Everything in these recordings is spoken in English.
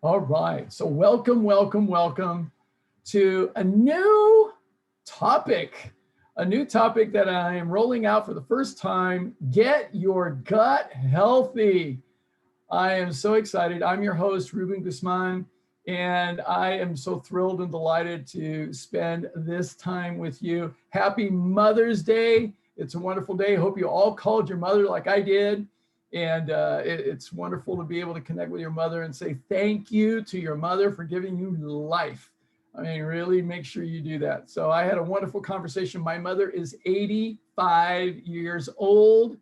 All right. So welcome to a new topic that I am rolling out for the first time. Get your gut healthy. I am so excited. I'm your host, Ruben Guzman, and I am so thrilled and delighted to spend this time with you. Happy Mother's Day. It's a wonderful day. Hope you all called your mother like I did. And it's wonderful to be able to connect with your mother and say thank you to your mother for giving you life. I mean, really make sure you do that. So I had a wonderful conversation. My mother is 85 years old.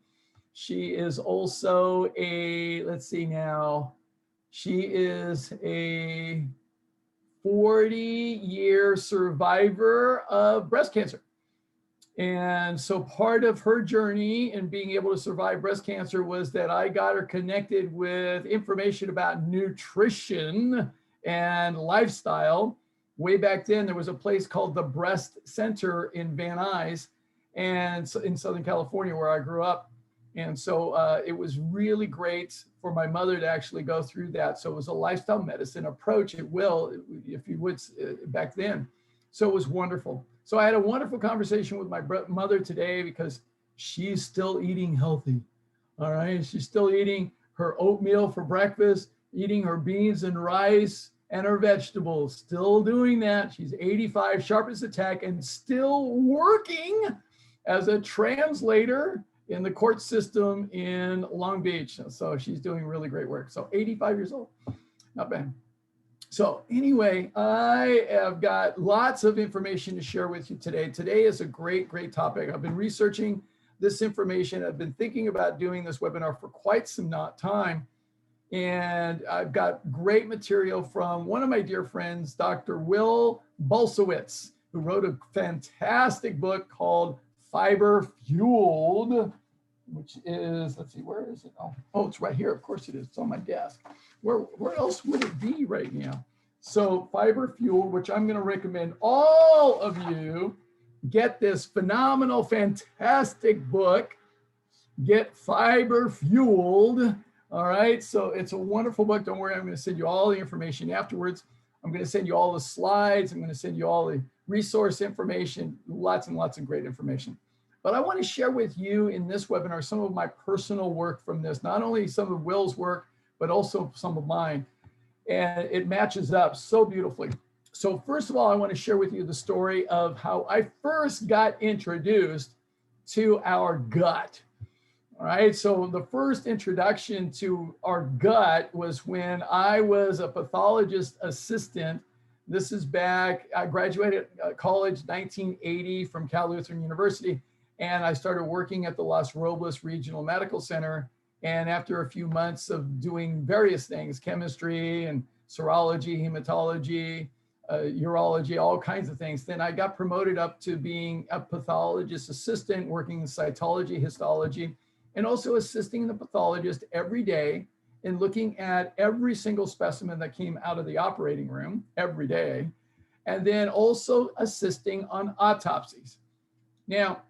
She is also let's see now, she is a 40-year survivor of breast cancer. And so part of her journey in being able to survive breast cancer was that I got her connected with information about nutrition and lifestyle. Way back then, there was a place called the Breast Center in Van Nuys and in Southern California where I grew up. And so it was really great for my mother to actually go through that. So it was a lifestyle medicine approach, if you would, back then. So it was wonderful. So I had a wonderful conversation with my mother today because she's still eating healthy. All right. She's still eating her oatmeal for breakfast, eating her beans and rice and her vegetables, still doing that. She's 85, sharp as a tack, and still working as a translator in the court system in Long Beach. So she's doing really great work. So 85 years old, not bad. So anyway, I have got lots of information to share with you today. Today is a great topic. I've been researching this information. I've been thinking about doing this webinar for quite some time. And I've got great material from one of my dear friends, Dr. Will Bulsiewicz, who wrote a fantastic book called Fiber Fueled, which is, let's see, where is it? Oh, it's right here. Of course it is. It's on my desk. Where else would it be right now? So Fiber Fueled, which I'm going to recommend all of you get this phenomenal, fantastic book, Get Fiber Fueled. All right. So it's a wonderful book. Don't worry. I'm going to send you all the information afterwards. I'm going to send you all the slides. I'm going to send you all the resource information, lots and lots of great information. But I want to share with you in this webinar some of my personal work from this, not only some of Will's work, but also some of mine. And it matches up so beautifully. So first of all, I want to share with you the story of how I first got introduced to our gut. All right, so the first introduction to our gut was when I was a pathologist assistant. This is back, I graduated college 1980 from Cal Lutheran University. And I started working at the Los Robles Regional Medical Center. And after a few months of doing various things, chemistry and serology, hematology, urology, all kinds of things, then I got promoted up to being a pathologist assistant, working in cytology, histology, and also assisting the pathologist every day in looking at every single specimen that came out of the operating room every day, and then also assisting on autopsies. Now,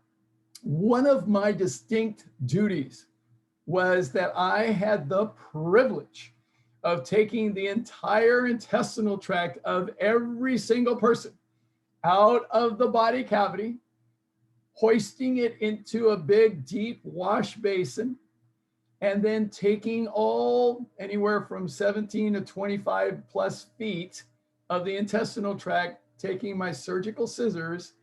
one of my distinct duties was that I had the privilege of taking the entire intestinal tract of every single person out of the body cavity, hoisting it into a big, deep wash basin, and then taking anywhere from 17 to 25 plus feet of the intestinal tract, taking my surgical scissors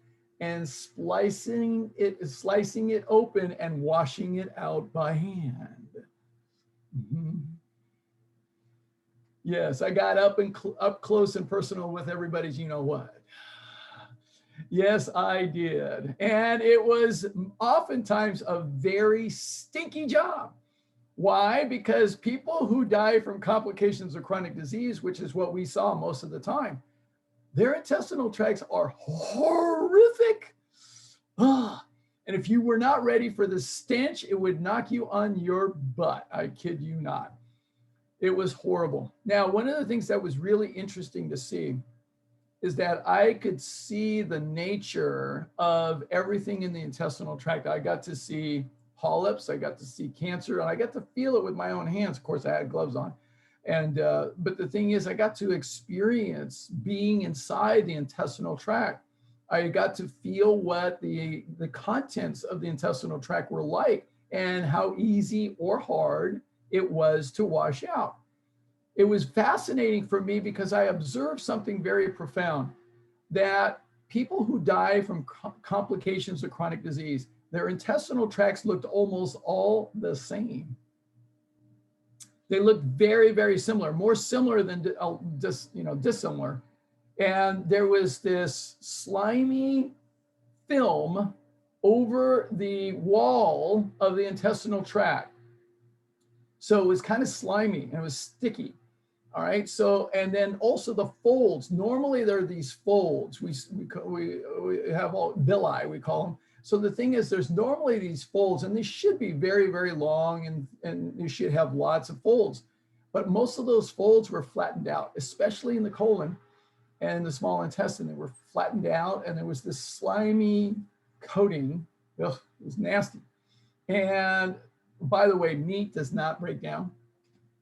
and slicing it open and washing it out by hand. Mm-hmm. Yes, I got up close and personal with everybody's you know what. Yes, I did. And it was oftentimes a very stinky job. Why? Because people who die from complications of chronic disease, which is what we saw most of the time, their intestinal tracts are horrific. And if you were not ready for the stench, it would knock you on your butt. I kid you not. It was horrible. Now, one of the things that was really interesting to see is that I could see the nature of everything in the intestinal tract. I got to see polyps, I got to see cancer, and I got to feel it with my own hands. Of course, I had gloves on. And but the thing is, I got to experience being inside the intestinal tract. I got to feel what the contents of the intestinal tract were like and how easy or hard it was to wash out. It was fascinating for me because I observed something very profound, that people who die from complications of chronic disease, their intestinal tracts looked almost all the same. They looked very, very similar, more similar than dissimilar. And there was this slimy film over the wall of the intestinal tract. So it was kind of slimy and it was sticky. All right. So, and then also the folds. Normally there are these folds. We have all villi, we call them. So the thing is, there's normally these folds, and they should be very, very long, and you should have lots of folds. But most of those folds were flattened out, especially in the colon and the small intestine. They were flattened out, and there was this slimy coating. Ugh, it was nasty. And by the way, meat does not break down,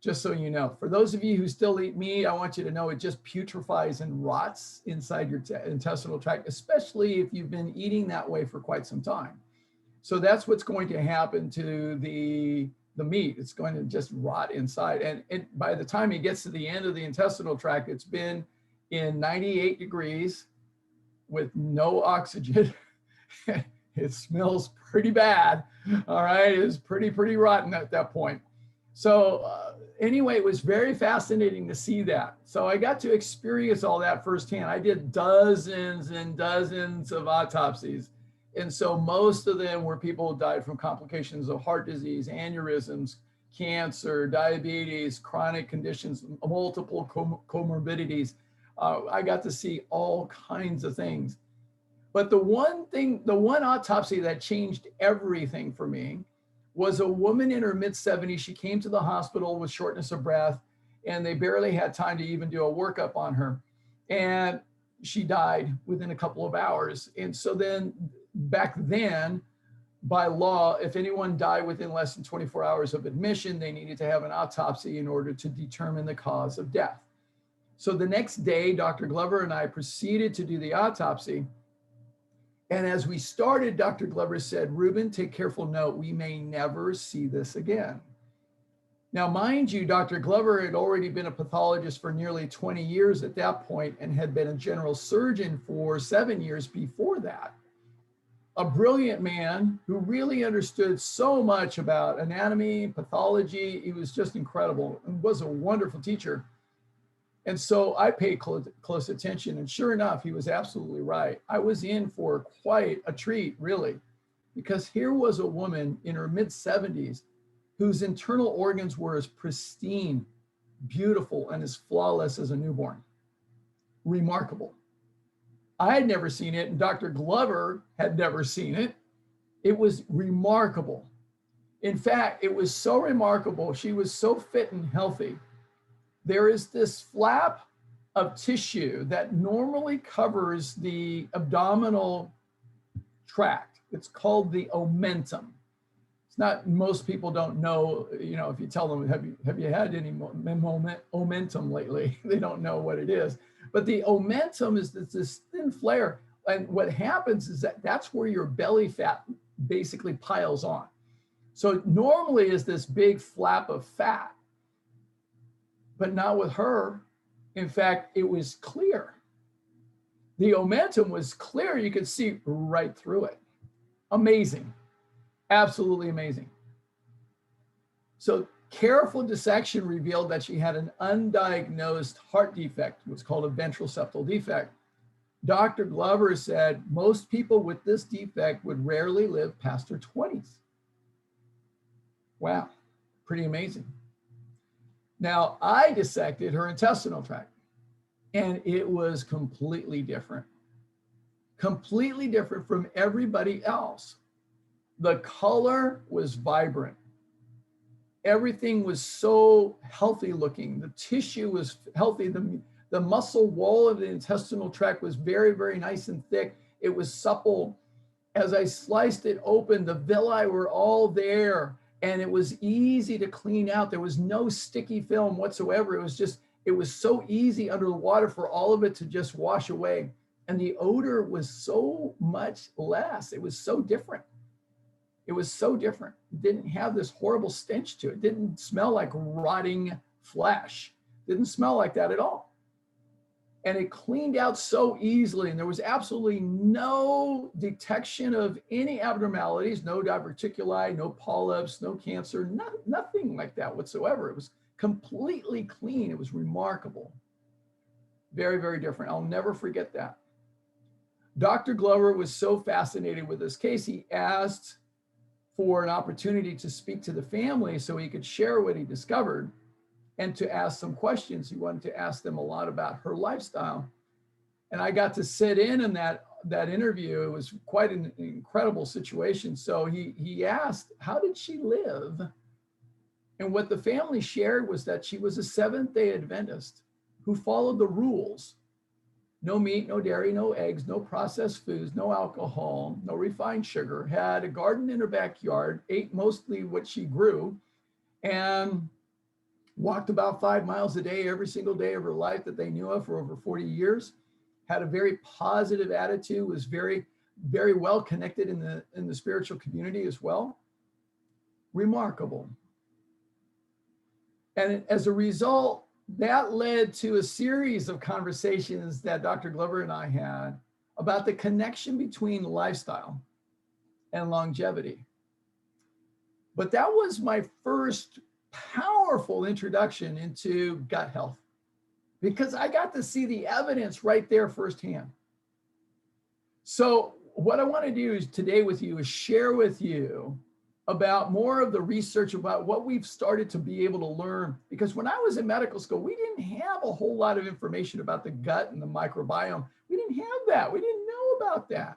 just so you know. For those of you who still eat meat, I want you to know it just putrefies and rots inside your intestinal tract, especially if you've been eating that way for quite some time. So that's what's going to happen to the meat. It's going to just rot inside. And by the time it gets to the end of the intestinal tract, it's been in 98 degrees with no oxygen. It smells pretty bad. All right. It's pretty rotten at that point. So anyway, it was very fascinating to see that. So I got to experience all that firsthand. I did dozens and dozens of autopsies. And so most of them were people who died from complications of heart disease, aneurysms, cancer, diabetes, chronic conditions, multiple comorbidities. I got to see all kinds of things. But the one autopsy that changed everything for me was a woman in her mid-70s. She came to the hospital with shortness of breath, and they barely had time to even do a workup on her. And she died within a couple of hours. And so then back then, by law, if anyone died within less than 24 hours of admission, they needed to have an autopsy in order to determine the cause of death. So the next day, Dr. Glover and I proceeded to do the autopsy. And as we started, Dr. Glover said, "Ruben, take careful note, we may never see this again." Now, mind you, Dr. Glover had already been a pathologist for nearly 20 years at that point and had been a general surgeon for 7 years before that. A brilliant man who really understood so much about anatomy, pathology. He was just incredible and was a wonderful teacher. And so I paid close attention, and sure enough, he was absolutely right. I was in for quite a treat, really, because here was a woman in her mid-70s whose internal organs were as pristine, beautiful, and as flawless as a newborn. Remarkable. I had never seen it, and Dr. Glover had never seen it. It was remarkable. In fact, it was so remarkable. She was so fit and healthy. There is this flap of tissue that normally covers the abdominal tract. It's called the omentum. It's not, most people don't know, you know, if you tell them, have you had any omentum lately? They don't know what it is. But the omentum is this thin flare. And what happens is that that's where your belly fat basically piles on. So it normally is this big flap of fat. But not with her. In fact, it was clear. The omentum was clear. You could see right through it. Amazing. Absolutely amazing. So careful dissection revealed that she had an undiagnosed heart defect. What's called a ventral septal defect. Dr. Glover said most people with this defect would rarely live past their 20s. Wow, pretty amazing. Now, I dissected her intestinal tract, and it was completely different from everybody else. The color was vibrant. Everything was so healthy looking. The tissue was healthy. The muscle wall of the intestinal tract was very, very nice and thick. It was supple. As I sliced it open, the villi were all there. And it was easy to clean out. There was no sticky film whatsoever. It was so easy under the water for all of it to just wash away. And the odor was so much less. It was so different. It was so different. It didn't have this horrible stench to it. It didn't smell like rotting flesh. It didn't smell like that at all. And it cleaned out so easily. And there was absolutely no detection of any abnormalities, no diverticuli, no polyps, no cancer, nothing like that whatsoever. It was completely clean. It was remarkable. Very, very different. I'll never forget that. Dr. Glover was so fascinated with this case, he asked for an opportunity to speak to the family so he could share what he discovered and to ask some questions. He wanted to ask them a lot about her lifestyle. And I got to sit in that interview. It was quite an incredible situation. So he asked, how did she live? And what the family shared was that she was a Seventh-day Adventist who followed the rules. No meat, no dairy, no eggs, no processed foods, no alcohol, no refined sugar, had a garden in her backyard, ate mostly what she grew, and walked about 5 miles a day every single day of her life that they knew of for over 40 years, had a very positive attitude, was very, very well connected in the spiritual community as well. Remarkable. And as a result, that led to a series of conversations that Dr. Glover and I had about the connection between lifestyle and longevity. But that was my first powerful introduction into gut health, because I got to see the evidence right there firsthand. So what I want to do is today with you is share with you about more of the research about what we've started to be able to learn. Because when I was in medical school, we didn't have a whole lot of information about the gut and the microbiome. We didn't have that. We didn't know about that.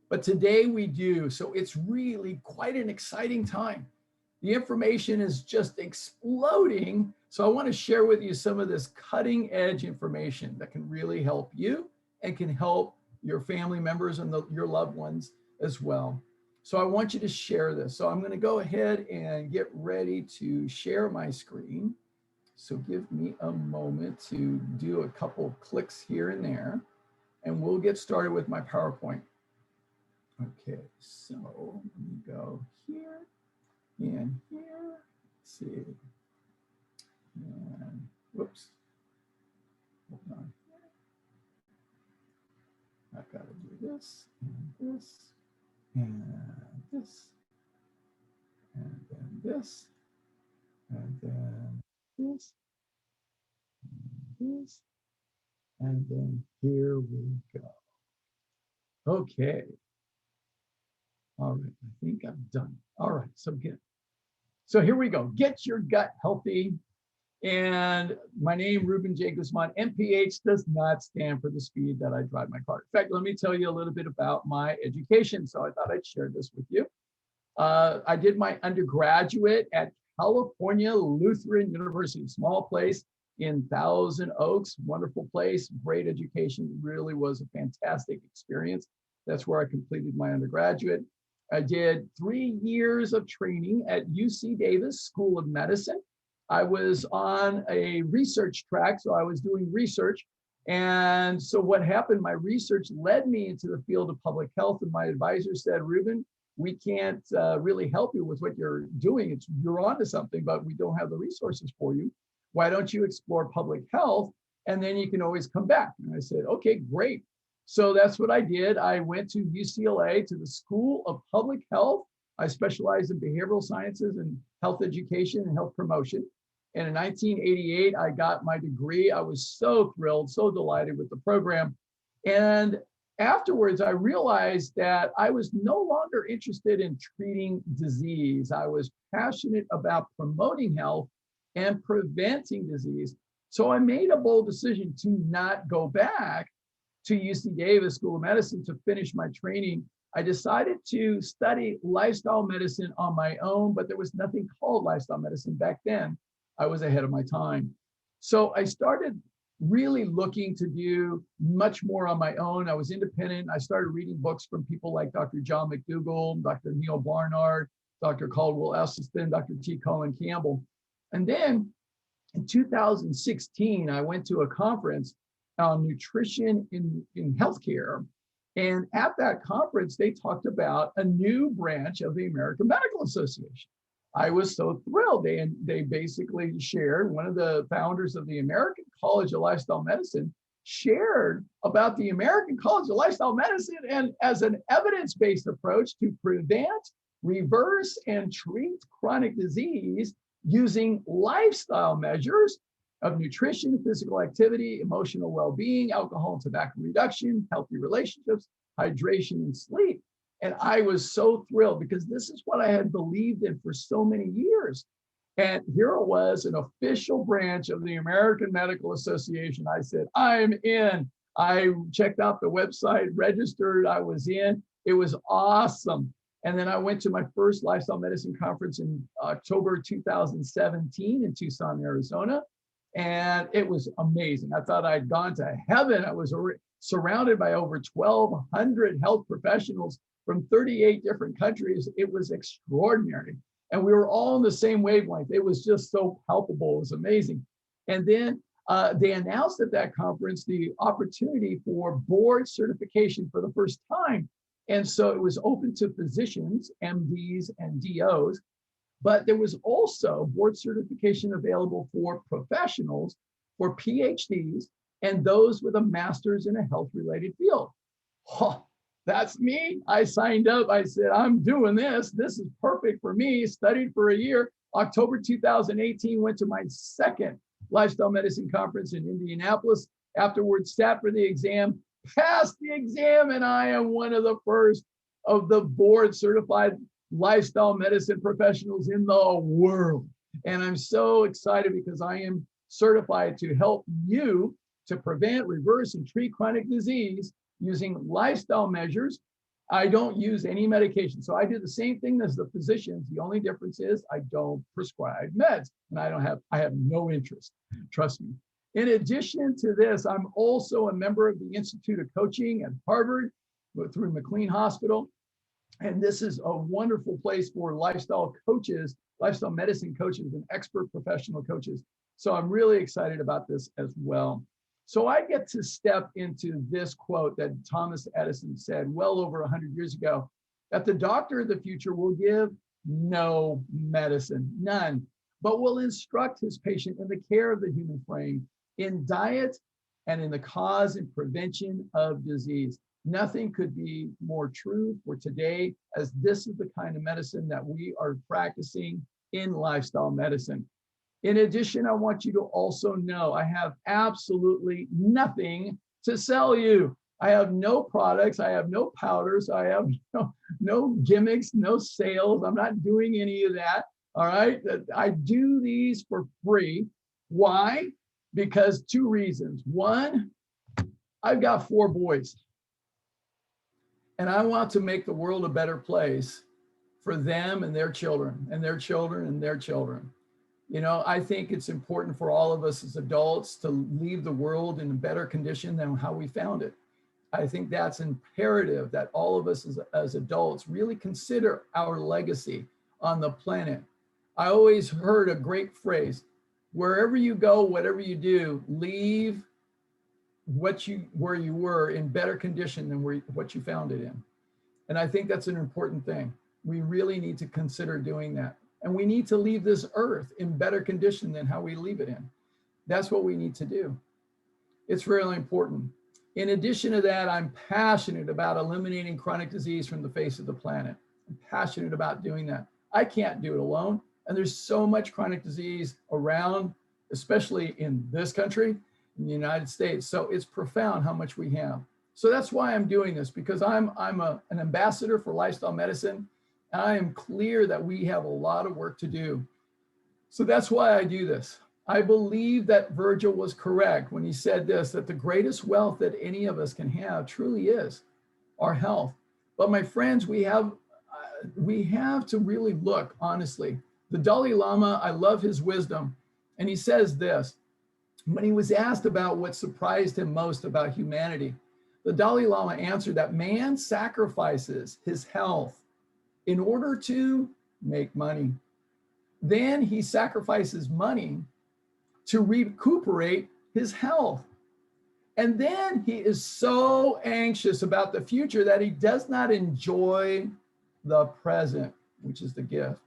But today we do. So it's really quite an exciting time. The information is just exploding. So I want to share with you some of this cutting edge information that can really help you and can help your family members and your loved ones as well. So I want you to share this. So I'm going to go ahead and get ready to share my screen. So give me a moment to do a couple of clicks here and there, and we'll get started with my PowerPoint. Okay, so let me go here and here. Let's see. And whoops. Hold on. I've got to do this and this. And this, and then this, and then this, and this, and then here we go. Okay. All right, I think I'm done. All right, so good. So here we go. Get your gut healthy. And my name, Ruben J. Guzman. MPH does not stand for the speed that I drive my car. In fact, let me tell you a little bit about my education. So I thought I'd share this with you. I did my undergraduate at California Lutheran University, small place in Thousand Oaks, wonderful place, great education. It really was a fantastic experience. That's where I completed my undergraduate. I did 3 years of training at UC Davis School of Medicine. I was on a research track, so I was doing research. And so what happened, my research led me into the field of public health, and my advisor said, Ruben, we can't really help you with what you're doing. You're onto something, but we don't have the resources for you. Why don't you explore public health? And then you can always come back. And I said, okay, great. So that's what I did. I went to UCLA to the School of Public Health. I specialized in behavioral sciences and health education and health promotion. And in 1988, I got my degree. I was so thrilled, so delighted with the program. And afterwards, I realized that I was no longer interested in treating disease. I was passionate about promoting health and preventing disease. So I made a bold decision to not go back to UC Davis School of Medicine to finish my training. I decided to study lifestyle medicine on my own, but there was nothing called lifestyle medicine back then. I was ahead of my time. So I started really looking to do much more on my own. I was independent. I started reading books from people like Dr. John McDougall, Dr. Neil Barnard, Dr. Caldwell Estes, then Dr. T. Colin Campbell. And then in 2016, I went to a conference on nutrition in healthcare. And at that conference, they talked about a new branch of the American Medical Association. I was so thrilled. They basically shared, one of the founders of the American College of Lifestyle Medicine shared about the American College of Lifestyle Medicine and as an evidence-based approach to prevent, reverse, and treat chronic disease using lifestyle measures of nutrition, physical activity, emotional well-being, alcohol and tobacco reduction, healthy relationships, hydration, and sleep. And I was so thrilled because this is what I had believed in for so many years. And here it was, an official branch of the American Medical Association. I said, I'm in. I checked out the website, registered, I was in. It was awesome. And then I went to my first lifestyle medicine conference in October 2017 in Tucson, Arizona. And it was amazing. I thought I'd gone to heaven. I was surrounded by over 1,200 health professionals from 38 different countries. It was extraordinary. And we were all on the same wavelength. It was just so palpable. It was amazing. And then they announced at that conference the opportunity for board certification for the first time. And so it was open to physicians, MDs, and DOs. But there was also board certification available for professionals, for PhDs, and those with a master's in a health-related field. Oh, that's me. I signed up. I said, I'm doing this. This is perfect for me. Studied for a year. October 2018, went to my second lifestyle medicine conference in Indianapolis. Afterwards, sat for the exam, passed the exam, and I am one of the first of the board certified lifestyle medicine professionals in the world. And I'm so excited because I am certified to help you to prevent, reverse, and treat chronic disease using lifestyle measures. I don't use any medication. So I do the same thing as the physicians. The only difference is I don't prescribe meds, and I have no interest, trust me. In addition to this, I'm also a member of the Institute of Coaching at Harvard through McLean Hospital. And this is a wonderful place for lifestyle coaches, lifestyle medicine coaches, and expert professional coaches. So I'm really excited about this as well. So I get to step into this quote that Thomas Edison said well over 100 years ago, that the doctor of the future will give no medicine, none, but will instruct his patient in the care of the human frame, in diet, and in the cause and prevention of disease. Nothing could be more true for today, as this is the kind of medicine that we are practicing in lifestyle medicine. In addition, I want you to also know I have absolutely nothing to sell you. I have no products. I have no powders. I have no gimmicks, no sales. I'm not doing any of that. All right. I do these for free. Why? Because two reasons. One, I've got 4 boys. And I want to make the world a better place for them and their children and their children and their children. You know, I think it's important for all of us as adults to leave the world in a better condition than how we found it. I think that's imperative that all of us as adults really consider our legacy on the planet. I always heard a great phrase, wherever you go, whatever you do, leave where you were in better condition than what you found it in. And I think that's an important thing. We really need to consider doing that. And we need to leave this earth in better condition than how we leave it in. That's what we need to do. It's really important. In addition to that, I'm passionate about eliminating chronic disease from the face of the planet. I'm passionate about doing that. I can't do it alone. And there's so much chronic disease around, especially in this country, in the United States. So it's profound how much we have. So that's why I'm doing this, because I'm an ambassador for lifestyle medicine. And I am clear that we have a lot of work to do. So that's why I do this. I believe that Virgil was correct when he said this, that the greatest wealth that any of us can have truly is our health. But my friends, we have to really look honestly. The Dalai Lama, I love his wisdom. And he says this, when he was asked about what surprised him most about humanity, the Dalai Lama answered that man sacrifices his health in order to make money. Then he sacrifices money to recuperate his health. And then he is so anxious about the future that he does not enjoy the present, which is the gift.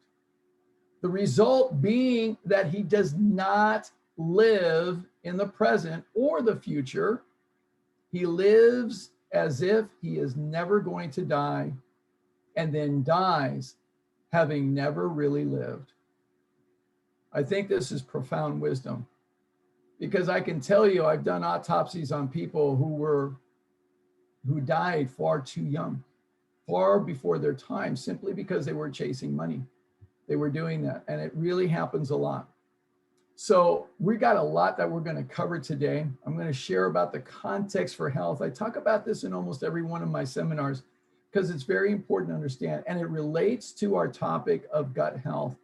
The result being that he does not live in the present or the future. He lives as if he is never going to die, and then dies having never really lived. I think this is profound wisdom, because I can tell you, I've done autopsies on people who died far too young, far before their time, simply because they were chasing money. They were doing that, and it really happens a lot. So we got a lot that we're going to cover today. I'm going to share about the context for health. I talk about this in almost every one of my seminars because it's very important to understand, and it relates to our topic of gut health.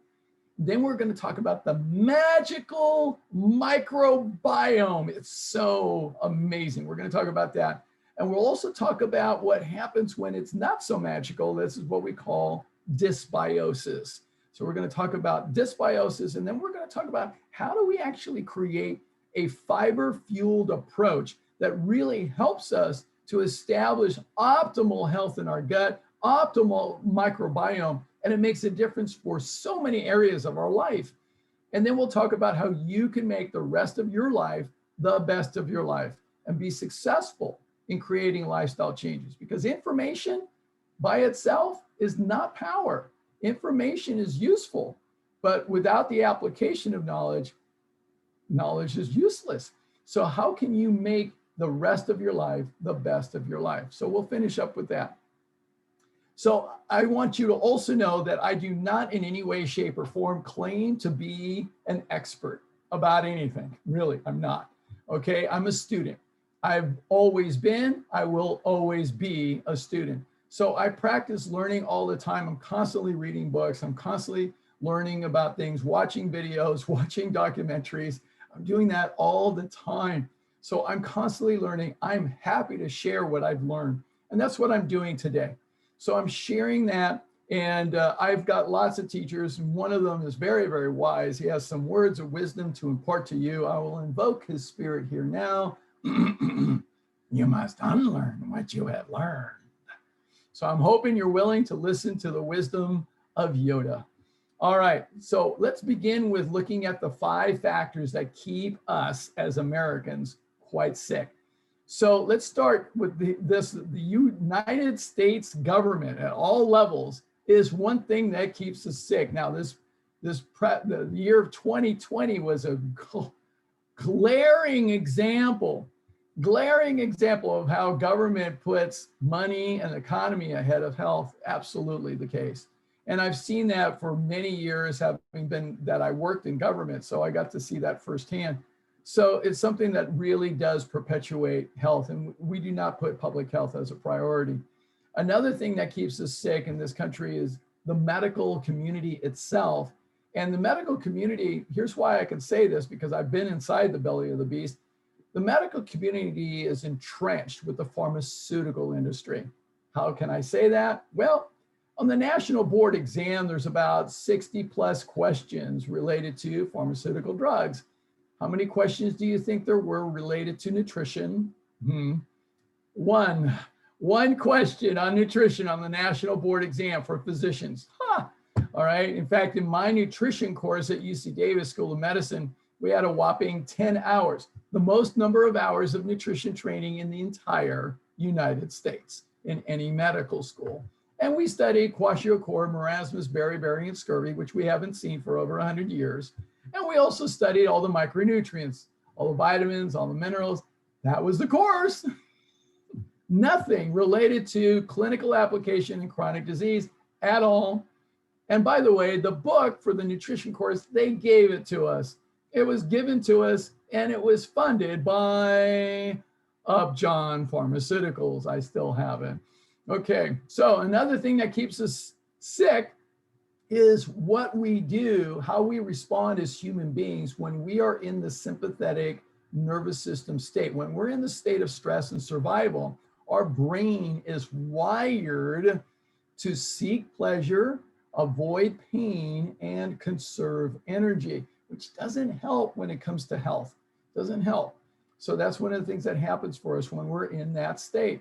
Then we're going to talk about the magical microbiome. It's so amazing. We're going to talk about that. And we'll also talk about what happens when it's not so magical. This is what we call dysbiosis. So we're going to talk about dysbiosis, and then we're going to talk about how do we actually create a fiber-fueled approach that really helps us to establish optimal health in our gut, optimal microbiome, and it makes a difference for so many areas of our life. And then we'll talk about how you can make the rest of your life the best of your life and be successful in creating lifestyle changes, because information by itself is not power. Information is useful, but without the application of knowledge, knowledge is useless. So how can you make the rest of your life the best of your life? So we'll finish up with that. So I want you to also know that I do not in any way, shape, or form claim to be an expert about anything. Really, I'm not. Okay, I'm a student. I've always been, I will always be a student. So I practice learning all the time. I'm constantly reading books. I'm constantly learning about things, watching videos, watching documentaries. I'm doing that all the time. So I'm constantly learning. I'm happy to share what I've learned. And that's what I'm doing today. So I'm sharing that. And I've got lots of teachers. And one of them is very, very wise. He has some words of wisdom to impart to you. I will invoke his spirit here now. You must unlearn what you have learned. So I'm hoping you're willing to listen to the wisdom of Yoda. All right, so let's begin with looking at the 5 factors that keep us as Americans quite sick. So let's start with the United States government at all levels is one thing that keeps us sick. Now, the year of 2020 was a glaring example of how government puts money and economy ahead of health. Absolutely the case. And I've seen that for many years, having been that I worked in government. So I got to see that firsthand. So it's something that really does perpetuate health, and we do not put public health as a priority. Another thing that keeps us sick in this country is the medical community itself. And the medical community, here's why I can say this, because I've been inside the belly of the beast. The medical community is entrenched with the pharmaceutical industry. How can I say that? Well, on the national board exam, there's about 60 plus questions related to pharmaceutical drugs. How many questions do you think there were related to nutrition? One question on nutrition on the national board exam for physicians. All right. In fact, in my nutrition course at UC Davis School of Medicine, we had a whopping 10 hours, the most number of hours of nutrition training in the entire United States in any medical school. And we studied kwashiorkor, marasmus, beriberi, and scurvy, which we haven't seen for over 100 years. And we also studied all the micronutrients, all the vitamins, all the minerals. That was the course. Nothing related to clinical application in chronic disease at all. And by the way, the book for the nutrition course, they gave it to us. It was given to us, and it was funded by Upjohn Pharmaceuticals. I still have it. Okay, so another thing that keeps us sick is what we do, how we respond as human beings when we are in the sympathetic nervous system state. When we're in the state of stress and survival, our brain is wired to seek pleasure avoid pain, and conserve energy, which doesn't help when it comes to health. Doesn't help. So that's one of the things that happens for us when we're in that state.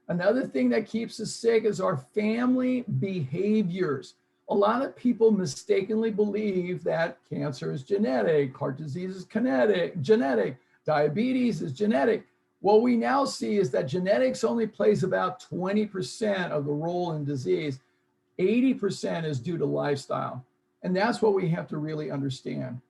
Another thing that keeps us sick is our family behaviors. A lot of people mistakenly believe that cancer is genetic, heart disease is genetic, diabetes is genetic. What we now see is that genetics only plays about 20% of the role in disease. 80% is due to lifestyle. And that's what we have to really understand.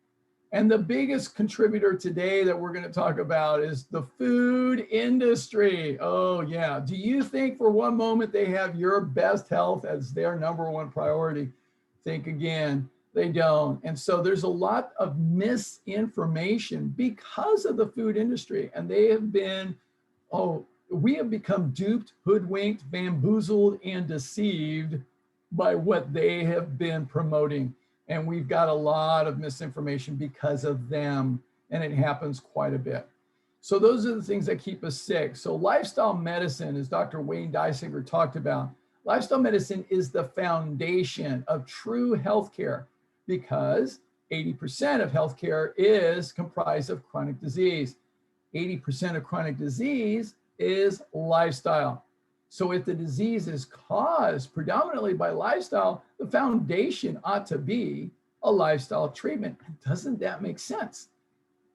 And the biggest contributor today that we're going to talk about is the food industry. Oh, yeah. Do you think for one moment they have your best health as their number one priority? Think again. They don't. And so there's a lot of misinformation because of the food industry. And they have been, we have become duped, hoodwinked, bamboozled, and deceived by what they have been promoting. And we've got a lot of misinformation because of them, and it happens quite a bit. So those are the things that keep us sick. So lifestyle medicine, as Dr. Wayne Dysinger talked about, lifestyle medicine is the foundation of true healthcare because 80% of healthcare is comprised of chronic disease. 80% of chronic disease is lifestyle. So if the disease is caused predominantly by lifestyle, the foundation ought to be a lifestyle treatment. Doesn't that make sense?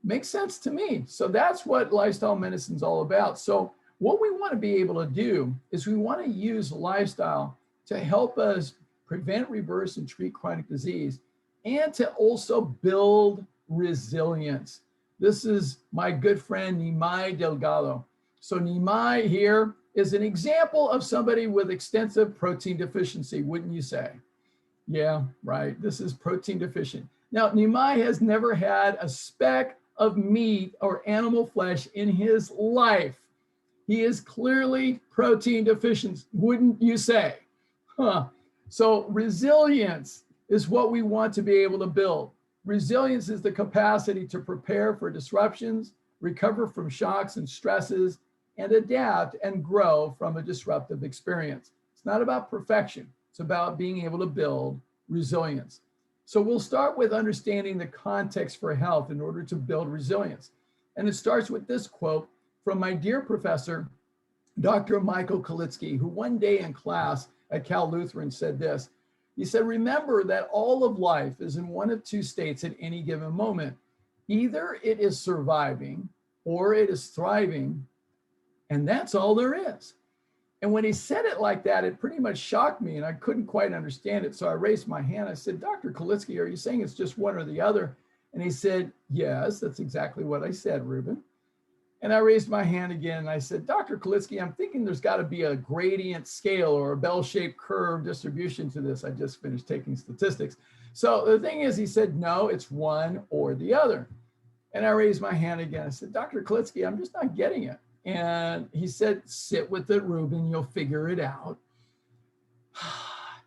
Makes sense to me. So that's what lifestyle medicine is all about. So what we want to be able to do is we want to use lifestyle to help us prevent, reverse, and treat chronic disease, and to also build resilience. This is my good friend, Nimai Delgado. So Nimai here is an example of somebody with extensive protein deficiency, wouldn't you say? Yeah, right. This is protein deficient. Now, Nimai has never had a speck of meat or animal flesh in his life. He is clearly protein deficient, wouldn't you say? Huh. So resilience is what we want to be able to build. Resilience is the capacity to prepare for disruptions, recover from shocks and stresses, and adapt and grow from a disruptive experience. It's not about perfection. It's about being able to build resilience. So we'll start with understanding the context for health in order to build resilience. And it starts with this quote from my dear professor, Dr. Michael Kolitsky, who one day in class at Cal Lutheran said this. He said, remember that all of life is in one of two states at any given moment. Either it is surviving or it is thriving, and that's all there is. And when he said it like that, it pretty much shocked me and I couldn't quite understand it. So I raised my hand. I said, Dr. Kolitsky, are you saying it's just one or the other? And he said, yes, that's exactly what I said, Ruben. And I raised my hand again and I said, Dr. Kolitsky, I'm thinking there's got to be a gradient scale or a bell-shaped curve distribution to this. I just finished taking statistics. So the thing is, he said, no, it's one or the other. And I raised my hand again. I said, Dr. Kolitsky, I'm just not getting it. And he said, sit with it, Ruben, you'll figure it out.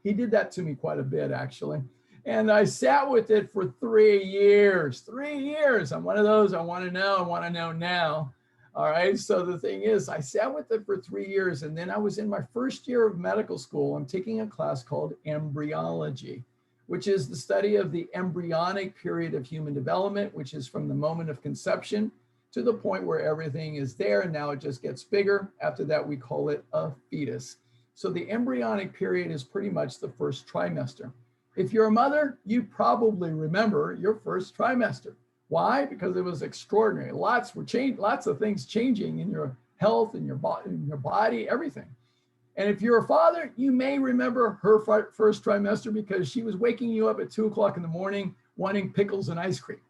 He did that to me quite a bit, actually. And I sat with it for 3 years. 3 years. I'm one of those, I want to know now. All right. So the thing is, I sat with it for 3 years. And then I was in my first year of medical school. I'm taking a class called embryology, which is the study of the embryonic period of human development, which is from the moment of conception to the point where everything is there and now it just gets bigger. After that, we call it a fetus. So the embryonic period is pretty much the first trimester. If you're a mother, you probably remember your first trimester. Why? Because it was extraordinary. Lots of things changing in your health, in your body, everything. And if you're a father, you may remember her first trimester because she was waking you up at 2 o'clock in the morning, wanting pickles and ice cream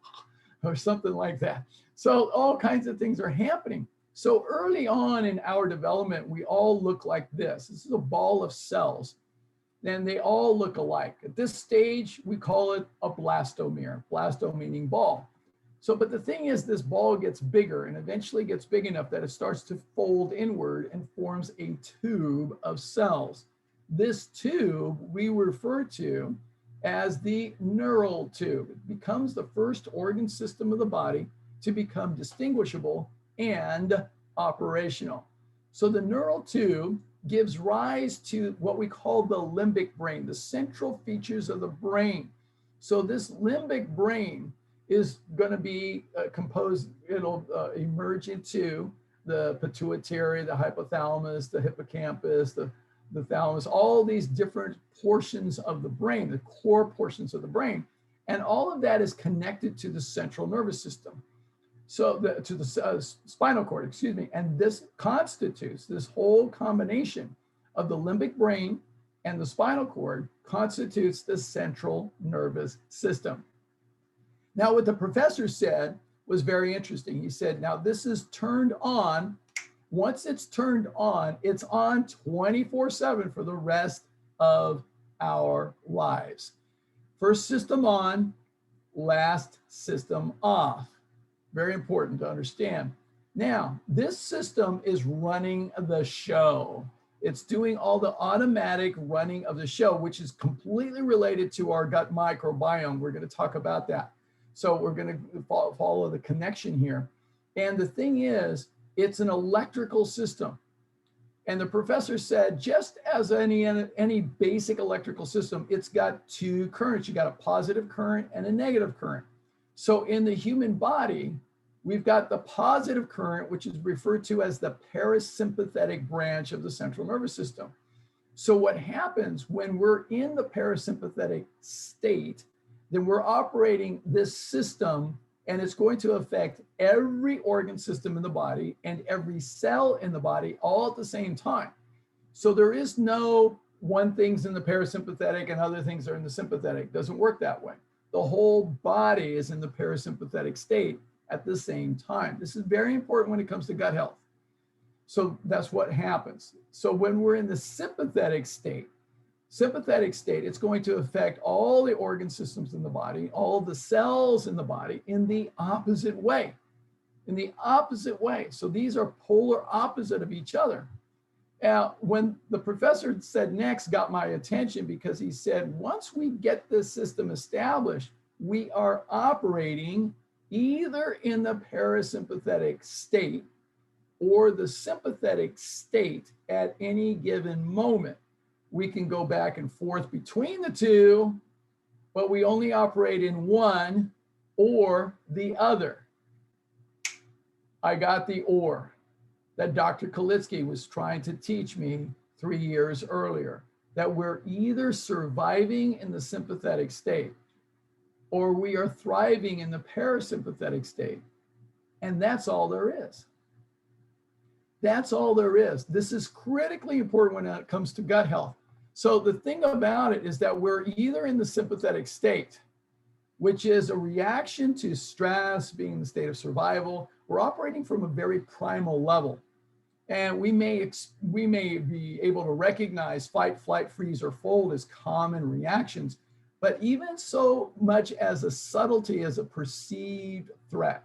or something like that. So all kinds of things are happening. So early on in our development, we all look like this. This is a ball of cells. And they all look alike. At this stage, we call it a blastomere, blasto meaning ball. So, but the thing is, this ball gets bigger and eventually gets big enough that it starts to fold inward and forms a tube of cells. This tube we refer to as the neural tube. It becomes the first organ system of the body to become distinguishable and operational. So the neural tube gives rise to what we call the limbic brain, the central features of the brain. So this limbic brain is going to be composed, it'll emerge into the pituitary, the hypothalamus, the hippocampus, the thalamus, all these different portions of the brain, the core portions of the brain. And all of that is connected to the central nervous system. So to the spinal cord, excuse me. And this constitutes, this whole combination of the limbic brain and the spinal cord constitutes the central nervous system. Now, what the professor said was very interesting. He said, now this is turned on. Once it's turned on, it's on 24/7 for the rest of our lives. First system on, last system off. Very important to understand. Now, this system is running the show. It's doing all the automatic running of the show, which is completely related to our gut microbiome. We're going to talk about that. So we're going to follow the connection here. And the thing is, it's an electrical system. And the professor said, just as any basic electrical system, it's got two currents. You got a positive current and a negative current. So in the human body, we've got the positive current, which is referred to as the parasympathetic branch of the central nervous system. So what happens when we're in the parasympathetic state, then we're operating this system, and it's going to affect every organ system in the body and every cell in the body all at the same time. So there is no one thing's in the parasympathetic and other things are in the sympathetic. It doesn't work that way. The whole body is in the parasympathetic state at the same time. This is very important when it comes to gut health. So that's what happens. So when we're in the sympathetic state, it's going to affect all the organ systems in the body, all the cells in the body in the opposite way, So these are polar opposite of each other. Now, when the professor said next, got my attention because he said, once we get this system established, we are operating either in the parasympathetic state or the sympathetic state at any given moment. We can go back and forth between the two, but we only operate in one or the other. I got the or that Dr. Colitis was trying to teach me 3 years earlier, that we're either surviving in the sympathetic state or we are thriving in the parasympathetic state. And that's all there is. That's all there is. This is critically important when it comes to gut health. So the thing about it is that we're either in the sympathetic state, which is a reaction to stress, being in the state of survival. We're operating from a very primal level. And we may be able to recognize fight, flight, freeze, or fold as common reactions, but even so much as a subtlety as a perceived threat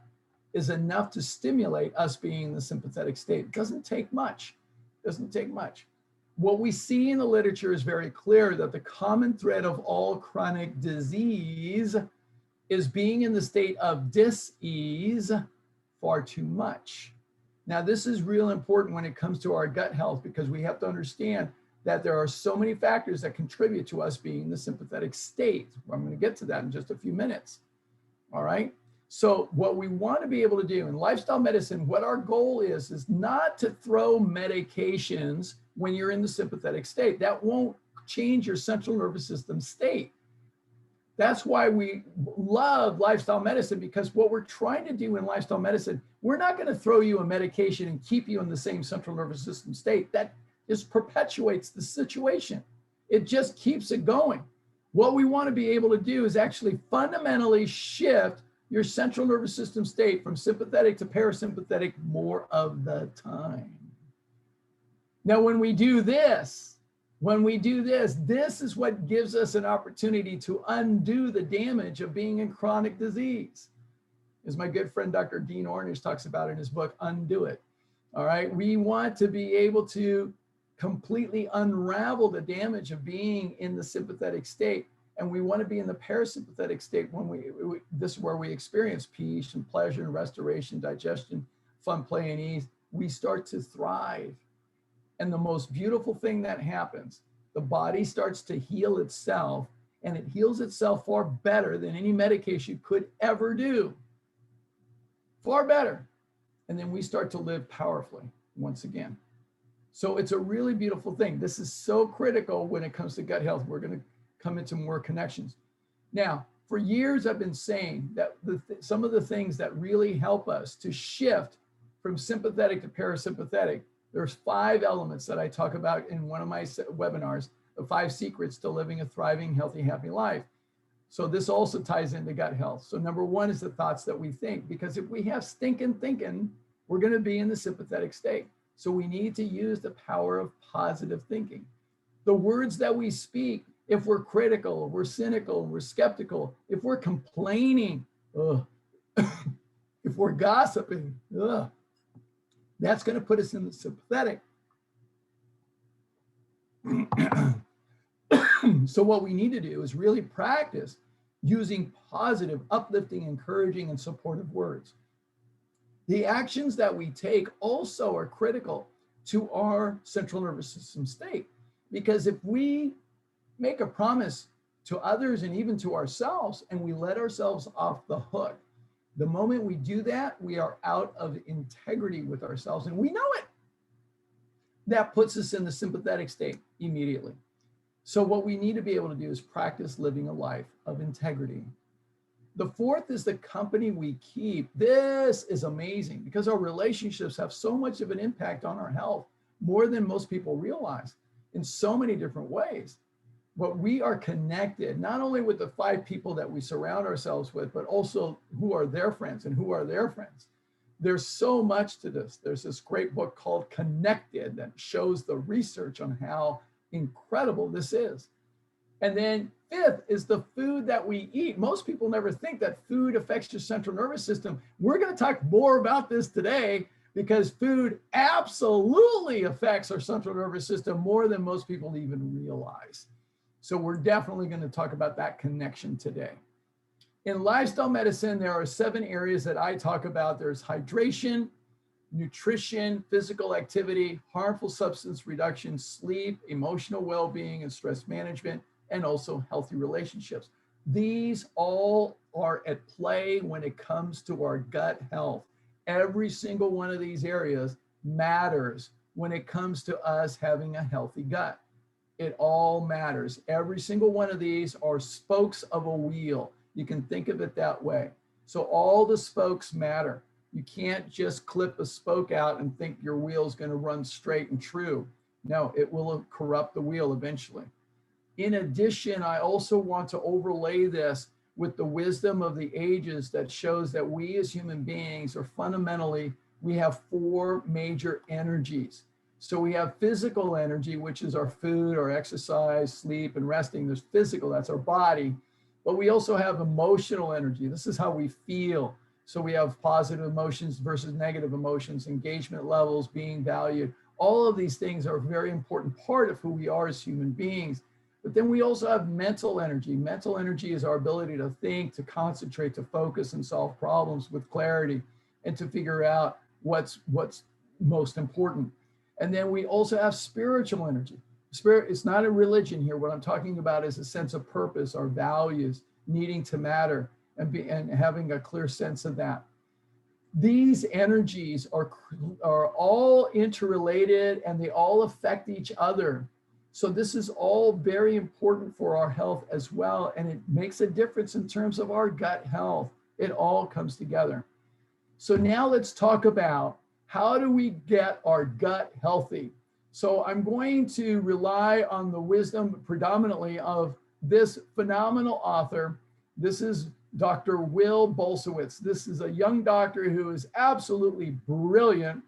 is enough to stimulate us being in the sympathetic state. It doesn't take much. What we see in the literature is very clear that the common thread of all chronic disease is being in the state of dis-ease far too much. Now, this is real important when it comes to our gut health because we have to understand that there are so many factors that contribute to us being in the sympathetic state. I'm going to get to that in just a few minutes. All right. So what we want to be able to do in lifestyle medicine, what our goal is not to throw medications when you're in the sympathetic state. That won't change your central nervous system state. That's why we love lifestyle medicine, because what we're trying to do in lifestyle medicine, we're not going to throw you a medication and keep you in the same central nervous system state. That just perpetuates the situation. It just keeps it going. What we want to be able to do is actually fundamentally shift your central nervous system state from sympathetic to parasympathetic more of the time. Now, when we do this, this is what gives us an opportunity to undo the damage of being in chronic disease. As my good friend, Dr. Dean Ornish talks about in his book, Undo It. All right, we want to be able to completely unravel the damage of being in the sympathetic state. And we want to be in the parasympathetic state when this is where we experience peace and pleasure and restoration, digestion, fun, play, and ease. We start to thrive. And the most beautiful thing that happens, the body starts to heal itself, and it heals itself far better than any medication could ever do. Far better. And then we start to live powerfully once again. So it's a really beautiful thing. This is so critical when it comes to gut health. We're going to come into more connections. Now, for years, I've been saying that some of the things that really help us to shift from sympathetic to parasympathetic, there's 5 elements that I talk about in one of my webinars, the 5 secrets to living a thriving, healthy, happy life. So this also ties into gut health. So number 1 is the thoughts that we think, because if we have stinking thinking, we're going to be in the sympathetic state. So we need to use the power of positive thinking. The words that we speak, if we're critical, we're cynical, we're skeptical, if we're complaining, if we're gossiping, that's going to put us in the sympathetic. So what we need to do is really practice using positive, uplifting, encouraging, and supportive words. The actions that we take also are critical to our central nervous system state, because if we make a promise to others and even to ourselves and we let ourselves off the hook, the moment we do that, we are out of integrity with ourselves, and we know it. That puts us in the sympathetic state immediately. So what we need to be able to do is practice living a life of integrity. The 4th is the company we keep. This is amazing because our relationships have so much of an impact on our health, more than most people realize, in so many different ways. But we are connected not only with the 5 people that we surround ourselves with, but also who are their friends and who are their friends. There's so much to this. There's this great book called Connected that shows the research on how incredible this is. And then 5th is the food that we eat. Most people never think that food affects your central nervous system. We're going to talk more about this today because food absolutely affects our central nervous system more than most people even realize. So we're definitely going to talk about that connection today. In lifestyle medicine, there are 7 areas that I talk about. There's hydration, nutrition, physical activity, harmful substance reduction, sleep, emotional well-being, and stress management, and also healthy relationships. These all are at play when it comes to our gut health. Every single one of these areas matters when it comes to us having a healthy gut. It all matters. Every single one of these are spokes of a wheel. You can think of it that way. So all the spokes matter. You can't just clip a spoke out and think your wheel is going to run straight and true. No, it will corrupt the wheel eventually. In addition, I also want to overlay this with the wisdom of the ages that shows that we as human beings are fundamentally, we have 4 major energies. So we have physical energy, which is our food, our exercise, sleep, and resting. There's physical, that's our body. But we also have emotional energy. This is how we feel. So we have positive emotions versus negative emotions, engagement levels, being valued. All of these things are a very important part of who we are as human beings. But then we also have mental energy. Mental energy is our ability to think, to concentrate, to focus, and solve problems with clarity, and to figure out what's most important. And then we also have spiritual energy. Spirit, it's not a religion here. What I'm talking about is a sense of purpose, our values, needing to matter, and having a clear sense of that. These energies are all interrelated and they all affect each other. So this is all very important for our health as well. And it makes a difference in terms of our gut health. It all comes together. So now let's talk about how do we get our gut healthy? So I'm going to rely on the wisdom predominantly of this phenomenal author. This is Dr. Will Bulsiewicz. This is a young doctor who is absolutely brilliant,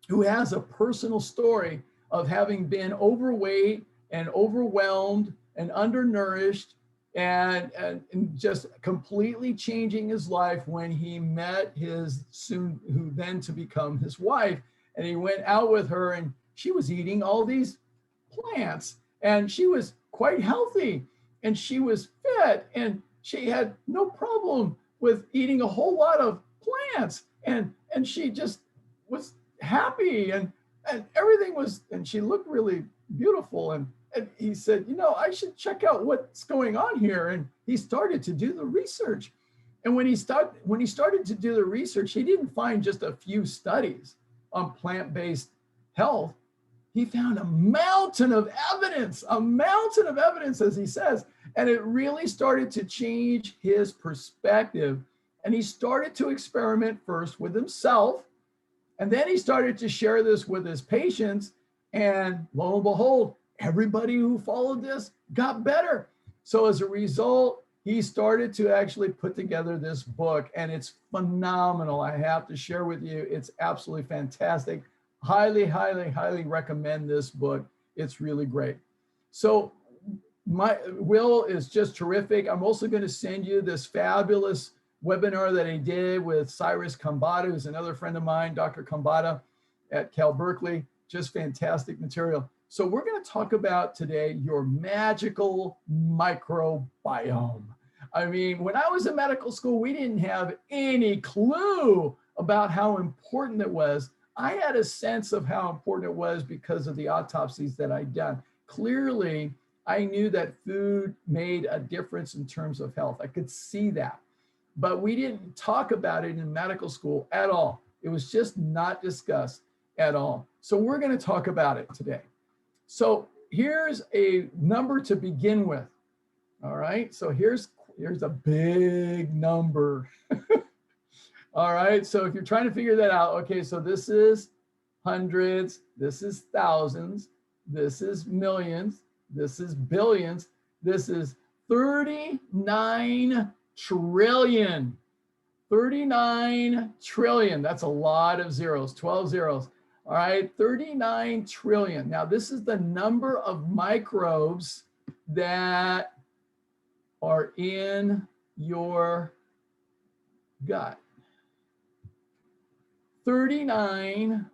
who has a personal story of having been overweight and overwhelmed and undernourished and just completely changing his life when he met his who then to become his wife. And he went out with her and she was eating all these plants and she was quite healthy and she was fit and she had no problem with eating a whole lot of plants and she just was happy and and everything was, and she looked really beautiful. And he said, I should check out what's going on here. And he started to do the research. And when he started to do the research, he didn't find just a few studies on plant-based health. He found a mountain of evidence, as he says, and it really started to change his perspective. And he started to experiment first with himself, and then he started to share this with his patients. And lo and behold, everybody who followed this got better. So as a result, he started to actually put together this book, and it's phenomenal. I have to share with you, it's absolutely fantastic. Highly, highly, highly recommend this book. It's really great. So Will is just terrific. I'm also going to send you this fabulous webinar that I did with Cyrus Kambata, who's another friend of mine, Dr. Kambata at Cal Berkeley. Just fantastic material. So we're going to talk about today your magical microbiome. I mean, when I was in medical school, we didn't have any clue about how important it was. I had a sense of how important it was because of the autopsies that I'd done. Clearly, I knew that food made a difference in terms of health. I could see that, but we didn't talk about it in medical school at all. It was just not discussed at all. So we're going to talk about it today. So here's a number to begin with. All right, so here's a big number. All right, so if you're trying to figure that out, okay, so this is hundreds, this is thousands, this is millions, this is billions, this is 39 trillion. 39 trillion, that's a lot of zeros, 12 zeros. All right, 39 trillion. Now, this is the number of microbes that are in your gut. 39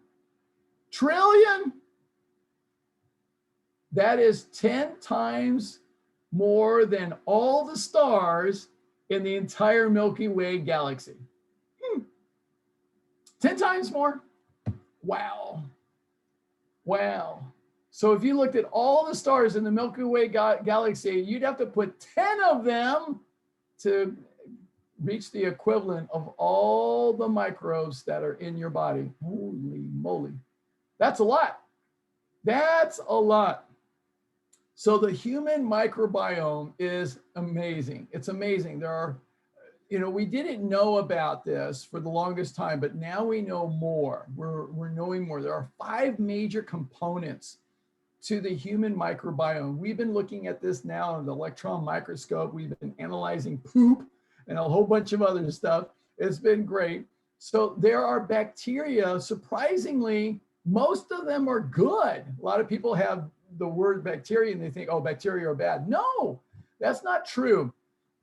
trillion. That is 10 times more than all the stars in the entire Milky Way galaxy. 10 times more. Wow. Wow. So if you looked at all the stars in the Milky Way galaxy, you'd have to put 10 of them to reach the equivalent of all the microbes that are in your body. Holy moly. That's a lot. That's a lot. So the human microbiome is amazing. It's amazing. There are, we didn't know about this for the longest time, but now we know more. We're knowing more. There are 5 major components to the human microbiome. We've been looking at this now in the electron microscope. We've been analyzing poop and a whole bunch of other stuff. It's been great. So there are bacteria. Surprisingly, most of them are good. A lot of people have the word bacteria and they think, oh, bacteria are bad. No, that's not true.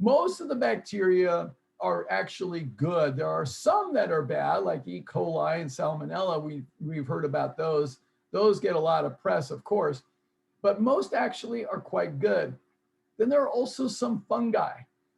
Most of the bacteria are actually good. There are some that are bad, like E. coli and salmonella. We've heard about those. Those get a lot of press, of course, but most actually are quite good. Then there are also some fungi.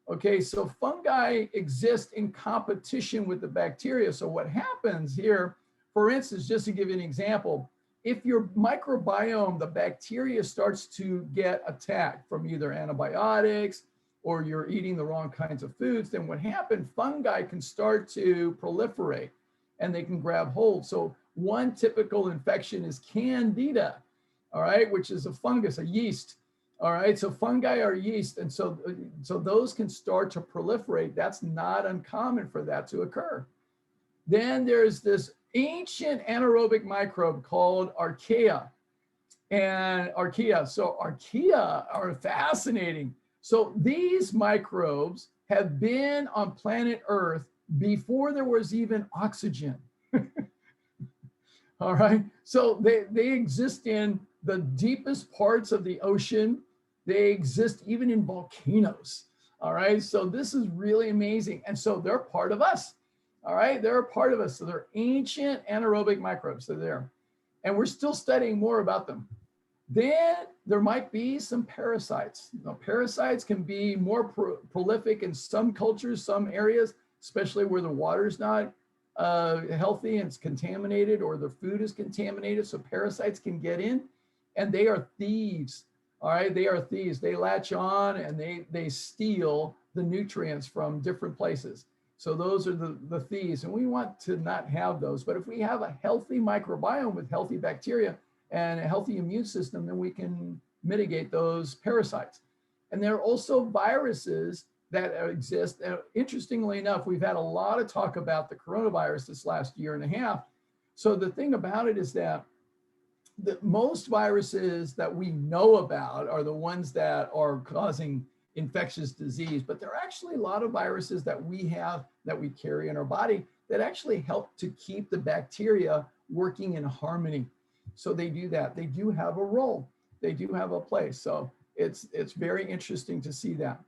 Okay, so fungi exist in competition with the bacteria. So what happens here, for instance, just to give you an example, if your microbiome, the bacteria starts to get attacked from either antibiotics or you're eating the wrong kinds of foods, then what happens, fungi can start to proliferate and they can grab hold. So one typical infection is candida, all right, which is a fungus, a yeast. All right, so fungi are yeast, and so those can start to proliferate. That's not uncommon for that to occur. Then there's this ancient anaerobic microbe called archaea. So archaea are fascinating. So these microbes have been on planet Earth before there was even oxygen. All right, so they exist in the deepest parts of the ocean. They exist even in volcanoes. All right, so this is really amazing. And so they're part of us. All right, they're a part of us. So they're ancient anaerobic microbes. They're there. And we're still studying more about them. Then there might be some parasites. Now, parasites can be more prolific in some cultures, some areas, especially where the water's not healthy and it's contaminated, or the food is contaminated, so parasites can get in, and they are thieves. All right, they are thieves. They latch on and they steal the nutrients from different places. So those are the thieves, and we want to not have those. But if we have a healthy microbiome with healthy bacteria and a healthy immune system, then we can mitigate those parasites. And there are also viruses that exist. Interestingly enough, we've had a lot of talk about the coronavirus this last year and a half. So the thing about it is that most viruses that we know about are the ones that are causing infectious disease, but there are actually a lot of viruses that we have, that we carry in our body, that actually help to keep the bacteria working in harmony. So they do that. They do have a role. They do have a place. So it's very interesting to see that.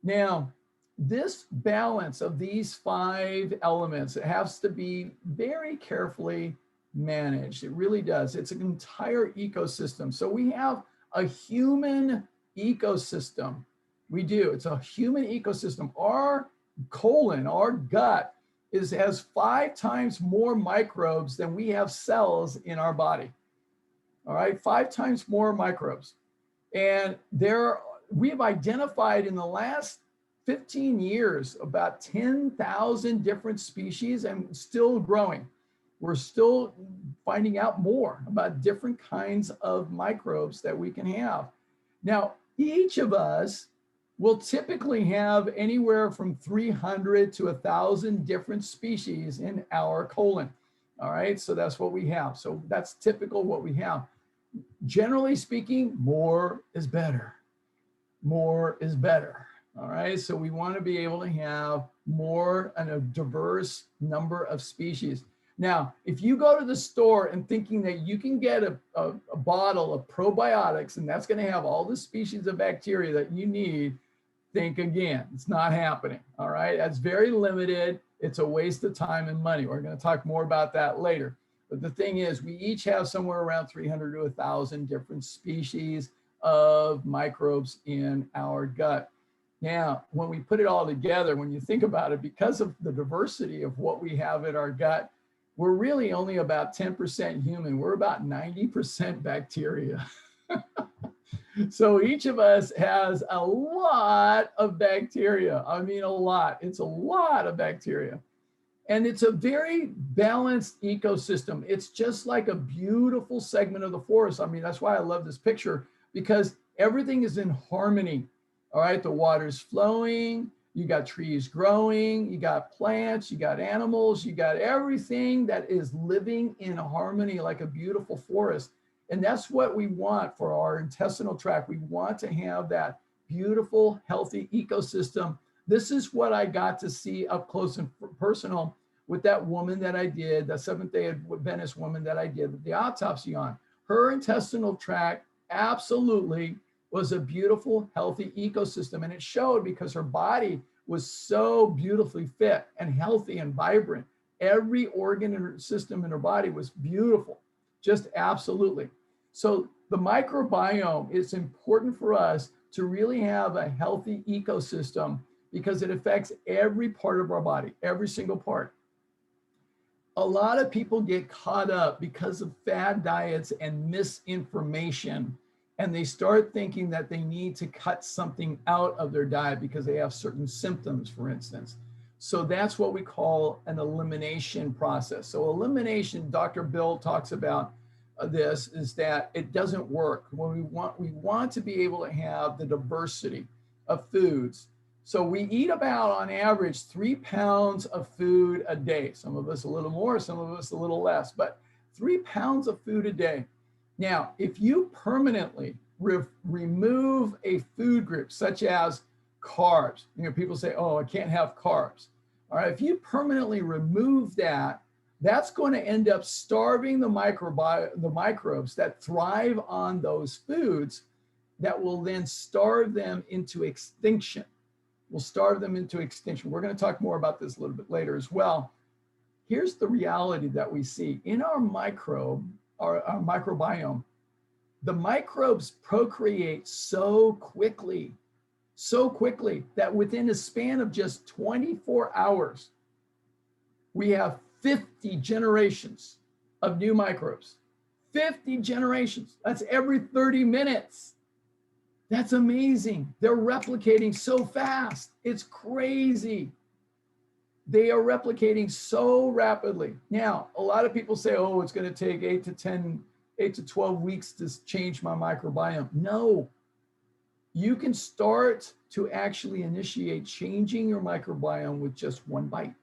Now, this balance of these 5 elements, it has to be very carefully managed. It really does. It's an entire ecosystem. So we have a human ecosystem. We do. It's a human ecosystem. Our colon, our gut, has 5 times more microbes than we have cells in our body. All right, 5 times more microbes. And we have identified in the last 15 years about 10,000 different species, and still growing. We're still finding out more about different kinds of microbes that we can have. Now, each of us will typically have anywhere from 300 to 1,000 different species in our colon. All right, so that's what we have. So that's typical what we have. Generally speaking, more is better. More is better. All right, so we want to be able to have more and a diverse number of species. Now, if you go to the store and thinking that you can get a bottle of probiotics and that's going to have all the species of bacteria that you need, think again. It's not happening. All right, that's very limited. It's a waste of time and money. We're going to talk more about that later. But the thing is, we each have somewhere around 300 to 1,000 different species of microbes in our gut. Now, when we put it all together, when you think about it, because of the diversity of what we have in our gut, we're really only about 10% human. We're about 90% bacteria. So each of us has a lot of bacteria. I mean, a lot. It's a lot of bacteria. And it's a very balanced ecosystem. It's just like a beautiful segment of the forest. I mean, that's why I love this picture, because everything is in harmony. All right, the water's flowing, you got trees growing, you got plants, you got animals, you got everything that is living in harmony like a beautiful forest. And that's what we want for our intestinal tract. We want to have that beautiful, healthy ecosystem. This is what I got to see up close and personal with that woman that I did, the Seventh-day Adventist woman that I did the autopsy on. Her intestinal tract absolutely was a beautiful, healthy ecosystem. And it showed because her body was so beautifully fit and healthy and vibrant. Every organ in her system in her body was beautiful, just absolutely. So the microbiome is important for us to really have a healthy ecosystem because it affects every part of our body, every single part. A lot of people get caught up because of fad diets and misinformation, and they start thinking that they need to cut something out of their diet because they have certain symptoms, for instance. So that's what we call an elimination process. So elimination, Dr. Bill talks about this, is that it doesn't work. When we want to be able to have the diversity of foods. So we eat about, on average, 3 pounds of food a day. Some of us a little more, some of us a little less, but 3 pounds of food a day. Now, if you permanently remove a food group, such as carbs, people say, oh, I can't have carbs. All right, if you permanently remove that, that's going to end up starving the microbes that thrive on those foods, that will then starve them into extinction. We'll starve them into extinction. We're going to talk more about this a little bit later as well. Here's the reality that we see in our microbiome. The microbes procreate so quickly that within a span of just 24 hours, we have 50 generations of new microbes. 50 generations. That's every 30 minutes. That's amazing. They're replicating so fast. It's crazy. They are replicating so rapidly. Now, a lot of people say, oh, it's going to take 8 to 12 weeks to change my microbiome. No, you can start to actually initiate changing your microbiome with just one bite.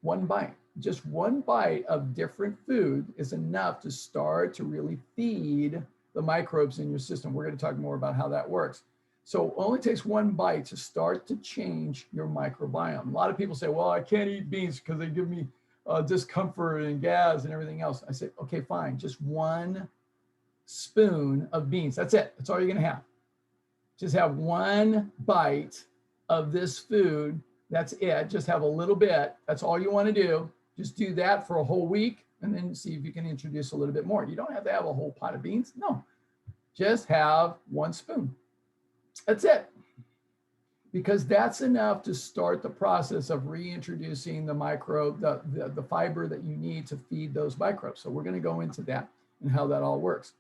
One bite. Just one bite of different food is enough to start to really feed the microbes in your system. We're going to talk more about how that works. So it only takes one bite to start to change your microbiome. A lot of people say, well, I can't eat beans because they give me discomfort and gas and everything else. I say, okay, fine. Just one spoon of beans. That's it. That's all you're going to have. Just have one bite of this food. That's it. Just have a little bit. That's all you want to do. Just do that for a whole week and then see if you can introduce a little bit more. You don't have to have a whole pot of beans. No, just have one spoon. That's it. Because that's enough to start the process of reintroducing the microbe, the fiber that you need to feed those microbes. So we're going to go into that and how that all works.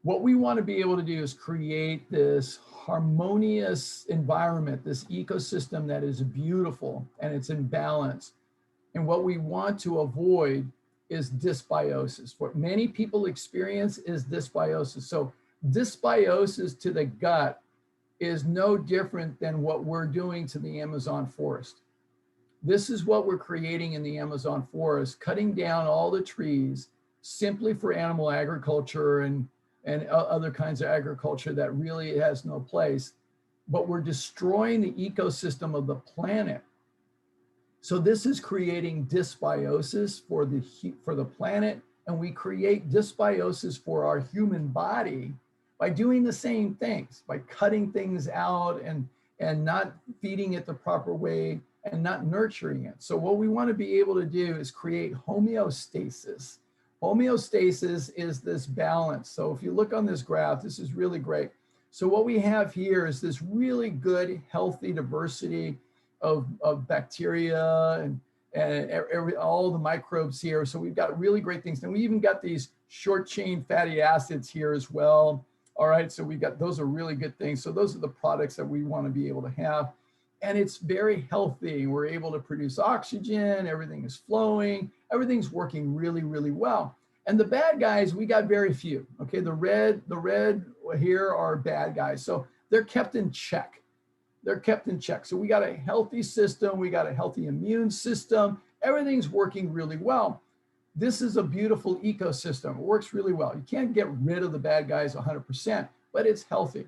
What we want to be able to do is create this harmonious environment, this ecosystem that is beautiful and it's in balance. And what we want to avoid is dysbiosis. What many people experience is dysbiosis. So dysbiosis to the gut is no different than what we're doing to the Amazon forest. This is what we're creating in the Amazon forest, cutting down all the trees simply for animal agriculture and other kinds of agriculture that really has no place. But we're destroying the ecosystem of the planet. So this is creating dysbiosis for the planet, and we create dysbiosis for our human body by doing the same things, by cutting things out and not feeding it the proper way and not nurturing it. So what we want to be able to do is create homeostasis. Homeostasis is this balance. So if you look on this graph, this is really great. So what we have here is this really good, healthy diversity of bacteria and all the microbes here. So we've got really great things. And we even got these short chain fatty acids here as well. All right, so we got, those are really good things. So those are the products that we want to be able to have. And it's very healthy. We're able to produce oxygen, everything is flowing, everything's working really, really well. And the bad guys, we got very few. Okay, the red here are bad guys. So they're kept in check. They're kept in check. So we got a healthy system, we got a healthy immune system, everything's working really well. This is a beautiful ecosystem. It works really well. You can't get rid of the bad guys 100%, but it's healthy.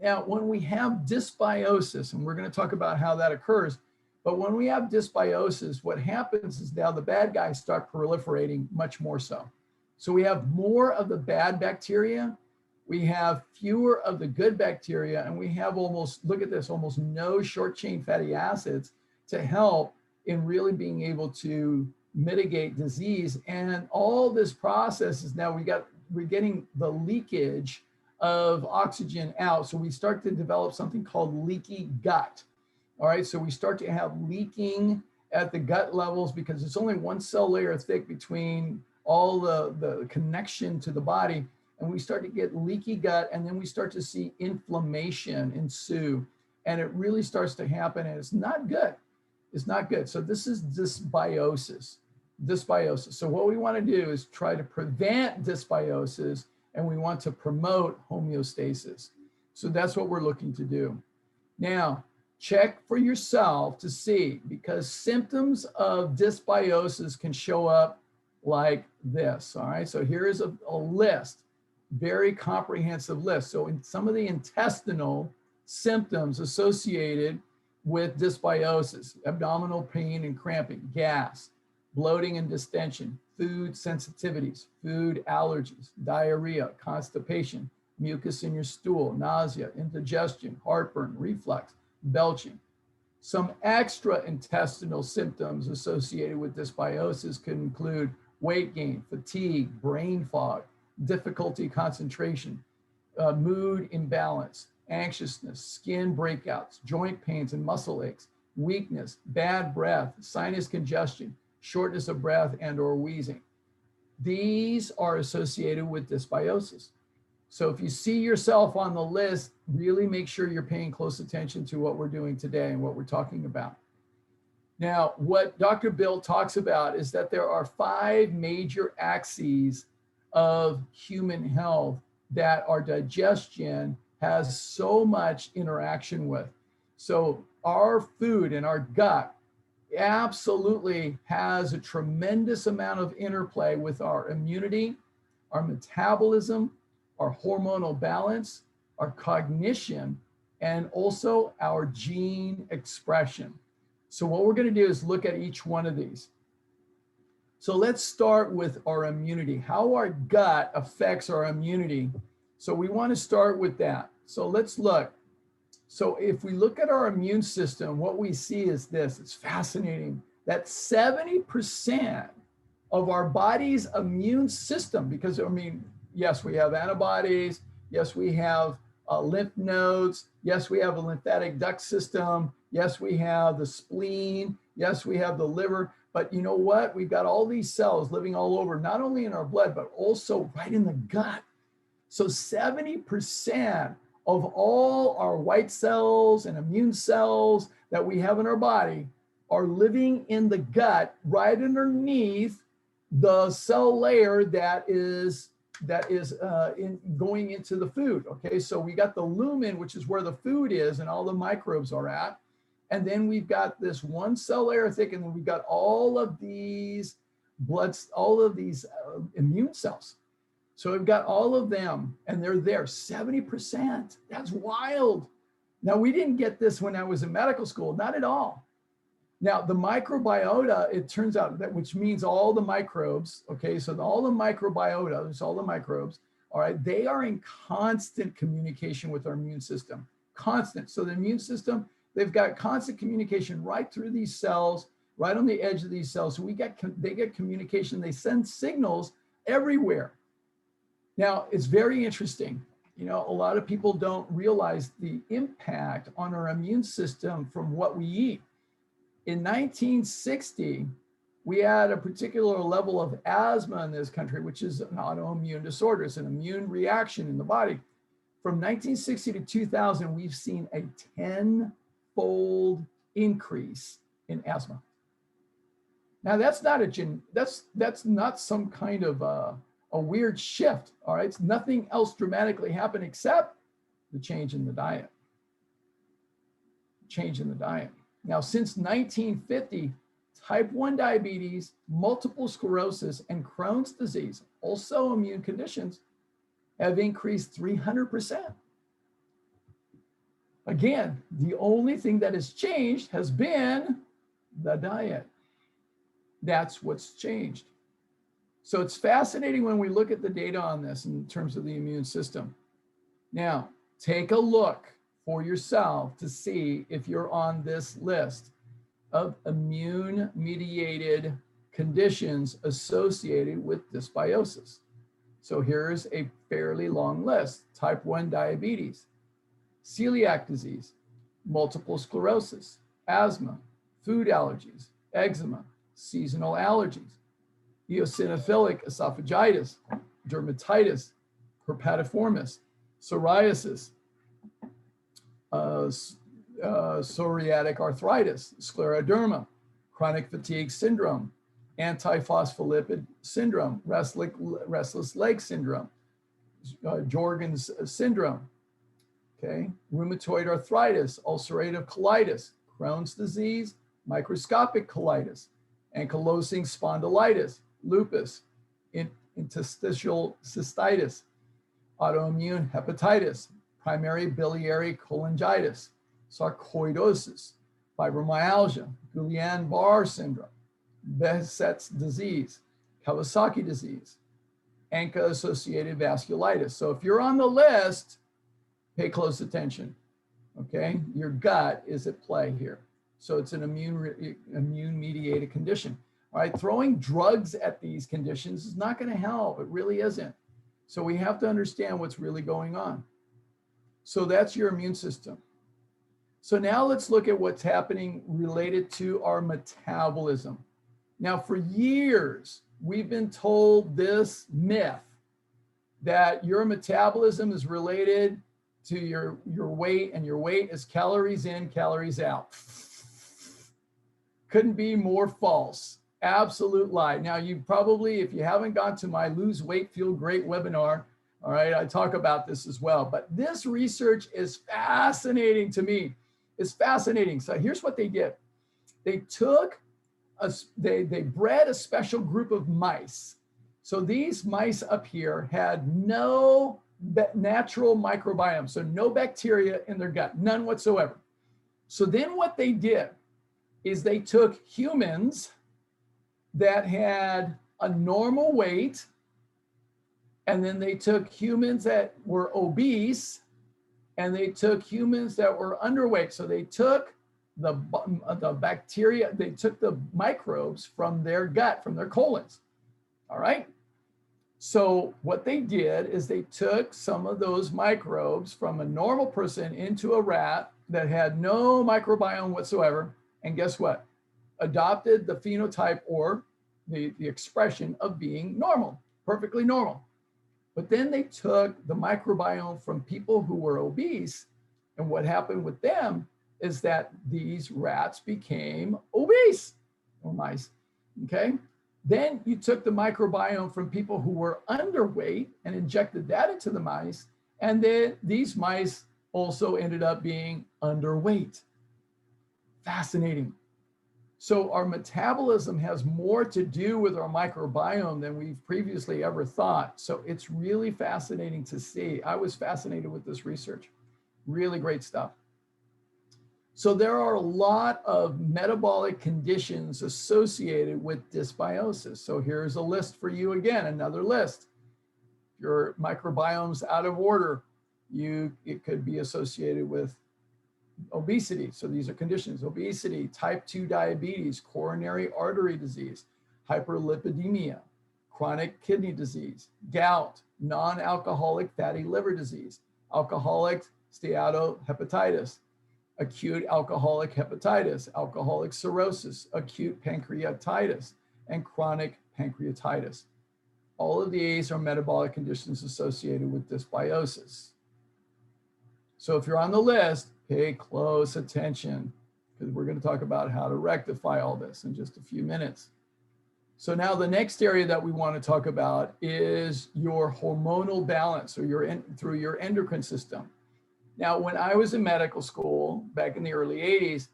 Now, when we have dysbiosis, and we're going to talk about how that occurs, but when we have dysbiosis, what happens is now the bad guys start proliferating much more so. So we have more of the bad bacteria, we have fewer of the good bacteria, and we have almost, look at this, almost no short chain fatty acids to help in really being able to mitigate disease. And all this process is now we're getting the leakage of oxygen out. So we start to develop something called leaky gut. All right, so we start to have leaking at the gut levels because it's only one cell layer thick between all the connection to the body. And we start to get leaky gut, and then we start to see inflammation ensue. And it really starts to happen, and it's not good. It's not good. So this is dysbiosis. Dysbiosis. So what we want to do is try to prevent dysbiosis, and we want to promote homeostasis. So that's what we're looking to do. Now, check for yourself to see, because symptoms of dysbiosis can show up like this. All right. So here is a list, very comprehensive list. So in some of the intestinal symptoms associated with dysbiosis: abdominal pain and cramping, gas, bloating and distension, food sensitivities, food allergies, diarrhea, constipation, mucus in your stool, nausea, indigestion, heartburn, reflux, belching. Some extra intestinal symptoms associated with dysbiosis could include weight gain, fatigue, brain fog, difficulty concentration, mood imbalance, anxiousness, skin breakouts, joint pains and muscle aches, weakness, bad breath, sinus congestion, shortness of breath, and or wheezing. These are associated with dysbiosis. So if you see yourself on the list, really make sure you're paying close attention to what we're doing today and what we're talking about. Now, what Dr. Bill talks about is that there are 5 major axes of human health that our digestion has so much interaction with. So our food and our gut absolutely has a tremendous amount of interplay with our immunity, our metabolism, our hormonal balance, our cognition, and also our gene expression. So what we're going to do is look at each one of these. So let's start with our immunity, how our gut affects our immunity. So we want to start with that. So let's look. So if we look at our immune system, what we see is this. It's fascinating that 70% of our body's immune system, because I mean, yes, we have antibodies. Yes, we have lymph nodes. Yes, we have a lymphatic duct system. Yes, we have the spleen. Yes, we have the liver. But you know what? We've got all these cells living all over, not only in our blood, but also right in the gut. So 70% of all our white cells and immune cells that we have in our body are living in the gut, right underneath the cell layer that is going into the food. Okay, so we got the lumen, which is where the food is and all the microbes are at. And then we've got this one cell layer thick, and then we've got all of these immune cells. So we've got all of them, and they're there, 70%. That's wild. Now, we didn't get this when I was in medical school, not at all. Now, the microbiota, it turns out that, which means all the microbes, okay, so all the microbiota, it's all the microbes, all right, they are in constant communication with our immune system, constant. So the immune system, they've got constant communication right through these cells, right on the edge of these cells. So they get communication, they send signals everywhere. Now, it's very interesting. You know, a lot of people don't realize the impact on our immune system from what we eat. In 1960, we had a particular level of asthma in this country, which is an autoimmune disorder. It's an immune reaction in the body. From 1960 to 2000, we've seen a 10-fold increase in asthma. Now, that's not some kind of a weird shift, all right? Nothing else dramatically happened except the change in the diet. Change in the diet. Now, since 1950, type 1 diabetes, multiple sclerosis, and Crohn's disease, also immune conditions, have increased 300%. Again, the only thing that has changed has been the diet. That's what's changed. So it's fascinating when we look at the data on this in terms of the immune system. Now, take a look for yourself to see if you're on this list of immune-mediated conditions associated with dysbiosis. So here's a fairly long list: type 1 diabetes, celiac disease, multiple sclerosis, asthma, food allergies, eczema, seasonal allergies, eosinophilic esophagitis, dermatitis, herpetiformis, psoriasis, psoriatic arthritis, scleroderma, chronic fatigue syndrome, antiphospholipid syndrome, restless leg syndrome, Jorgen's syndrome, okay, rheumatoid arthritis, ulcerative colitis, Crohn's disease, microscopic colitis, ankylosing spondylitis, lupus, interstitial cystitis, autoimmune hepatitis, primary biliary cholangitis, sarcoidosis, fibromyalgia, Guillain-Barré syndrome, Behçet's disease, Kawasaki disease, ANCA-associated vasculitis. So if you're on the list, pay close attention, okay? Your gut is at play here. So it's an immune-mediated condition. All right, throwing drugs at these conditions is not going to help. It really isn't. So we have to understand what's really going on. So that's your immune system. So now let's look at what's happening related to our metabolism. Now, for years, we've been told this myth that your metabolism is related to your weight, and your weight is calories in, calories out. Couldn't be more false. Absolute lie. Now, you probably, if you haven't gone to my Lose Weight, Feel Great webinar, all right, I talk about this as well. But this research is fascinating to me. It's fascinating. So here's what they did. They took they bred a special group of mice. So these mice up here had no natural microbiome, so no bacteria in their gut, none whatsoever. So then what they did is they took humans that had a normal weight, and then they took humans that were obese, and they took humans that were underweight. So they took the bacteria, they took the microbes from their gut, from their colons. All right. So what they did is they took some of those microbes from a normal person into a rat that had no microbiome whatsoever. And guess what? Adopted the phenotype or the expression of being normal, perfectly normal. But then they took the microbiome from people who were obese. And what happened with them is that these rats became obese, or mice, okay? Then you took the microbiome from people who were underweight and injected that into the mice. And then these mice also ended up being underweight. Fascinating. So our metabolism has more to do with our microbiome than we've previously ever thought. So it's really fascinating to see. I was fascinated with this research. Really great stuff. So there are a lot of metabolic conditions associated with dysbiosis. So here's a list for you again, another list. Your microbiome's out of order, it could be associated with obesity. So these are conditions: obesity, type 2 diabetes, coronary artery disease, hyperlipidemia, chronic kidney disease, gout, non-alcoholic fatty liver disease, alcoholic steatohepatitis, acute alcoholic hepatitis, alcoholic cirrhosis, acute pancreatitis, and chronic pancreatitis. All of these are metabolic conditions associated with dysbiosis. So if you're on the list, pay close attention, because we're going to talk about how to rectify all this in just a few minutes. So now the next area that we want to talk about is your hormonal balance, or through your endocrine system. Now, when I was in medical school back in the early 80s,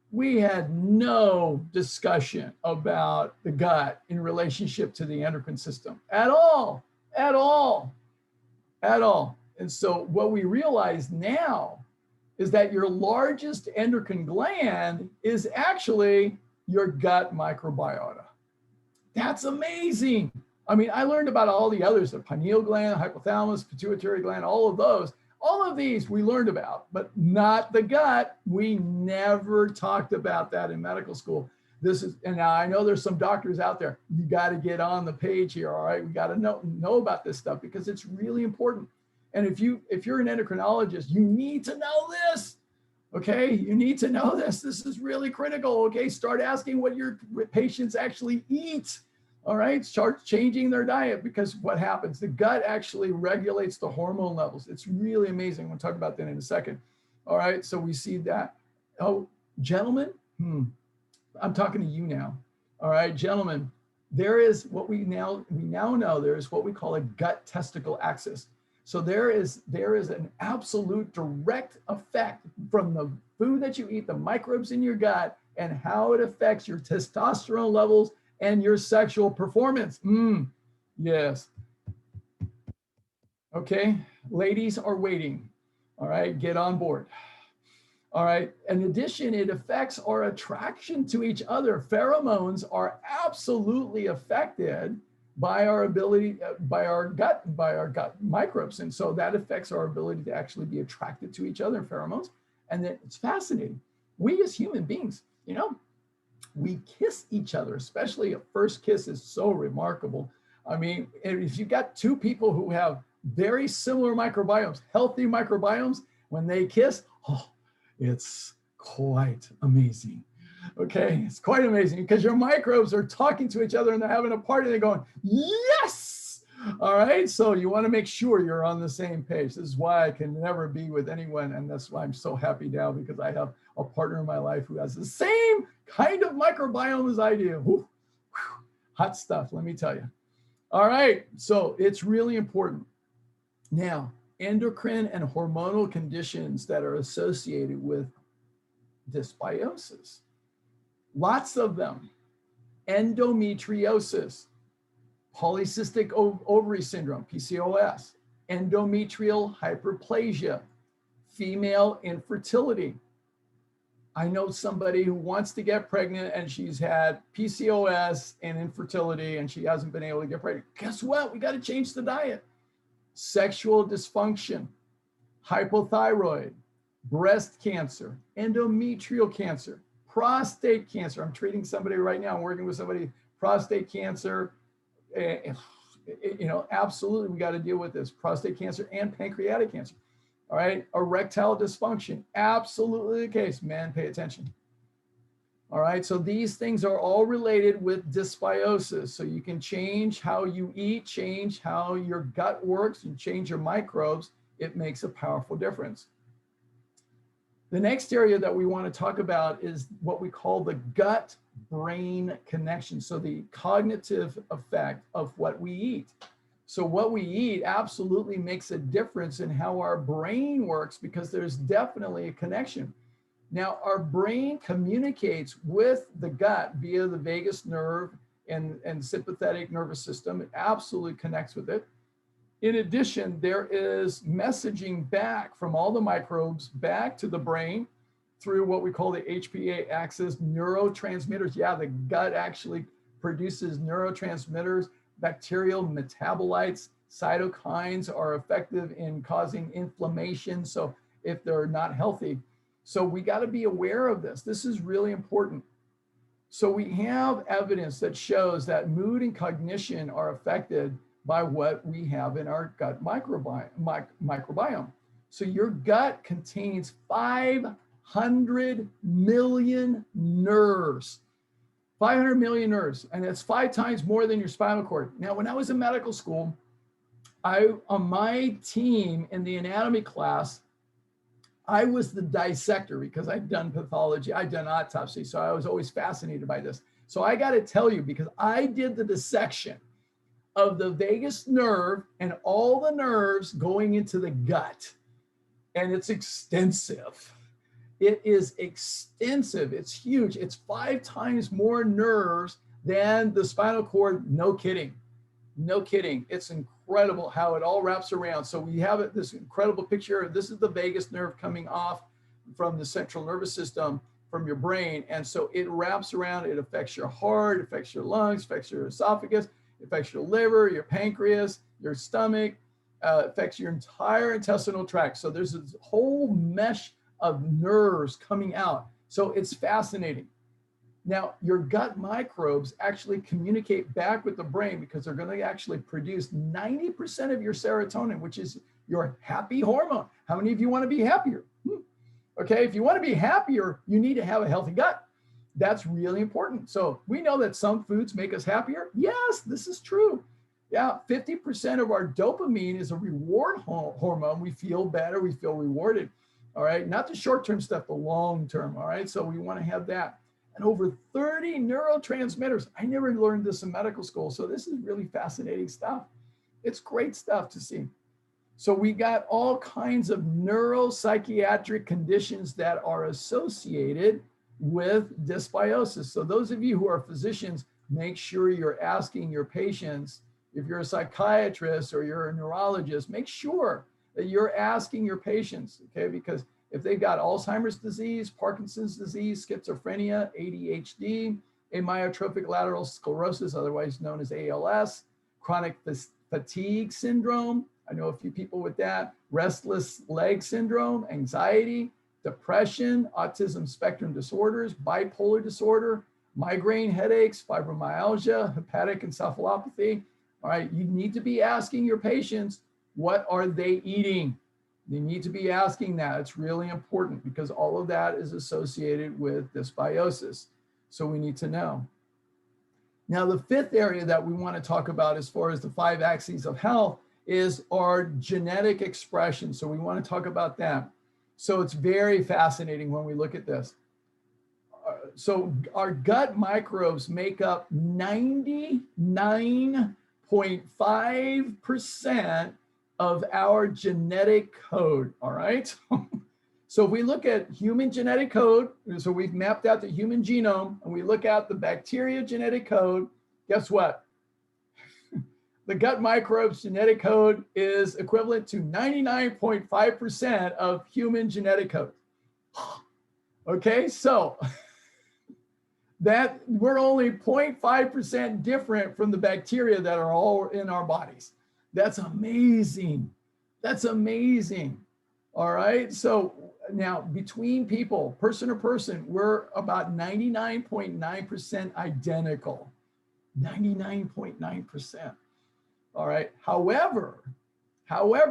we had no discussion about the gut in relationship to the endocrine system at all. And so what we realize now is that your largest endocrine gland is actually your gut microbiota. That's amazing. I mean, I learned about all the others, the pineal gland, hypothalamus, pituitary gland, all of those. All of these we learned about, but not the gut. We never talked about that in medical school. And now I know there's some doctors out there. You got to get on the page here, all right? We got to know about this stuff, because it's really important. And if you're an endocrinologist, you need to know this, okay? You need to know this. This is really critical, okay? Start asking what your patients actually eat. All right, start changing their diet, because what happens? The gut actually regulates the hormone levels. It's really amazing. We'll talk about that in a second. All right, so we see that. Oh, gentlemen, I'm talking to you now. All right, gentlemen, there is what we now know. There is what we call a gut testicle axis. So there is an absolute direct effect from the food that you eat, the microbes in your gut, and how it affects your testosterone levels and your sexual performance. Yes. Okay, ladies are waiting. All right, get on board. All right, in addition, it affects our attraction to each other. Pheromones are absolutely affected by our ability, by our gut microbes. And so that affects our ability to actually be attracted to each other, pheromones. And then it's fascinating. We as human beings, we kiss each other, especially a first kiss is so remarkable. I mean, if you got two people who have very similar microbiomes, healthy microbiomes, when they kiss, it's quite amazing. Okay, it's quite amazing because your microbes are talking to each other and they're having a party. They're going, yes. All right, so you want to make sure you're on the same page. This is why I can never be with anyone, and that's why I'm so happy now, because I have a partner in my life who has the same kind of microbiome as I do. Whew, whew, hot stuff, let me tell you. All right, so it's really important. Now, endocrine and hormonal conditions that are associated with dysbiosis. Lots of them. Endometriosis, polycystic ovary syndrome, PCOS, endometrial hyperplasia, female infertility. I know somebody who wants to get pregnant and she's had PCOS and infertility and she hasn't been able to get pregnant. Guess what? We got to change the diet. Sexual dysfunction, hypothyroid, breast cancer, endometrial cancer, prostate cancer. I'm treating somebody right now. I'm working with somebody, prostate cancer. Absolutely, we got to deal with this. Prostate cancer and pancreatic cancer. All right, erectile dysfunction, absolutely the case. Men, pay attention. All right, so these things are all related with dysbiosis. So you can change how you eat, change how your gut works, and change your microbes. It makes a powerful difference. The next area that we want to talk about is what we call the gut-brain connection. So the cognitive effect of what we eat. So what we eat absolutely makes a difference in how our brain works, because there's definitely a connection. Now, our brain communicates with the gut via the vagus nerve and sympathetic nervous system. It absolutely connects with it. In addition, there is messaging back from all the microbes back to the brain through what we call the HPA axis neurotransmitters. Yeah, the gut actually produces neurotransmitters. Bacterial metabolites, cytokines are effective in causing inflammation. So if they're not healthy, so we got to be aware of this. This is really important. So we have evidence that shows that mood and cognition are affected by what we have in our gut microbiome. So your gut contains 500 million nerves. 500 million nerves, and that's 5 times more than your spinal cord. Now, when I was in medical school, on my team in the anatomy class, I was the dissector because I'd done pathology, I'd done autopsy, so I was always fascinated by this. So I got to tell you, because I did the dissection of the vagus nerve and all the nerves going into the gut, and it's extensive. It is extensive. It's huge. It's 5 times more nerves than the spinal cord. No kidding. No kidding. It's incredible how it all wraps around. So we have this incredible picture. This is the vagus nerve coming off from the central nervous system, from your brain. And so it wraps around. It affects your heart, affects your lungs, affects your esophagus, affects your liver, your pancreas, your stomach, affects your entire intestinal tract. So there's this whole mesh of nerves coming out. So it's fascinating. Now, your gut microbes actually communicate back with the brain because they're going to actually produce 90% of your serotonin, which is your happy hormone. How many of you want to be happier? Okay, if you want to be happier, you need to have a healthy gut. That's really important. So we know that some foods make us happier. Yes, this is true. Yeah, 50% of our dopamine is a reward hormone. We feel better, we feel rewarded. All right, not the short-term stuff, the long-term. All right, so we want to have that. And over 30 neurotransmitters. I never learned this in medical school, so this is really fascinating stuff. It's great stuff to see. So we got all kinds of neuropsychiatric conditions that are associated with dysbiosis. So those of you who are physicians, make sure you're asking your patients. If you're a psychiatrist or you're a neurologist, make sure that you're asking your patients, okay? Because if they've got Alzheimer's disease, Parkinson's disease, schizophrenia, ADHD, amyotrophic lateral sclerosis, otherwise known as ALS, chronic fatigue syndrome, I know a few people with that, restless leg syndrome, anxiety, depression, autism spectrum disorders, bipolar disorder, migraine headaches, fibromyalgia, hepatic encephalopathy. All right, you need to be asking your patients, what are they eating? They need to be asking that. It's really important because all of that is associated with dysbiosis. So we need to know. Now, the fifth area that we want to talk about as far as the 5 axes of health is our genetic expression. So we want to talk about that. So it's very fascinating when we look at this. So our gut microbes make up 99.5% of our genetic code, all right? So if we look at human genetic code, so we've mapped out the human genome, and we look at the bacteria genetic code, guess what? The gut microbes genetic code is equivalent to 99.5% of human genetic code. Okay, so that we're only 0.5% different from the bacteria that are all in our bodies. That's amazing. That's amazing. All right. So now between people, person to person, we're about 99.9% identical. 99.9%. All right. However,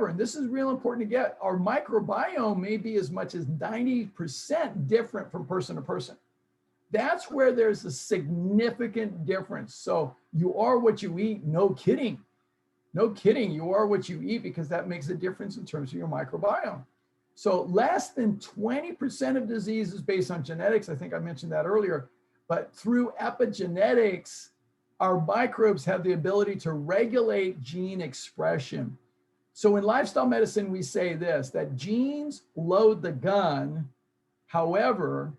and this is real important to get, our microbiome may be as much as 90% different from person to person. That's where there's a significant difference. So you are what you eat, no kidding. No kidding, you are what you eat, because that makes a difference in terms of your microbiome. So less than 20% of disease is based on genetics. I think I mentioned that earlier, but through epigenetics, our microbes have the ability to regulate gene expression. So in lifestyle medicine, we say this, that genes load the gun. However,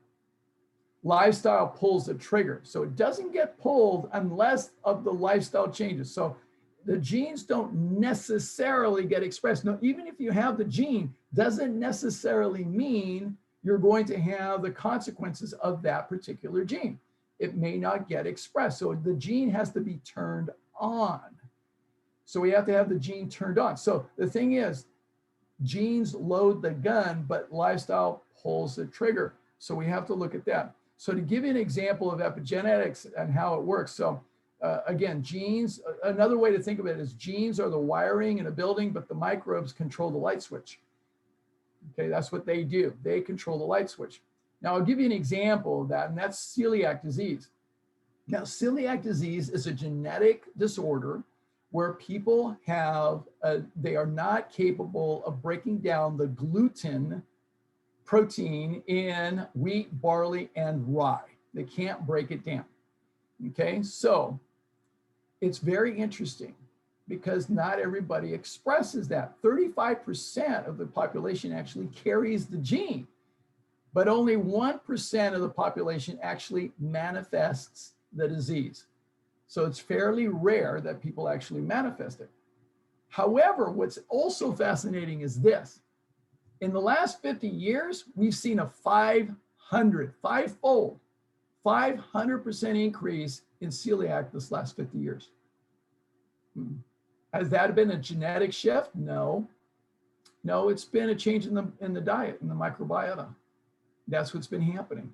lifestyle pulls the trigger. So it doesn't get pulled unless of the lifestyle changes. So the genes don't necessarily get expressed. No, even if you have the gene, doesn't necessarily mean you're going to have the consequences of that particular gene. It may not get expressed. So the gene has to be turned on. So we have to have the gene turned on. So the thing is, genes load the gun, but lifestyle pulls the trigger. So we have to look at that. So to give you an example of epigenetics and how it works. So again, genes, another way to think of it is genes are the wiring in a building, but the microbes control the light switch. Okay, that's what they do. They control the light switch. Now I'll give you an example of that, and that's celiac disease. Now, celiac disease is a genetic disorder where people have, they are not capable of breaking down the gluten protein in wheat, barley, and rye. They can't break it down. Okay, so it's very interesting because not everybody expresses that. 35% of the population actually carries the gene, but only 1% of the population actually manifests the disease. So it's fairly rare that people actually manifest it. However, what's also fascinating is this. In the last 50 years, we've seen a five-fold, 500% increase in celiac this last 50 years. Has that been a genetic shift? No. No, it's been a change in the diet, in the microbiota. That's what's been happening.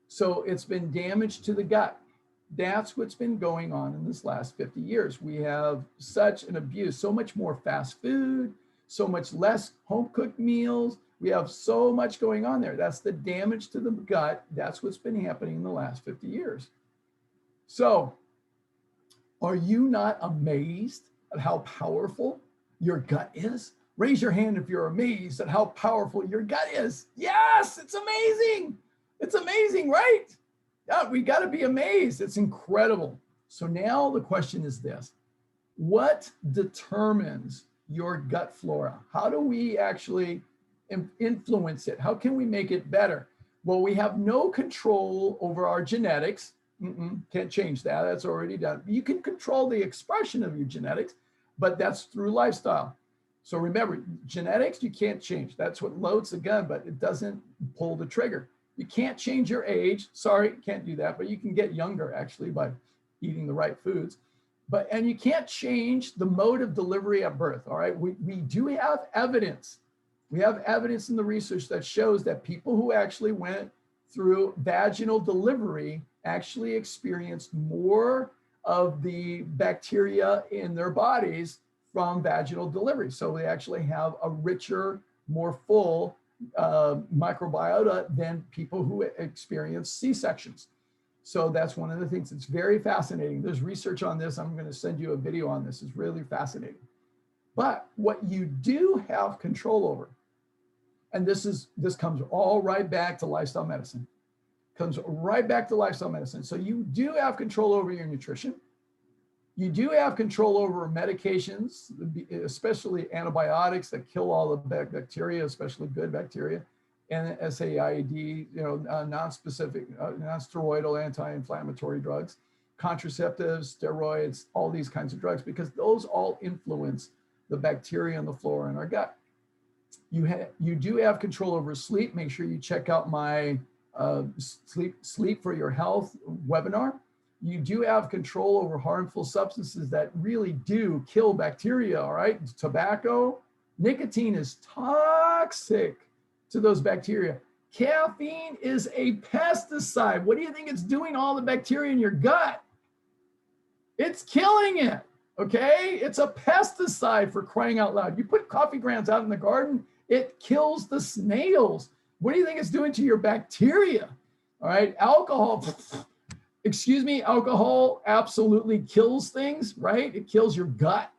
So it's been damage to the gut. That's what's been going on in this last 50 years. We have such an abuse, so much more fast food, so much less home-cooked meals. We have so much going on there. That's the damage to the gut. That's what's been happening in the last 50 years. So are you not amazed at how powerful your gut is? Raise your hand if you're amazed at how powerful your gut is. Yes, it's amazing. It's amazing, right? Yeah, we got to be amazed. It's incredible. So now the question is this: what determines your gut flora? How do we actually influence it? How can we make it better? Well, we have no control over our genetics. Can't change that. That's already done. You can control the expression of your genetics, but that's through lifestyle. So remember, genetics, you can't change. That's what loads the gun, but it doesn't pull the trigger. You can't change your age. Sorry, can't do that, but you can get younger actually by eating the right foods. And you can't change the mode of delivery at birth, all right? We do have evidence. We have evidence in the research that shows that people who actually went through vaginal delivery actually experienced more of the bacteria in their bodies from vaginal delivery. So they actually have a richer, more full microbiota than people who experience C-sections. So that's one of the things that's very fascinating. There's research on this. I'm going to send you a video on this. It's really fascinating. But what you do have control over, and this comes all right back to lifestyle medicine, comes right back to lifestyle medicine. So you do have control over your nutrition. You do have control over medications, especially antibiotics that kill all the bacteria, especially good bacteria, and SAID, non-specific, non-steroidal anti-inflammatory drugs, contraceptives, steroids, all these kinds of drugs, because those all influence the bacteria and the flora in our gut. You do have control over sleep. Make sure you check out my sleep for your health webinar. You do have control over harmful substances that really do kill bacteria, all right? Tobacco, nicotine is toxic to those bacteria. Caffeine is a pesticide. What do you think it's doing to all the bacteria in your gut? It's killing it, okay? It's a pesticide, for crying out loud. You put coffee grounds out in the garden, it kills the snails. What do you think it's doing to your bacteria? All right, alcohol, excuse me, alcohol absolutely kills things, right? It kills your gut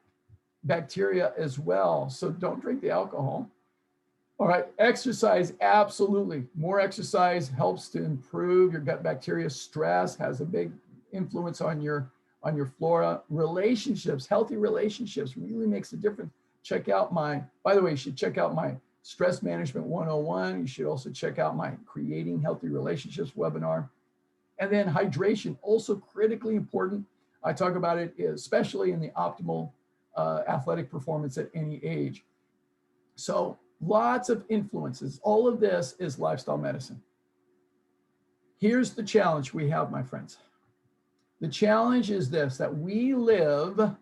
bacteria as well. So don't drink the alcohol. All right, exercise, absolutely. More exercise helps to improve your gut bacteria. Stress has a big influence on your flora. Relationships, healthy relationships really makes a difference. Check out by the way, you should check out my Stress Management 101. You should also check out my Creating Healthy Relationships webinar. And then hydration, also critically important. I talk about it especially in the optimal athletic performance at any age. So lots of influences. All of this is lifestyle medicine. Here's the challenge we have, my friends. The challenge is this, that we live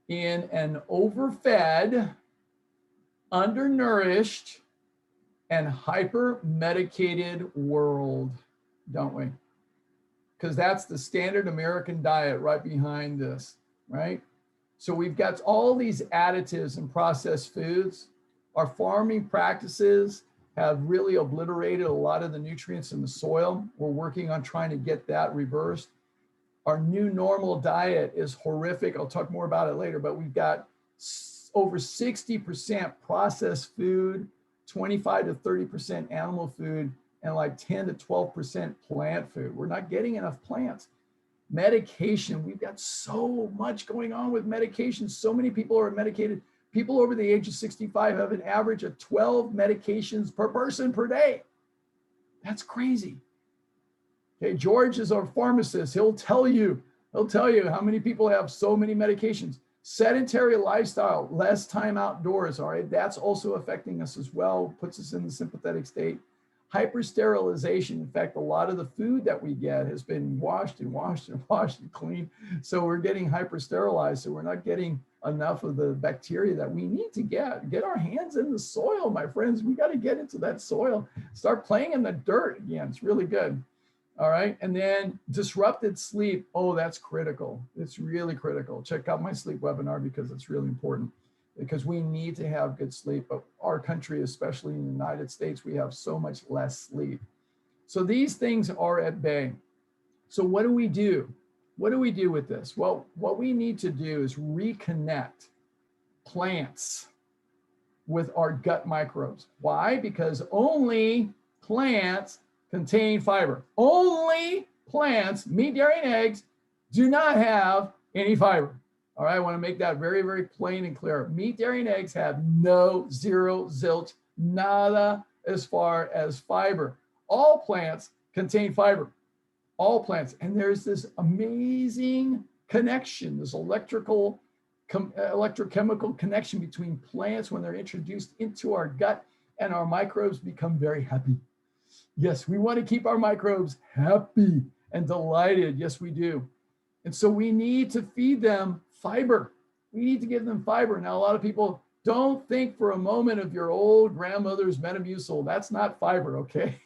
in an overfed, undernourished, and hyper-medicated world, don't we? Because that's the standard American diet right behind this, right? So we've got all these additives and processed foods. Our farming practices have really obliterated a lot of the nutrients in the soil. We're working on trying to get that reversed. Our new normal diet is horrific. I'll talk more about it later, but we've got over 60% processed food, 25 to 30% animal food, and like 10 to 12% plant food. We're not getting enough plants. Medication, we've got so much going on with medication. So many people are medicated. People over the age of 65 have an average of 12 medications per person per day. That's crazy. Okay, George is our pharmacist. He'll tell you how many people have so many medications. Sedentary lifestyle, less time outdoors, all right? That's also affecting us as well, puts us in the sympathetic state. Hypersterilization, in fact, a lot of the food that we get has been washed and cleaned. So we're getting hypersterilized, so we're not getting enough of the bacteria that we need to get our hands in the soil, my friends. We got to get into that soil, start playing in the dirt again. It's really good. All right, and then disrupted sleep. Oh, that's critical. It's really critical. Check out my sleep webinar because it's really important, because we need to have good sleep. But our country, especially in the United States, we have so much less sleep. So these things are at bay. So what do we do? What do we do with this? Well, what we need to do is reconnect plants with our gut microbes. Why? Because only plants contain fiber. Only plants, meat, dairy, and eggs, do not have any fiber. All right, I want to make that very, very plain and clear. Meat, dairy, and eggs have no, zero, zilch, nada as far as fiber. All plants contain fiber. All plants. And there's this amazing connection, this electrochemical connection between plants when they're introduced into our gut, and our microbes become very happy. Yes, we want to keep our microbes happy and delighted. Yes, we do. And so we need to feed them fiber. We need to give them fiber. Now, a lot of people don't think for a moment of your old grandmother's Metamucil. That's not fiber, okay?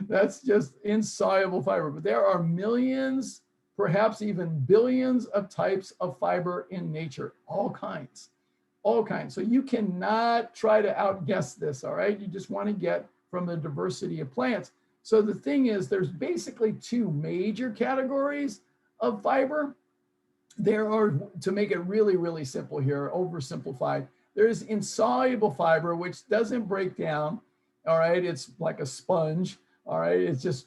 That's just insoluble fiber. But there are millions perhaps even billions of types of fiber in nature, all kinds, all kinds. So you cannot try to outguess this, all right? You just want to get from the diversity of plants. So the thing is, there's basically two major categories of fiber. There are, to make it really, really simple here, oversimplified, there's insoluble fiber, which doesn't break down, all right? It's like a sponge, all right? It's just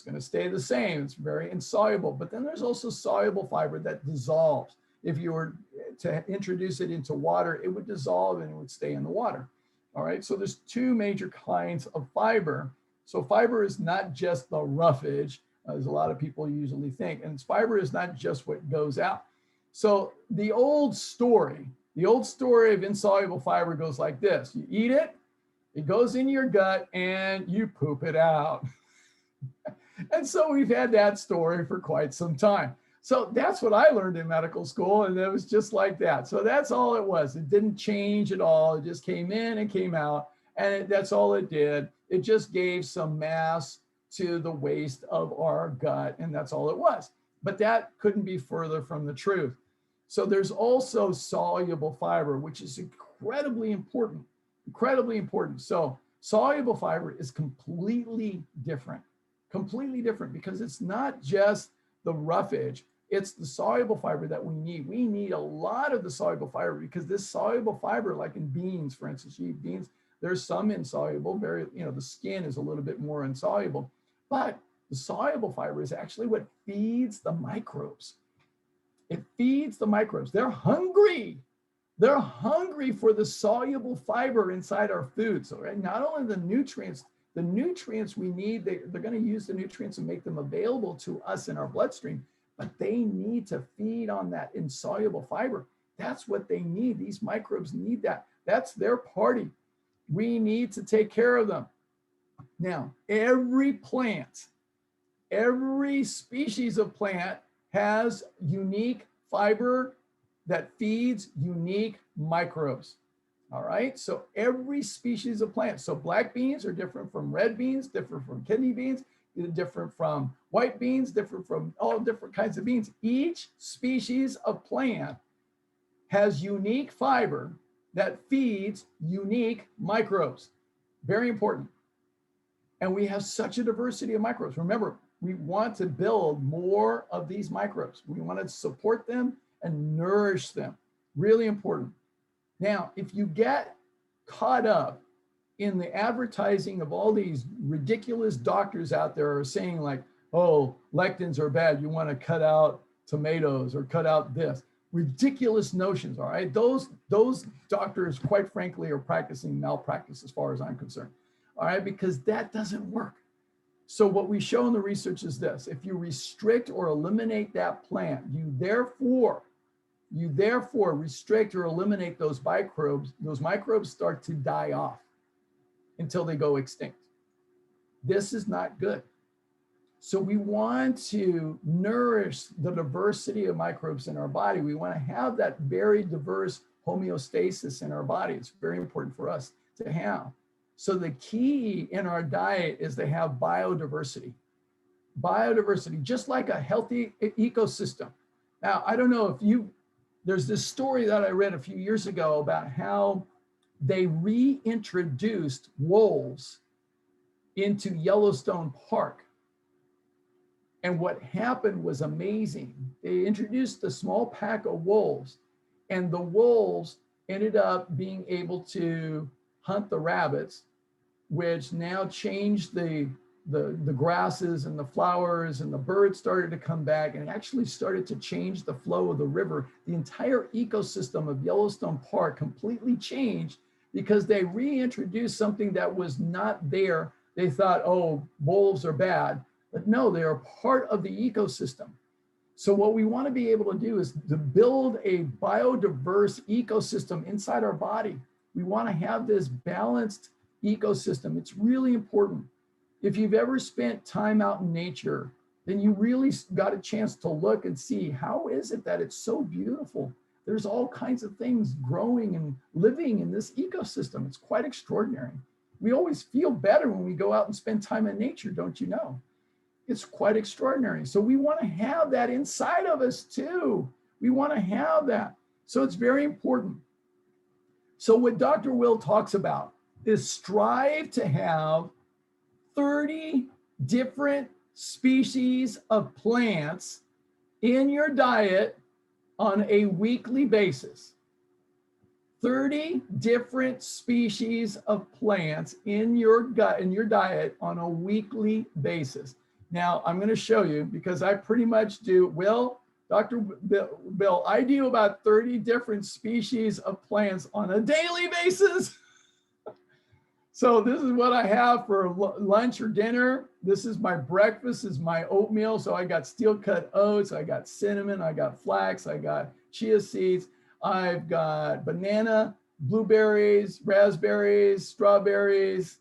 gonna stay the same. It's very insoluble. But then there's also soluble fiber that dissolves. If you were to introduce it into water, it would dissolve and it would stay in the water, all right? So there's two major kinds of fiber. So fiber is not just the roughage, as a lot of people usually think, and fiber is not just what goes out. So the old story of insoluble fiber goes like this. You eat it, it goes in your gut, and you poop it out. And so we've had that story for quite some time. So that's what I learned in medical school, and it was just like that. So that's all it was. It didn't change at all. It just came in and came out, and that's all it did. It just gave some mass to the waste of our gut, and that's all it was. But that couldn't be further from the truth. So there's also soluble fiber, which is incredibly important, incredibly important. So soluble fiber is completely different because it's not just the roughage, it's the soluble fiber that we need. We need a lot of the soluble fiber because this soluble fiber, like in beans, for instance, you eat beans, there's some insoluble, the skin is a little bit more insoluble, but the soluble fiber is actually what feeds the microbes. It feeds the microbes. They're hungry. They're hungry for the soluble fiber inside our food. So right, not only the nutrients we need, they're going to use the nutrients and make them available to us in our bloodstream, but they need to feed on that insoluble fiber. That's what they need. These microbes need that. That's their party. We need to take care of them. Now, every plant, every species of plant has unique fiber that feeds unique microbes. All right, so every species of plant. So black beans are different from red beans, different from kidney beans, different from white beans, different from all different kinds of beans. Each species of plant has unique fiber that feeds unique microbes. Very important. And we have such a diversity of microbes. Remember, we want to build more of these microbes. We want to support them and nourish them. Really important. Now, if you get caught up in the advertising of all these ridiculous doctors out there are saying like, oh, lectins are bad, you want to cut out tomatoes or cut out this. Ridiculous notions, all right? Those doctors, quite frankly, are practicing malpractice as far as I'm concerned, all right? Because that doesn't work. So what we show in the research is this: if you restrict or eliminate that plant, you therefore restrict or eliminate those microbes start to die off until they go extinct. This is not good. So we want to nourish the diversity of microbes in our body. We want to have that very diverse homeostasis in our body. It's very important for us to have. So the key in our diet is to have biodiversity. Biodiversity, just like a healthy ecosystem. Now, I don't know if there's this story that I read a few years ago about how they reintroduced wolves into Yellowstone Park. And what happened was amazing. They introduced a small pack of wolves, and the wolves ended up being able to hunt the rabbits, which now changed the grasses and the flowers, and the birds started to come back, and it actually started to change the flow of the river. The entire ecosystem of Yellowstone Park completely changed because they reintroduced something that was not there. They thought, oh, wolves are bad, but no, they are part of the ecosystem. So what we want to be able to do is to build a biodiverse ecosystem inside our body. We want to have this balanced ecosystem. It's really important. If you've ever spent time out in nature, then you really got a chance to look and see, how is it that it's so beautiful? There's all kinds of things growing and living in this ecosystem. It's quite extraordinary. We always feel better when we go out and spend time in nature, don't you know? It's quite extraordinary. So we want to have that inside of us too. We want to have that. So it's very important. So what Dr. Will talks about is strive to have 30 different species of plants in your diet on a weekly basis. 30 different species of plants in your diet on a weekly basis. Now, I'm going to show you because I pretty much do, Dr. Bill, I do about 30 different species of plants on a daily basis. So this is what I have for lunch or dinner. This is my breakfast, this is my oatmeal. So I got steel cut oats, I got cinnamon, I got flax, I got chia seeds, I've got banana, blueberries, raspberries, strawberries,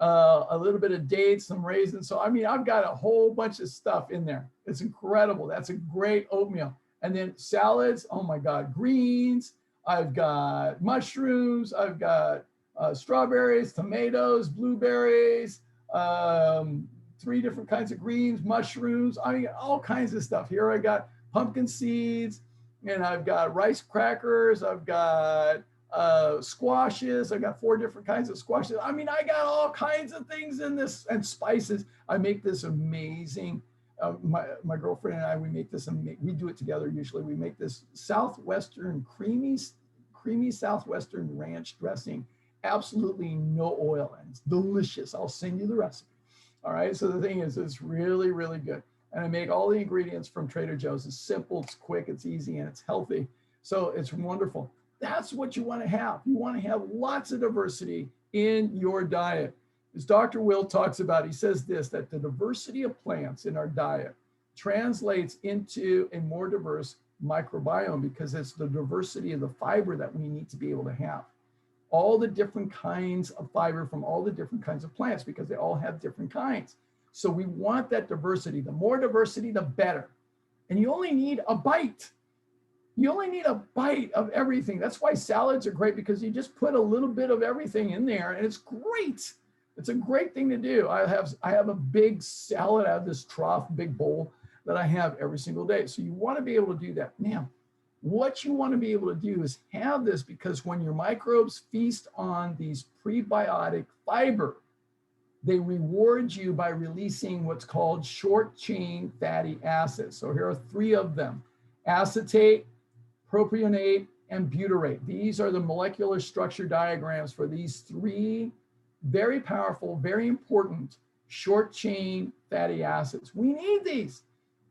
a little bit of dates, some raisins. So, I mean, I've got a whole bunch of stuff in there. It's incredible. That's a great oatmeal. And then salads, oh my God, greens. I've got mushrooms. I've got strawberries, tomatoes, blueberries, 3 different kinds of greens, mushrooms. I mean, all kinds of stuff. Here I got pumpkin seeds, and I've got rice crackers. I've got squashes. I got 4 different kinds of squashes. I mean, I got all kinds of things in this, and spices. I make this amazing. My girlfriend and I, we make this. We do it together usually. We make this Southwestern creamy Southwestern ranch dressing. Absolutely no oil, and it's delicious. I'll send you the recipe. All right. So the thing is, it's really, really good. And I make all the ingredients from Trader Joe's. It's simple, it's quick, it's easy, and it's healthy. So it's wonderful. That's what you want to have. You want to have lots of diversity in your diet. As Dr. Will talks about, he says this, that the diversity of plants in our diet translates into a more diverse microbiome because it's the diversity of the fiber that we need to be able to have. All the different kinds of fiber from all the different kinds of plants because they all have different kinds. So we want that diversity. The more diversity, the better. And you only need a bite. You only need a bite of everything. That's why salads are great because you just put a little bit of everything in there and it's great. It's a great thing to do. I have a big salad out of this trough, big bowl that I have every single day. So you want to be able to do that. Now, what you want to be able to do is have this because when your microbes feast on these prebiotic fiber, they reward you by releasing what's called short chain fatty acids. So here are 3 of them: acetate, propionate, and butyrate. These are the molecular structure diagrams for these 3 very powerful, very important short chain fatty acids. We need these.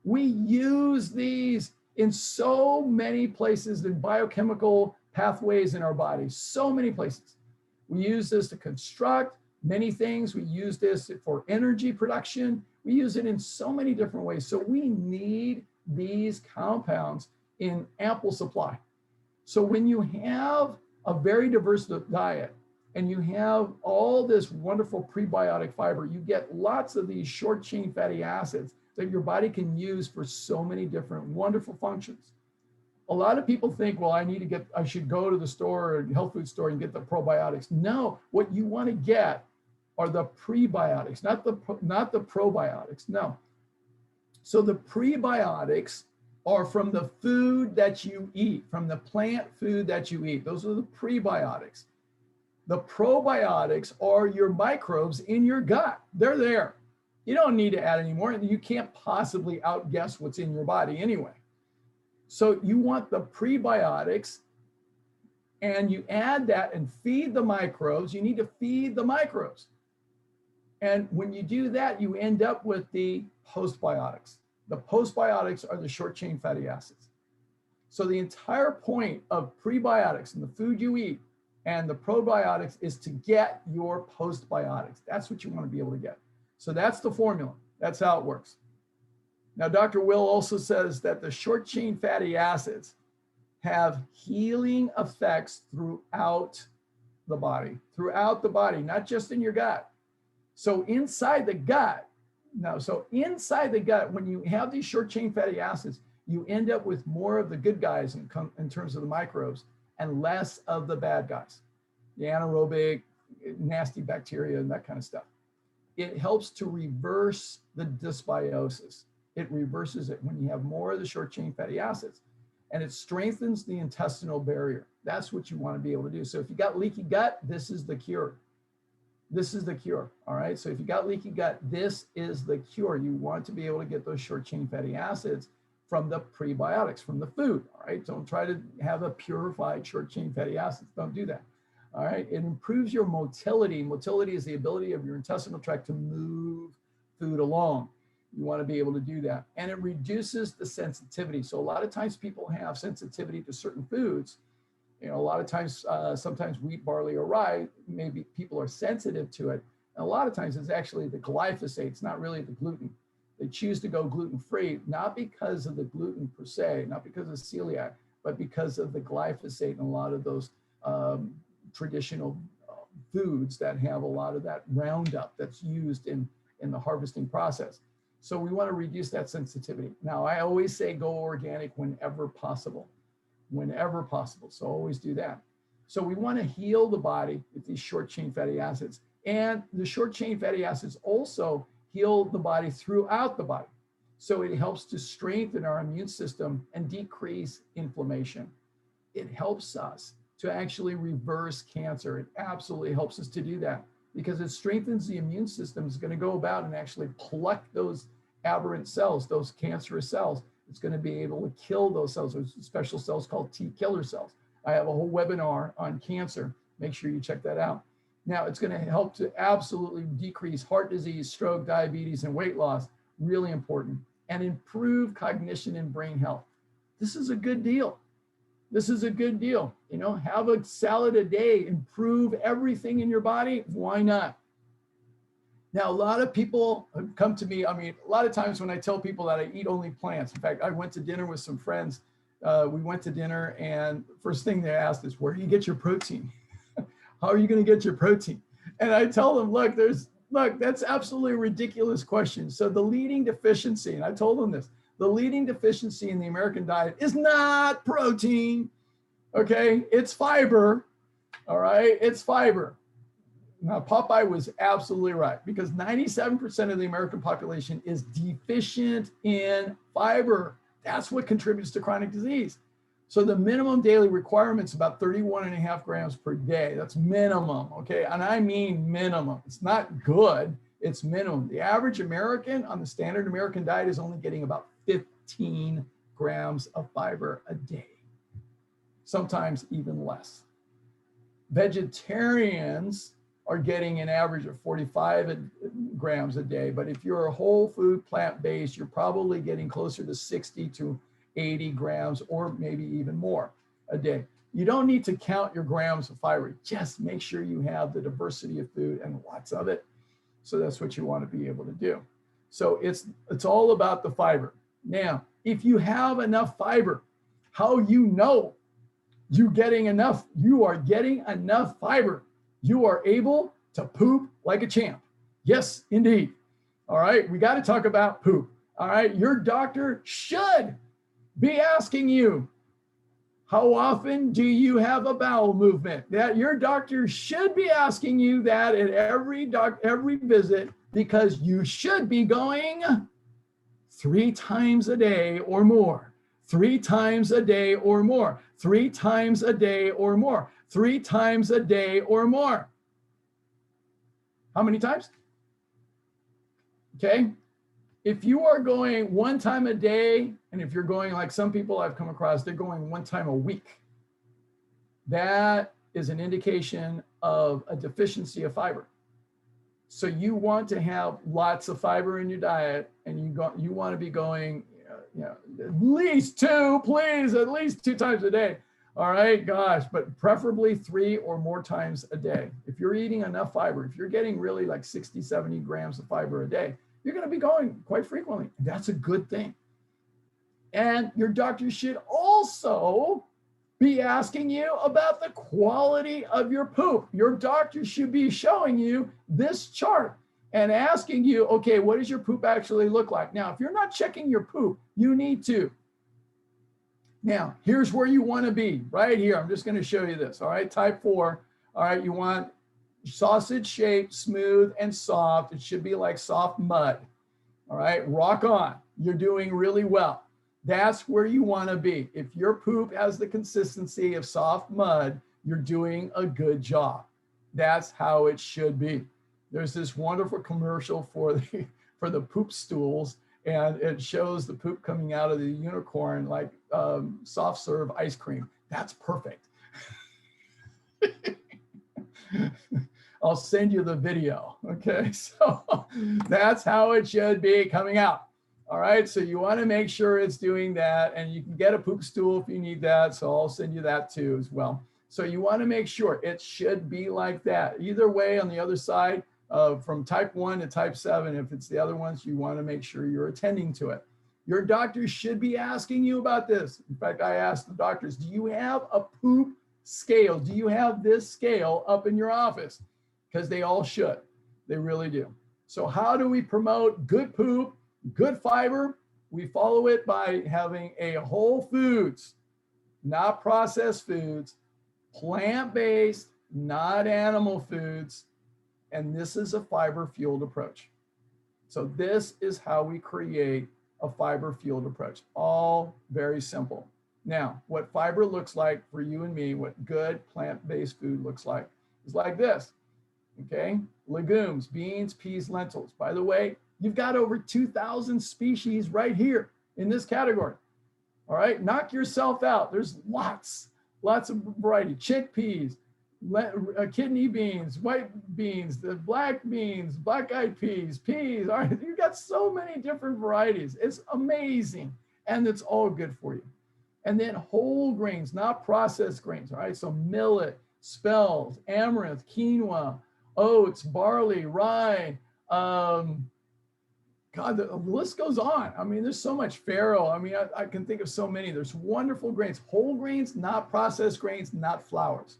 We use these in so many places in biochemical pathways in our body, so many places. We use this to construct many things. We use this for energy production. We use it in so many different ways. So we need these compounds in ample supply. So when you have a very diverse diet and you have all this wonderful prebiotic fiber, you get lots of these short chain fatty acids that your body can use for so many different wonderful functions. A lot of people think, well, I should go to the store or health food store and get the probiotics. No, what you want to get are the prebiotics, not the probiotics. No. So the prebiotics are from the food that you eat, from the plant food that you eat. Those are the prebiotics. The probiotics are your microbes in your gut. They're there. You don't need to add any more. You can't possibly outguess what's in your body anyway. So you want the prebiotics and you add that and feed the microbes. You need to feed the microbes. And when you do that, you end up with the postbiotics. The postbiotics are the short chain fatty acids. So the entire point of prebiotics and the food you eat and the probiotics is to get your postbiotics. That's what you want to be able to get. So that's the formula. That's how it works. Now, Dr. Will also says that the short chain fatty acids have healing effects throughout the body, not just in your gut. So inside the gut, when you have these short chain fatty acids, you end up with more of the good guys in terms of the microbes and less of the bad guys, the anaerobic, nasty bacteria and that kind of stuff. it helps to reverse the dysbiosis. It reverses it when you have more of the short chain fatty acids, and it strengthens the intestinal barrier. That's what you want to be able to do. So if you got leaky gut, this is the cure. This is the cure. All right. So if you got leaky gut, this is the cure. You want to be able to get those short chain fatty acids from the prebiotics, from the food. All right. Don't try to have a purified short chain fatty acids. Don't do that. All right. It improves your motility. Motility is the ability of your intestinal tract to move food along. You want to be able to do that. And it reduces the sensitivity. So a lot of times people have sensitivity to certain foods. You know, a lot of times, sometimes wheat, barley, or rye, maybe people are sensitive to it. And a lot of times it's actually the glyphosate. It's not really the gluten. They choose to go gluten-free, not because of the gluten per se, not because of celiac, but because of the glyphosate and a lot of those traditional foods that have a lot of that Roundup that's used in the harvesting process. So we want to reduce that sensitivity. Now, I always say go organic whenever possible. Whenever possible. So always do that. So we want to heal the body with these short chain fatty acids. And the short chain fatty acids also heal the body throughout the body. So it helps to strengthen our immune system and decrease inflammation. It helps us to actually reverse cancer. It absolutely helps us to do that because it strengthens the immune system. It's going to go about and actually pluck those aberrant cells, those cancerous cells. It's going to be able to kill those cells. There's special cells called T killer cells. I have a whole webinar on cancer. Make sure you check that out. Now, it's going to help to absolutely decrease heart disease, stroke, diabetes, and weight loss. Really important. And improve cognition and brain health. This is a good deal. This is a good deal. You know, have a salad a day, improve everything in your body. Why not? Now, a lot of people come to me. I mean, a lot of times when I tell people that I eat only plants, in fact, I went to dinner with some friends. We went to dinner and first thing they asked is, where do you get your protein? How are you going to get your protein? And I tell them, look, that's absolutely a ridiculous question. So the leading deficiency, and I told them this, the leading deficiency in the American diet is not protein, okay? It's fiber, all right? It's fiber. Now, Popeye was absolutely right because 97% of the American population is deficient in fiber. That's what contributes to chronic disease. So the minimum daily requirement is about 31.5 grams per day. That's minimum, okay? And I mean minimum. It's not good, it's minimum. The average American on the standard American diet is only getting about 15 grams of fiber a day, sometimes even less. Vegetarians are getting an average of 45 grams a day. But if you're a whole food plant-based, you're probably getting closer to 60 to 80 grams or maybe even more a day. You don't need to count your grams of fiber. Just make sure you have the diversity of food and lots of it. So that's what you want to be able to do. So it's all about the fiber. Now, if you have enough fiber, how you know you are getting enough fiber, you are able to poop like a champ. Yes, indeed. All right, we got to talk about poop. All right, your doctor should be asking you, how often do you have a bowel movement? That your doctor should be asking you that at every visit because you should be going 3 times a day or more. 3 times a day or more. 3 times a day or more. 3 times a day or more. How many times? Okay. If you are going 1 time a day, and if you're going like some people I've come across, they're going 1 time a week, that is an indication of a deficiency of fiber. So you want to have lots of fiber in your diet, and you want to be going, at least 2, please, at least 2 times a day. All right, gosh, but preferably 3 or more times a day. If you're eating enough fiber, if you're getting really like 60, 70 grams of fiber a day, you're going to be going quite frequently. That's a good thing. And your doctor should also be asking you about the quality of your poop. Your doctor should be showing you this chart and asking you, okay, what does your poop actually look like? Now, if you're not checking your poop, you need to. Now, here's where you want to be, right here. I'm just going to show you this, all right? Type 4, all right? You want sausage shaped, smooth, and soft. It should be like soft mud. All right, rock on. You're doing really well. That's where you want to be. If your poop has the consistency of soft mud, you're doing a good job. That's how it should be. There's this wonderful commercial for the poop stools, and it shows the poop coming out of the unicorn like soft serve ice cream. That's perfect. I'll send you the video. Okay, so that's how it should be coming out. All right, so you want to make sure it's doing that, and you can get a poop stool if you need that. So I'll send you that too as well. So you want to make sure it should be like that. Either way, on the other side, from type 1 to type 7, if it's the other ones, you want to make sure you're attending to it. Your doctor should be asking you about this. In fact, I asked the doctors, do you have a poop scale? Do you have this scale up in your office? Because they all should. They really do. So how do we promote good poop, good fiber? We follow it by having a whole foods, not processed foods, plant-based, not animal foods, and this is a fiber-fueled approach. So this is how we create a fiber-fueled approach. All very simple. Now, what fiber looks like for you and me, what good plant-based food looks like, is like this. Okay, legumes, beans, peas, lentils. By the way, you've got over 2,000 species right here in this category. All right, knock yourself out. There's lots of variety. Chickpeas, kidney beans, white beans, the black beans, black-eyed peas, peas. All right, you've got so many different varieties. It's amazing, and it's all good for you. And then whole grains, not processed grains. All right, so millet, spells, amaranth, quinoa, oats, barley, rye. God, the list goes on. I mean, there's so much farro. I mean, I can think of so many. There's wonderful grains, whole grains, not processed grains, not flours.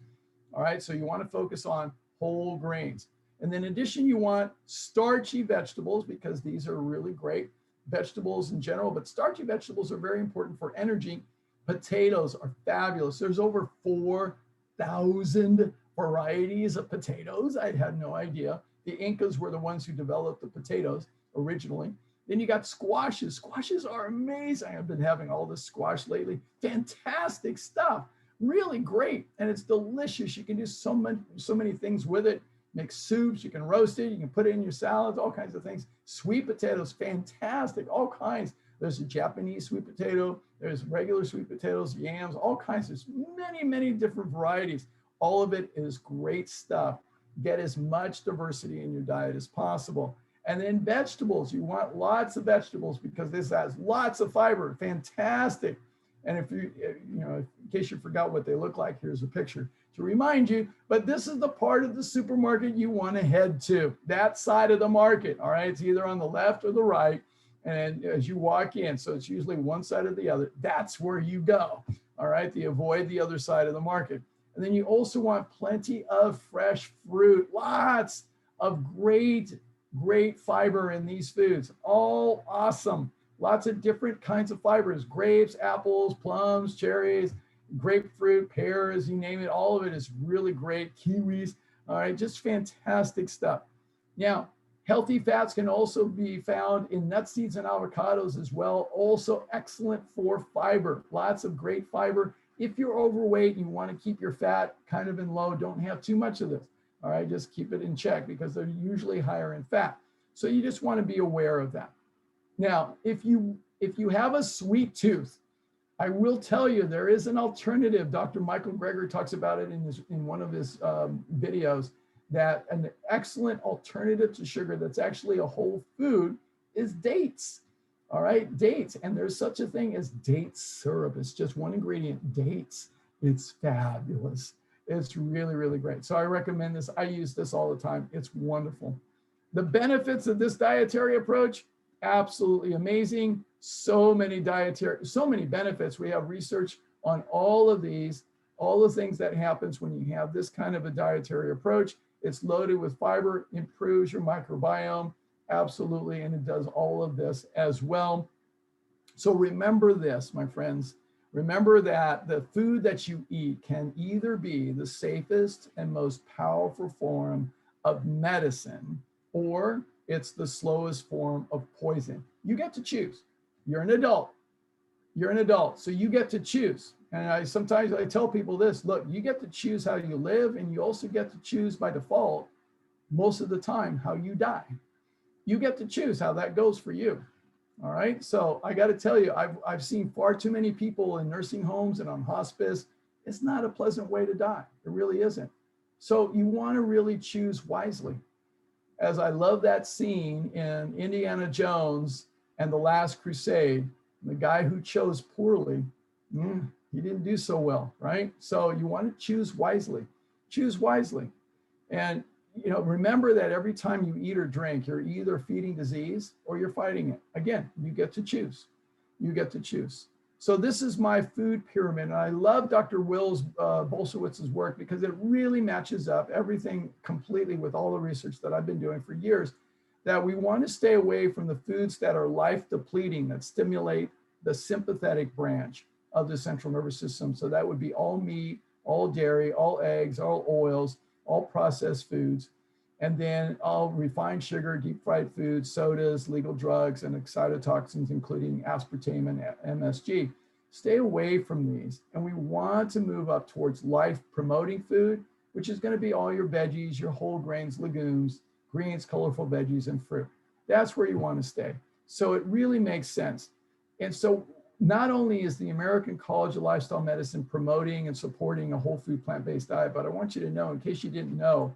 All right, so you want to focus on whole grains. And then in addition, you want starchy vegetables because these are really great vegetables in general, but starchy vegetables are very important for energy. Potatoes are fabulous. There's over 4,000 varieties of potatoes. I had no idea. The Incas were the ones who developed the potatoes originally. Then you got squashes. Squashes are amazing. I've been having all this squash lately. Fantastic stuff. Really great. And it's delicious. You can do so many things with it. Make soups, you can roast it, you can put it in your salads, all kinds of things. Sweet potatoes, fantastic, all kinds. There's a Japanese sweet potato, there's regular sweet potatoes, yams, all kinds. There's many different varieties. All of it is great stuff. Get as much diversity in your diet as possible. And then vegetables, you want lots of vegetables because this has lots of fiber, fantastic. And if you know, in case you forgot what they look like, here's a picture to remind you, but this is the part of the supermarket you want to head to, that side of the market, all right? It's either on the left or the right, and as you walk in, so it's usually one side or the other, that's where you go, all right? You avoid the other side of the market. And then you also want plenty of fresh fruit, lots of great fiber in these foods, all awesome. Lots of different kinds of fibers, grapes, apples, plums, cherries, grapefruit, pears, you name it, all of it is really great. Kiwis, all right, just fantastic stuff. Now, healthy fats can also be found in nuts, seeds, and avocados as well. Also excellent for fiber, lots of great fiber. If you're overweight and you want to keep your fat kind of in low, don't have too much of this, all right? Just keep it in check because they're usually higher in fat. So you just want to be aware of that. Now, if you have a sweet tooth, I will tell you there is an alternative. Dr. Michael Greger talks about it in one of his videos, that an excellent alternative to sugar that's actually a whole food is dates. All right, dates. And there's such a thing as date syrup. It's just one ingredient, dates. It's fabulous. It's really great. So I recommend this. I use this all the time. It's wonderful. The benefits of this dietary approach, absolutely amazing. So many benefits. We have research on all of these, all the things that happens when you have this kind of a dietary approach. It's loaded with fiber, improves your microbiome, absolutely, and it does all of this as well. So remember this, my friends, Remember that the food that you eat can either be the safest and most powerful form of medicine, or it's the slowest form of poison. You get to choose. You're an adult. You're an adult, so you get to choose. And sometimes I tell people this, look, you get to choose how you live, and you also get to choose by default, most of the time, how you die. You get to choose how that goes for you. All right. So I got to tell you, I've seen far too many people in nursing homes and on hospice. It's not a pleasant way to die. It really isn't. So you want to really choose wisely. As I love that scene in Indiana Jones and the Last Crusade, the guy who chose poorly, he didn't do so well, right? So you want to choose wisely. Choose wisely. And remember that every time you eat or drink, you're either feeding disease or you're fighting it. Again, you get to choose. You get to choose. So this is my food pyramid. And I love Dr. Will Bolshewitz's work because it really matches up everything completely with all the research that I've been doing for years, that we want to stay away from the foods that are life depleting, that stimulate the sympathetic branch of the central nervous system. So that would be all meat, all dairy, all eggs, all oils, all processed foods, and then all refined sugar, deep fried foods, sodas, legal drugs, and excitotoxins, including aspartame and MSG. Stay away from these. And we want to move up towards life promoting food, which is going to be all your veggies, your whole grains, legumes, greens, colorful veggies, and fruit. That's where you want to stay. So it really makes sense. And so not only is the American College of Lifestyle Medicine promoting and supporting a whole food plant-based diet, but I want you to know, in case you didn't know,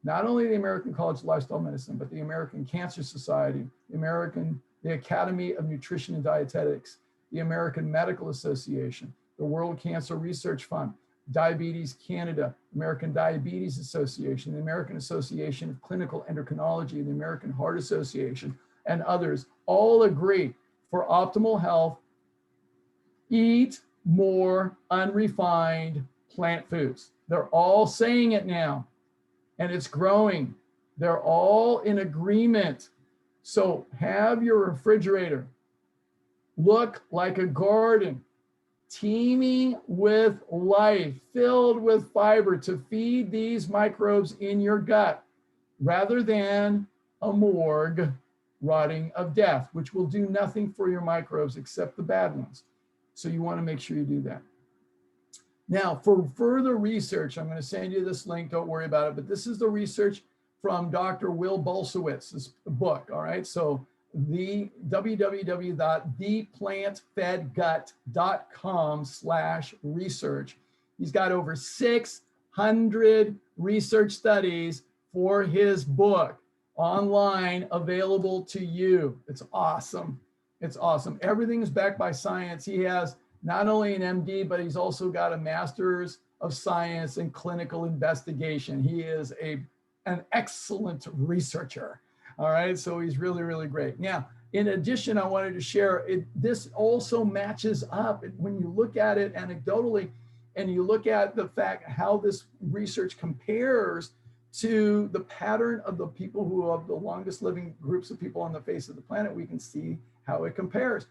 not only the American College of Lifestyle Medicine, but the American Cancer Society, the Academy of Nutrition and Dietetics, the American Medical Association, the World Cancer Research Fund, Diabetes Canada, American Diabetes Association, the American Association of Clinical Endocrinology, the American Heart Association, and others all agree for optimal health, eat more unrefined plant foods. They're all saying it now, and it's growing. They're all in agreement. So have your refrigerator look like a garden, teeming with life, filled with fiber to feed these microbes in your gut, rather than a morgue rotting of death, which will do nothing for your microbes except the bad ones. So you want to make sure you do that. Now, for further research, I'm going to send you this link. Don't worry about it. But this is the research from Dr. Will Bolshewitz's book. All right. So the www.theplantfedgut.com/research. He's got over 600 research studies for his book online, available to you. It's awesome. It's awesome. Everything is backed by science. He has not only an MD, but he's also got a master's of science in clinical investigation. He is an excellent researcher. All right. So he's really, really great. Now, in addition, I wanted to share this also matches up when you look at it anecdotally, and you look at the fact how this research compares to the pattern of the people who have the longest living groups of people on the face of the planet. We can see how it compares.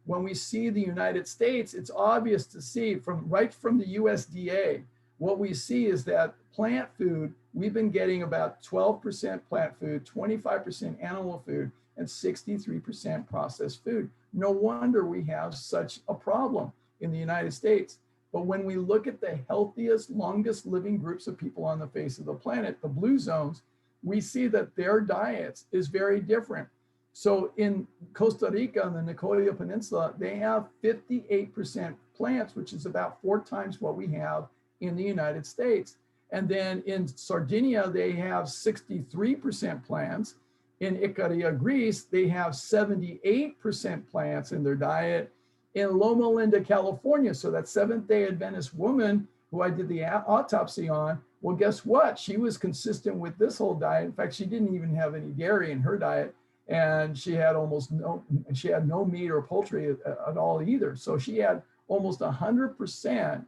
When we see the United States, it's obvious to see right from the USDA, what we see is that plant food, we've been getting about 12% plant food, 25% animal food, and 63% processed food. No wonder we have such a problem in the United States. But when we look at the healthiest, longest living groups of people on the face of the planet, the blue zones, we see that their diets is very different. So in Costa Rica, on the Nicoya Peninsula, they have 58% plants, which is about 4 times what we have in the United States. And then in Sardinia, they have 63% plants. In Icaria, Greece, they have 78% plants in their diet. In Loma Linda, California, so that Seventh-day Adventist woman who I did the autopsy on, well, guess what? She was consistent with this whole diet. In fact, she didn't even have any dairy in her diet, and she had no meat or poultry at all either. So she had almost 100%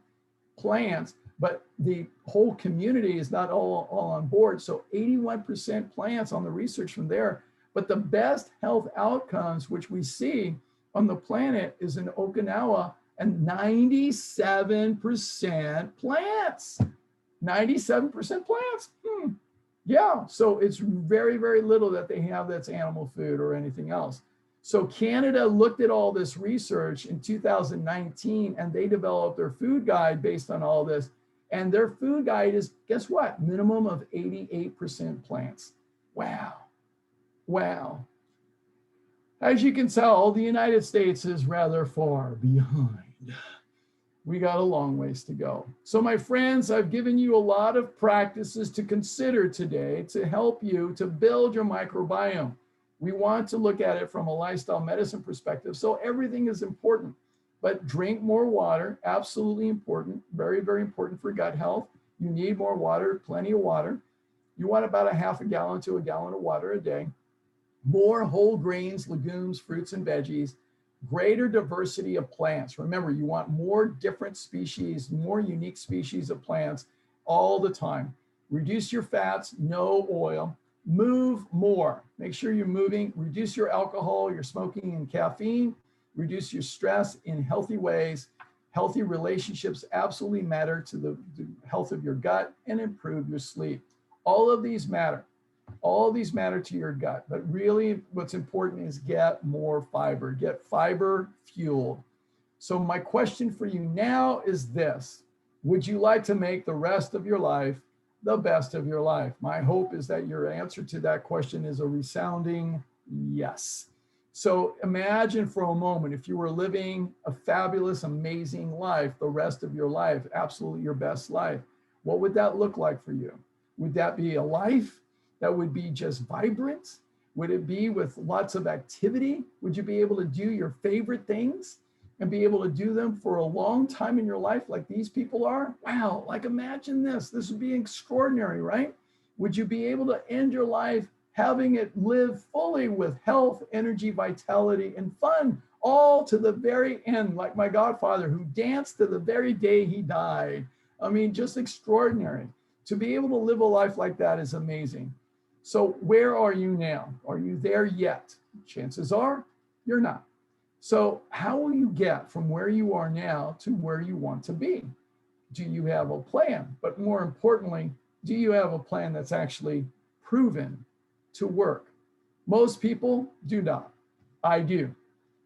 plants, but the whole community is not all on board. So 81% plants on the research from there. But the best health outcomes, which we see on the planet, is in Okinawa and 97% plants. 97% plants. Yeah, so it's very, very little that they have that's animal food or anything else. So Canada looked at all this research in 2019 and they developed their food guide based on all this. And their food guide is, guess what? Minimum of 88% plants. Wow. Wow. As you can tell, the United States is rather far behind. We got a long ways to go. So my friends, I've given you a lot of practices to consider today to help you to build your microbiome. We want to look at it from a lifestyle medicine perspective. So everything is important, but drink more water, absolutely important, very, very important for gut health. You need more water, plenty of water. You want about a half a gallon to a gallon of water a day. More whole grains, legumes, fruits, and veggies. Greater diversity of plants. Remember, you want more different species, more unique species of plants all the time. Reduce your fats, no oil. Move more. Make sure you're moving. Reduce your alcohol, your smoking, and caffeine. Reduce your stress in healthy ways. Healthy relationships absolutely matter to the health of your gut and improve your sleep. All of these matter. All of these matter to your gut, but really what's important is get more fiber, get fiber fueled. So my question for you now is this: would you like to make the rest of your life the best of your life? My hope is that your answer to that question is a resounding yes. So imagine for a moment if you were living a fabulous, amazing life, the rest of your life, absolutely your best life. What would that look like for you? Would that be a life that would be just vibrant? Would it be with lots of activity? Would you be able to do your favorite things and be able to do them for a long time in your life like these people are? Wow, like imagine this. This would be extraordinary, right? Would you be able to end your life having it live fully with health, energy, vitality, and fun, all to the very end, like my godfather who danced to the very day he died? I mean, just extraordinary. To be able to live a life like that is amazing. So where are you now? Are you there yet? Chances are you're not. So how will you get from where you are now to where you want to be? Do you have a plan? But more importantly, do you have a plan that's actually proven to work? Most people do not. I do.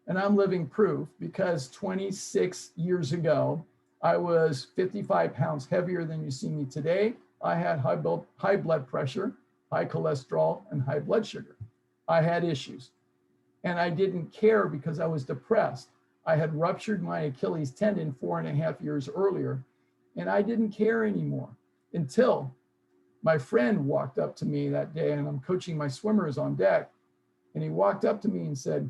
And I'm living proof because 26 years ago, I was 55 pounds heavier than you see me today. I had high blood pressure, high cholesterol, and high blood sugar. I had issues. And I didn't care because I was depressed. I had ruptured my Achilles tendon 4.5 years earlier, and I didn't care anymore until my friend walked up to me that day, and I'm coaching my swimmers on deck, and he walked up to me and said,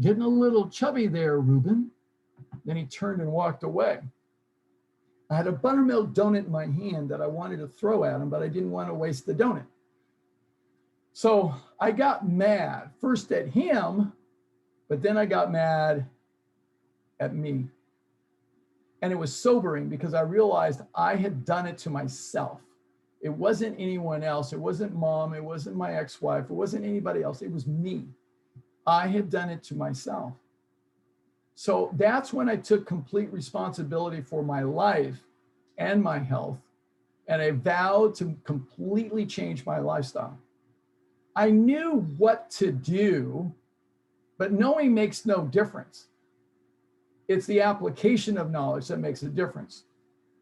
"Getting a little chubby there, Ruben." Then he turned and walked away. I had a buttermilk donut in my hand that I wanted to throw at him, but I didn't want to waste the donut. So I got mad, first at him, but then I got mad at me. And it was sobering because I realized I had done it to myself. It wasn't anyone else. It wasn't mom. It wasn't my ex-wife. It wasn't anybody else. It was me. I had done it to myself. So that's when I took complete responsibility for my life and my health, and I vowed to completely change my lifestyle. I knew what to do, but knowing makes no difference. It's the application of knowledge that makes a difference.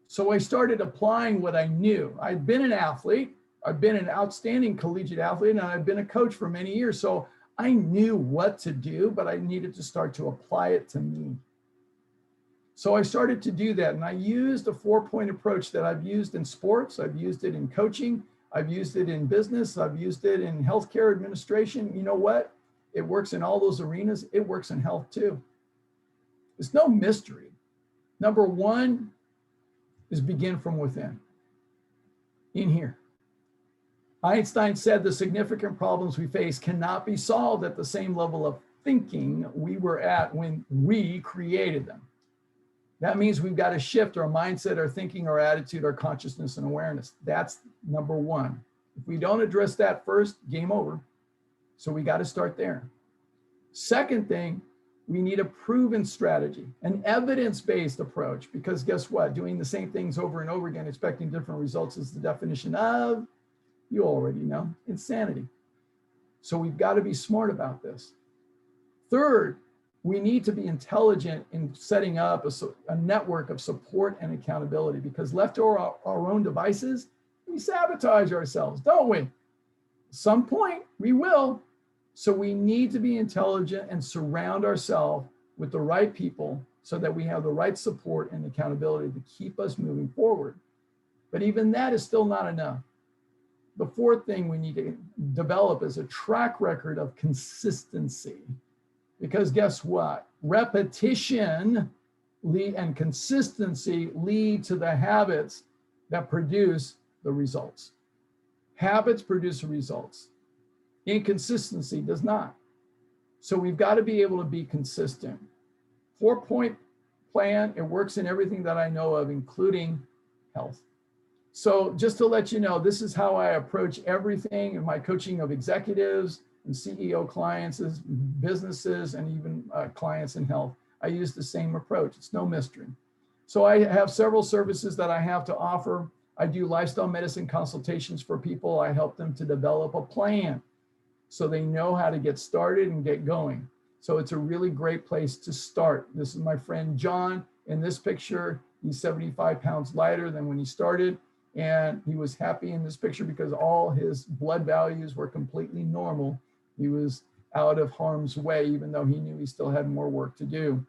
So I started applying what I knew. I'd been an athlete. I've been an outstanding collegiate athlete, and I've been a coach for many years. So I knew what to do, but I needed to start to apply it to me. So I started to do that. And I used a 4-point approach that I've used in sports. I've used it in coaching. I've used it in business. I've used it in healthcare administration. You know what? It works in all those arenas. It works in health too. It's no mystery. Number one is begin from within, in here. Einstein said the significant problems we face cannot be solved at the same level of thinking we were at when we created them. That means we've got to shift our mindset, our thinking, our attitude, our consciousness, and awareness. That's number one. If we don't address that first, game over. So we got to start there. Second thing, We need a proven strategy, an evidence-based approach, because guess what? Doing the same things over and over again, expecting different results is the definition of, you already know, insanity. So we've got to be smart about this. Third, we need to be intelligent in setting up a network of support and accountability, because left to our own devices, we sabotage ourselves, don't we? At some point, we will. So we need to be intelligent and surround ourselves with the right people so that we have the right support and accountability to keep us moving forward. But even that is still not enough. The fourth thing we need to develop is a track record of consistency. Because guess what? Repetition and consistency lead to the habits that produce the results. Habits produce the results. Inconsistency does not. So we've got to be able to be consistent. 4-point plan, it works in everything that I know of, including health. So just to let you know, this is how I approach everything in my coaching of executives and CEO clients, businesses, and even clients in health. I use the same approach. It's no mystery. So I have several services that I have to offer. I do lifestyle medicine consultations for people. I help them to develop a plan so they know how to get started and get going. So it's a really great place to start. This is my friend John. In this picture, he's 75 pounds lighter than when he started. And he was happy in this picture because all his blood values were completely normal. He was out of harm's way, even though he knew he still had more work to do.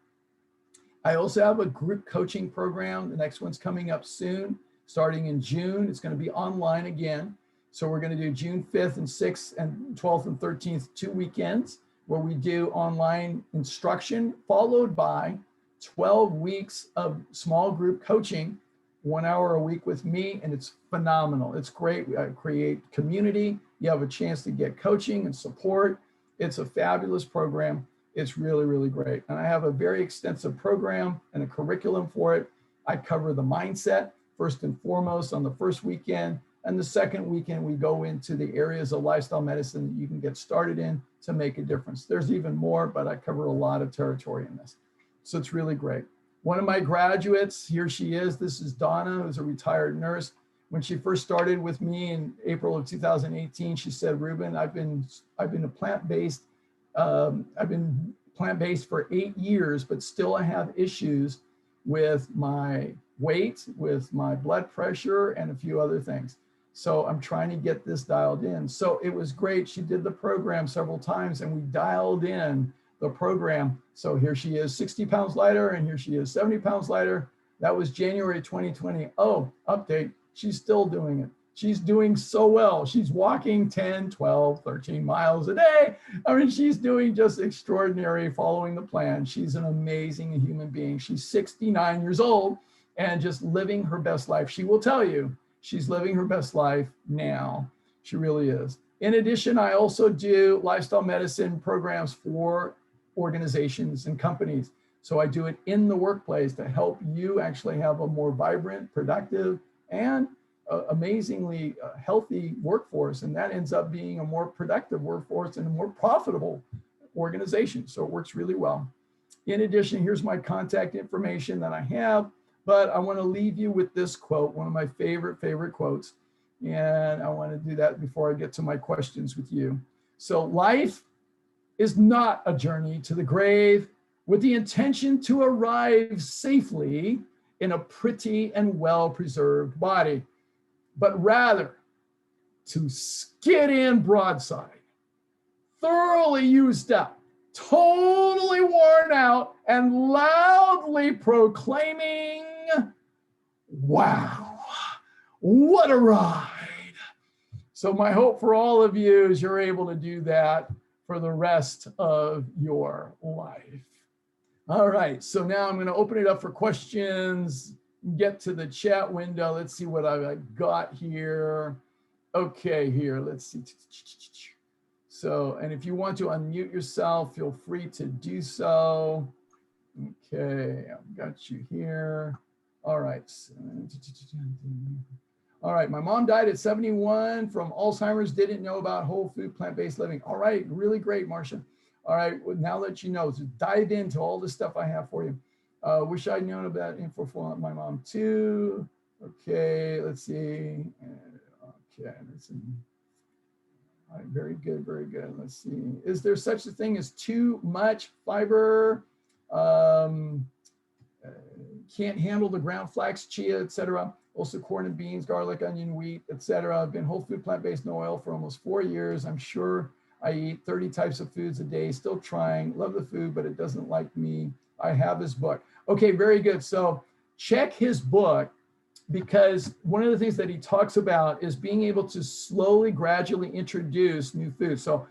I also have a group coaching program. The next one's coming up soon, starting in June. It's going to be online again. So we're going to do June 5th and 6th and 12th and 13th, 2 weekends, where we do online instruction, followed by 12 weeks of small group coaching, 1 hour a week with me, and it's phenomenal. It's great. I create community. You have a chance to get coaching and support. It's a fabulous program. It's really, really great. And I have a very extensive program and a curriculum for it. I cover the mindset first and foremost on the first weekend. And the second weekend, we go into the areas of lifestyle medicine that you can get started in to make a difference. There's even more, but I cover a lot of territory in this. So it's really great. One of my graduates, here she is. This is Donna, who's a retired nurse. When she first started with me in April of 2018, she said, "Ruben, I've been plant-based for 8 years, but still I have issues with my weight, with my blood pressure, and a few other things. So I'm trying to get this dialed in." So it was great. She did the program several times and we dialed in the program. So here she is 60 pounds lighter and here she is 70 pounds lighter. That was January 2020. Oh, update, she's still doing it. She's doing so well. She's walking 10, 12, 13 miles a day. I mean, she's doing just extraordinary, following the plan. She's an amazing human being. She's 69 years old and just living her best life. She will tell you she's living her best life now. She really is. In addition, I also do lifestyle medicine programs for organizations and companies. So I do it in the workplace to help you actually have a more vibrant, productive, and amazingly healthy workforce. And that ends up being a more productive workforce and a more profitable organization. So it works really well. In addition, here's my contact information that I have, but I want to leave you with this quote, one of my favorite quotes. And I want to do that before I get to my questions with you. So life is not a journey to the grave with the intention to arrive safely in a pretty and well-preserved body, but rather to skid in broadside, thoroughly used up, totally worn out, and loudly proclaiming, "Wow, what a ride." So my hope for all of you is you're able to do that for the rest of your life. All right, so now I'm going to open it up for questions, get to the chat window. Let's see what I've got here. Okay, here, let's see. So, and if you want to unmute yourself, feel free to do so. Okay, I've got you here. All right. All right, my mom died at 71 from Alzheimer's, didn't know about whole food, plant-based living. All right, really great, Marcia. All right, well, now that you know, so dive into all the stuff I have for you. Wish I'd known about info for my mom too. Okay, let's see. Okay, let's see. All right, very good, very good. Let's see. Is there such a thing as too much fiber? Can't handle the ground flax, chia, etc. Also corn and beans, garlic, onion, wheat, etc. I've been whole food, plant-based, no oil for almost 4 years. I'm sure I eat 30 types of foods a day, still trying, love the food, but it doesn't like me. I have his book. Okay, very good. So check his book, because one of the things that he talks about is being able to slowly, gradually introduce new foods. So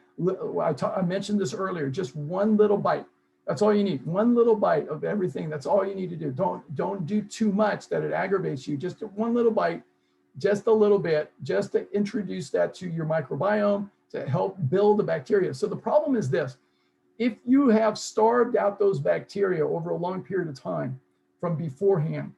I mentioned this earlier, just one little bite. That's all you need. One little bite of everything. That's all you need to do. Don't do too much that it aggravates you. Just one little bite, just a little bit, just to introduce that to your microbiome to help build the bacteria. So the problem is this: if you have starved out those bacteria over a long period of time from beforehand,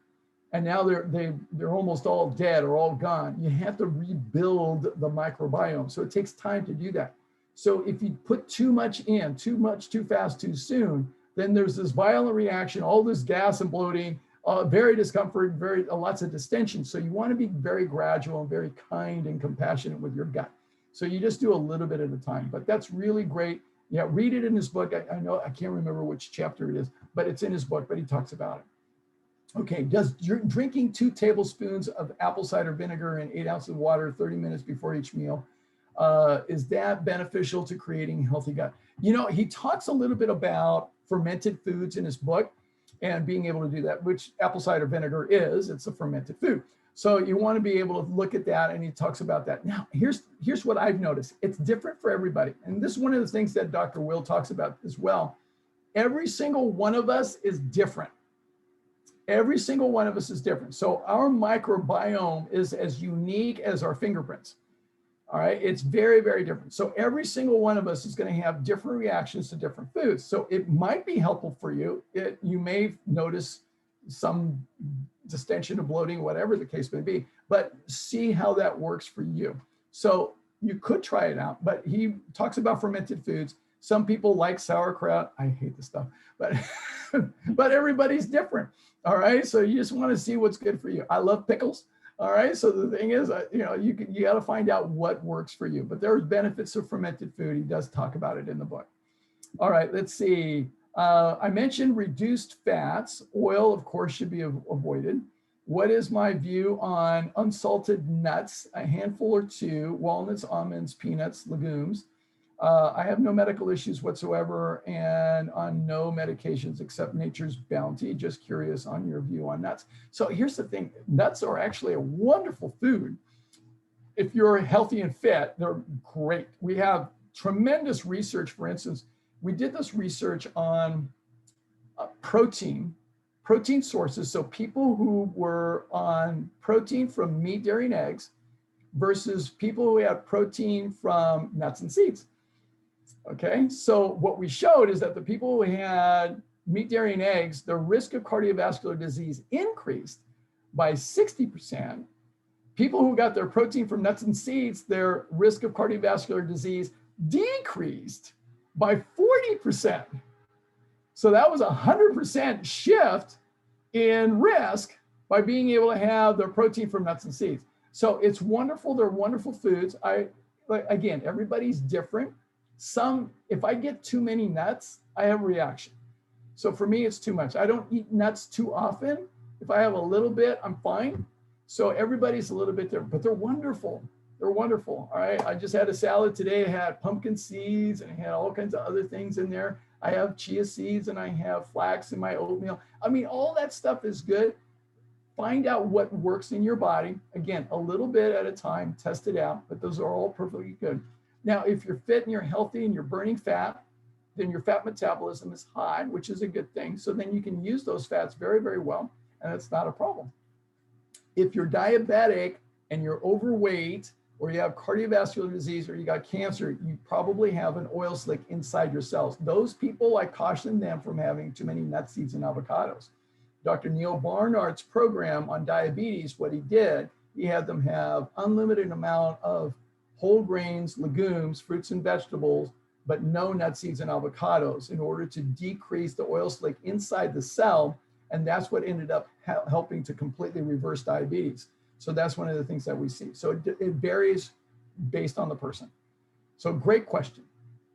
and now they're almost all dead or all gone, you have to rebuild the microbiome. So it takes time to do that. So if you put too much in, too much, too fast, too soon, then there's this violent reaction, all this gas and bloating, very discomfort, lots of distension. So you want to be very gradual and very kind and compassionate with your gut. So you just do a little bit at a time, but that's really great. Yeah, read it in his book. I know, I can't remember which chapter it is, but it's in his book, but he talks about it. Okay, does drinking 2 tablespoons of apple cider vinegar and 8 ounces of water 30 minutes before each meal, is that beneficial to creating a healthy gut? You know, he talks a little bit about fermented foods in his book and being able to do that, which apple cider vinegar is. It's a fermented food. So you want to be able to look at that, and he talks about that. Now, here's what I've noticed. It's different for everybody. And this is one of the things that Dr. Will talks about as well. Every single one of us is different. Every single one of us is different. So our microbiome is as unique as our fingerprints. All right, it's very, very different. So every single one of us is going to have different reactions to different foods. So it might be helpful for you. You may notice some distension or bloating, whatever the case may be, but see how that works for you. So you could try it out, but he talks about fermented foods. Some people like sauerkraut. I hate this stuff, but but everybody's different. All right, so you just want to see what's good for you. I love pickles. All right, so the thing is, you got to find out what works for you. But there's benefits of fermented food. He does talk about it in the book. All right, let's see. I mentioned reduced fats. Oil, of course, should be avoided. What is my view on unsalted nuts? A handful or 2, walnuts, almonds, peanuts, legumes. I have no medical issues whatsoever and on no medications except nature's bounty. Just curious on your view on nuts. So here's the thing. Nuts are actually a wonderful food. If you're healthy and fit, they're great. We have tremendous research. For instance, we did this research on protein sources. So people who were on protein from meat, dairy, and eggs versus people who had protein from nuts and seeds. Okay, so what we showed is that the people who had meat, dairy, and eggs, their risk of cardiovascular disease increased by 60%. People who got their protein from nuts and seeds, their risk of cardiovascular disease decreased by 40%. So that was a 100% shift in risk by being able to have their protein from nuts and seeds. So it's wonderful. They're wonderful foods. Again, everybody's different. If I get too many nuts, I have a reaction. So for me, it's too much. I don't eat nuts too often. If I have a little bit, I'm fine. So everybody's a little bit different, but they're wonderful. They're wonderful. All right. I just had a salad today. It had pumpkin seeds and it had all kinds of other things in there. I have chia seeds and I have flax in my oatmeal. I mean, all that stuff is good. Find out what works in your body. Again, a little bit at a time, test it out, but those are all perfectly good. Now, if you're fit and you're healthy and you're burning fat, then your fat metabolism is high, which is a good thing. So then you can use those fats very, very well, and it's not a problem. If you're diabetic and you're overweight, or you have cardiovascular disease, or you got cancer, you probably have an oil slick inside your cells. Those people, I caution them from having too many nut seeds and avocados. Dr. Neil Barnard's program on diabetes, what he did, he had them have unlimited amount of whole grains, legumes, fruits and vegetables, but no nuts, seeds, and avocados in order to decrease the oil slick inside the cell. And that's what ended up helping to completely reverse diabetes. So that's one of the things that we see. So it varies based on the person. So great question.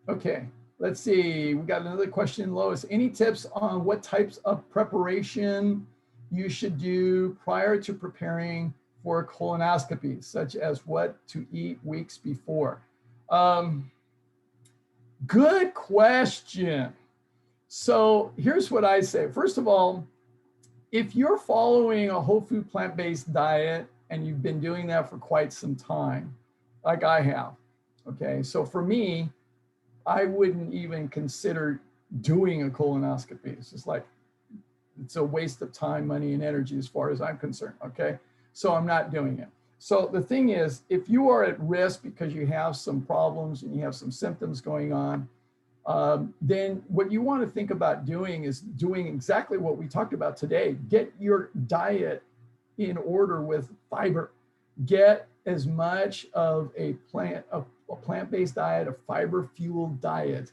Okay, let's see. We got another question, Lois. Any tips on what types of preparation you should do prior to preparing for a colonoscopy, such as what to eat weeks before? Good question. So here's what I say. First of all, if you're following a whole food plant-based diet and you've been doing that for quite some time, like I have, okay, so for me, I wouldn't even consider doing a colonoscopy. It's just like, it's a waste of time, money, and energy as far as I'm concerned, okay? So I'm not doing it. So the thing is, if you are at risk because you have some problems and you have some symptoms going on, then what you want to think about doing is doing exactly what we talked about today. Get your diet in order with fiber. Get as much of a plant-based diet, a fiber-fueled diet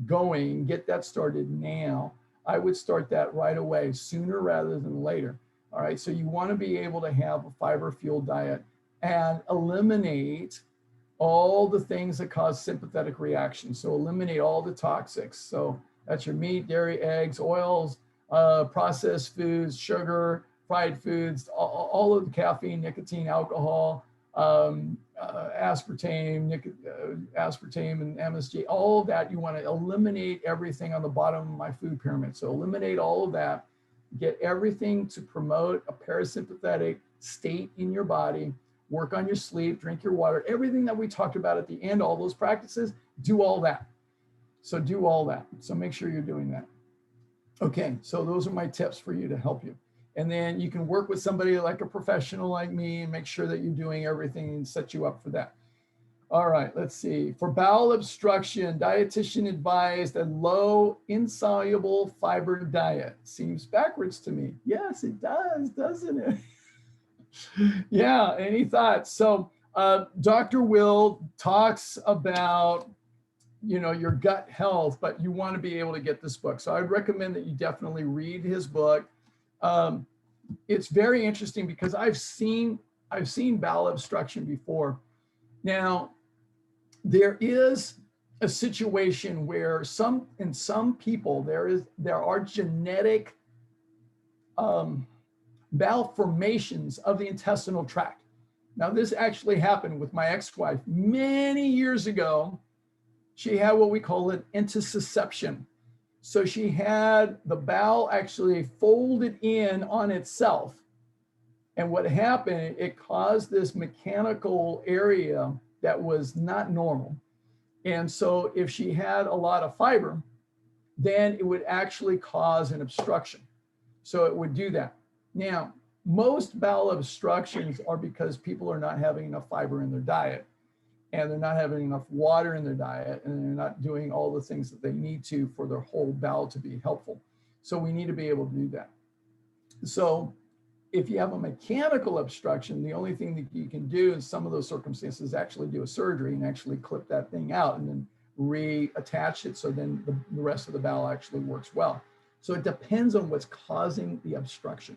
going. Get that started now. I would start that right away, sooner rather than later. All right, so you want to be able to have a fiber-fueled diet and eliminate all the things that cause sympathetic reactions. So eliminate all the toxics. So that's your meat, dairy, eggs, oils, processed foods, sugar, fried foods, all of the caffeine, nicotine, alcohol, aspartame, aspartame and MSG, all of that. You want to eliminate everything on the bottom of my food pyramid. So eliminate all of that, get everything to promote a parasympathetic state in your body, work on your sleep, drink your water, everything that we talked about at the end, all those practices, do all that. So do all that. So make sure you're doing that. Okay, so those are my tips for you to help you. And then you can work with somebody like a professional like me and make sure that you're doing everything and set you up for that. All right, let's see. For bowel obstruction, dietitian advised a low insoluble fiber diet. Seems backwards to me. Yes, it does, doesn't it? Yeah, any thoughts? So Dr. Will talks about, your gut health, but you want to be able to get this book. So I'd recommend that you definitely read his book. It's very interesting because I've seen bowel obstruction before. Now, there is a situation where in some people there are genetic malformations of the intestinal tract. Now, this actually happened with my ex-wife many years ago. She had what we call an intussusception. So she had the bowel actually folded in on itself. And what happened, it caused this mechanical area that was not normal. And so if she had a lot of fiber, then it would actually cause an obstruction. So it would do that. Now, most bowel obstructions are because people are not having enough fiber in their diet, and they're not having enough water in their diet, and they're not doing all the things that they need to for their whole bowel to be helpful. So we need to be able to do that. So if you have a mechanical obstruction, the only thing that you can do in some of those circumstances is actually do a surgery and actually clip that thing out and then reattach it so then the rest of the bowel actually works well. So it depends on what's causing the obstruction.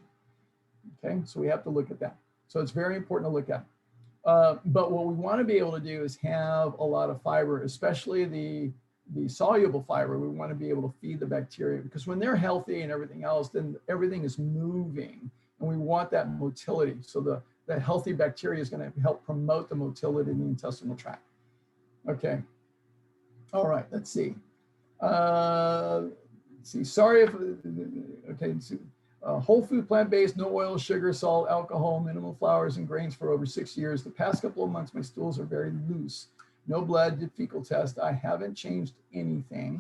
Okay, so we have to look at that. So it's very important to look at. But what we want to be able to do is have a lot of fiber, especially the soluble fiber. We want to be able to feed the bacteria, because when they're healthy and everything else, then everything is moving, and we want that motility. So the healthy bacteria is going to help promote the motility in the intestinal tract. Okay. All right, let's see. Sorry if, okay. Whole food, plant-based, no oil, sugar, salt, alcohol, minimal flours and grains for over 6 years. The past couple of months, my stools are very loose. No blood, did fecal test. I haven't changed anything.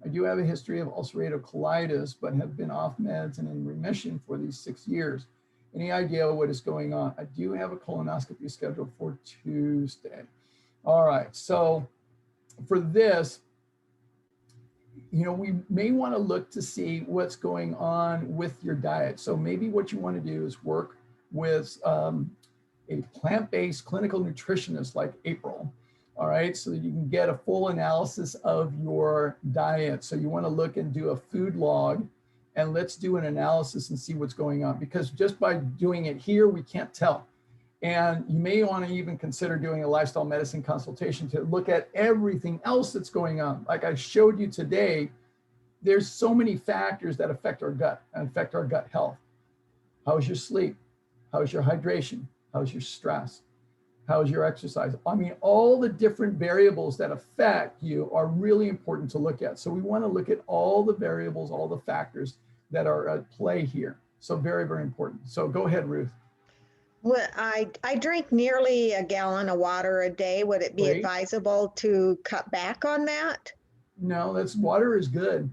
I do have a history of ulcerative colitis, but have been off meds and in remission for these 6 years. Any idea what is going on? I do have a colonoscopy scheduled for Tuesday. All right, so for this, we may want to look to see what's going on with your diet. So maybe what you want to do is work with a plant-based clinical nutritionist like April, all right, so that you can get a full analysis of your diet. So you want to look and do a food log, and let's do an analysis and see what's going on, because just by doing it here, we can't tell. And you may want to even consider doing a lifestyle medicine consultation to look at everything else that's going on. Like I showed you today, there's so many factors that affect our gut and affect our gut health. How's your sleep? How's your hydration? How's your stress? How's your exercise? I mean, all the different variables that affect you are really important to look at. So we want to look at all the variables, all the factors that are at play here. So very, very important. So go ahead, Ruth. Well, I drink nearly a gallon of water a day. Would it be Great. advisable to cut back on that? No, that's water is good.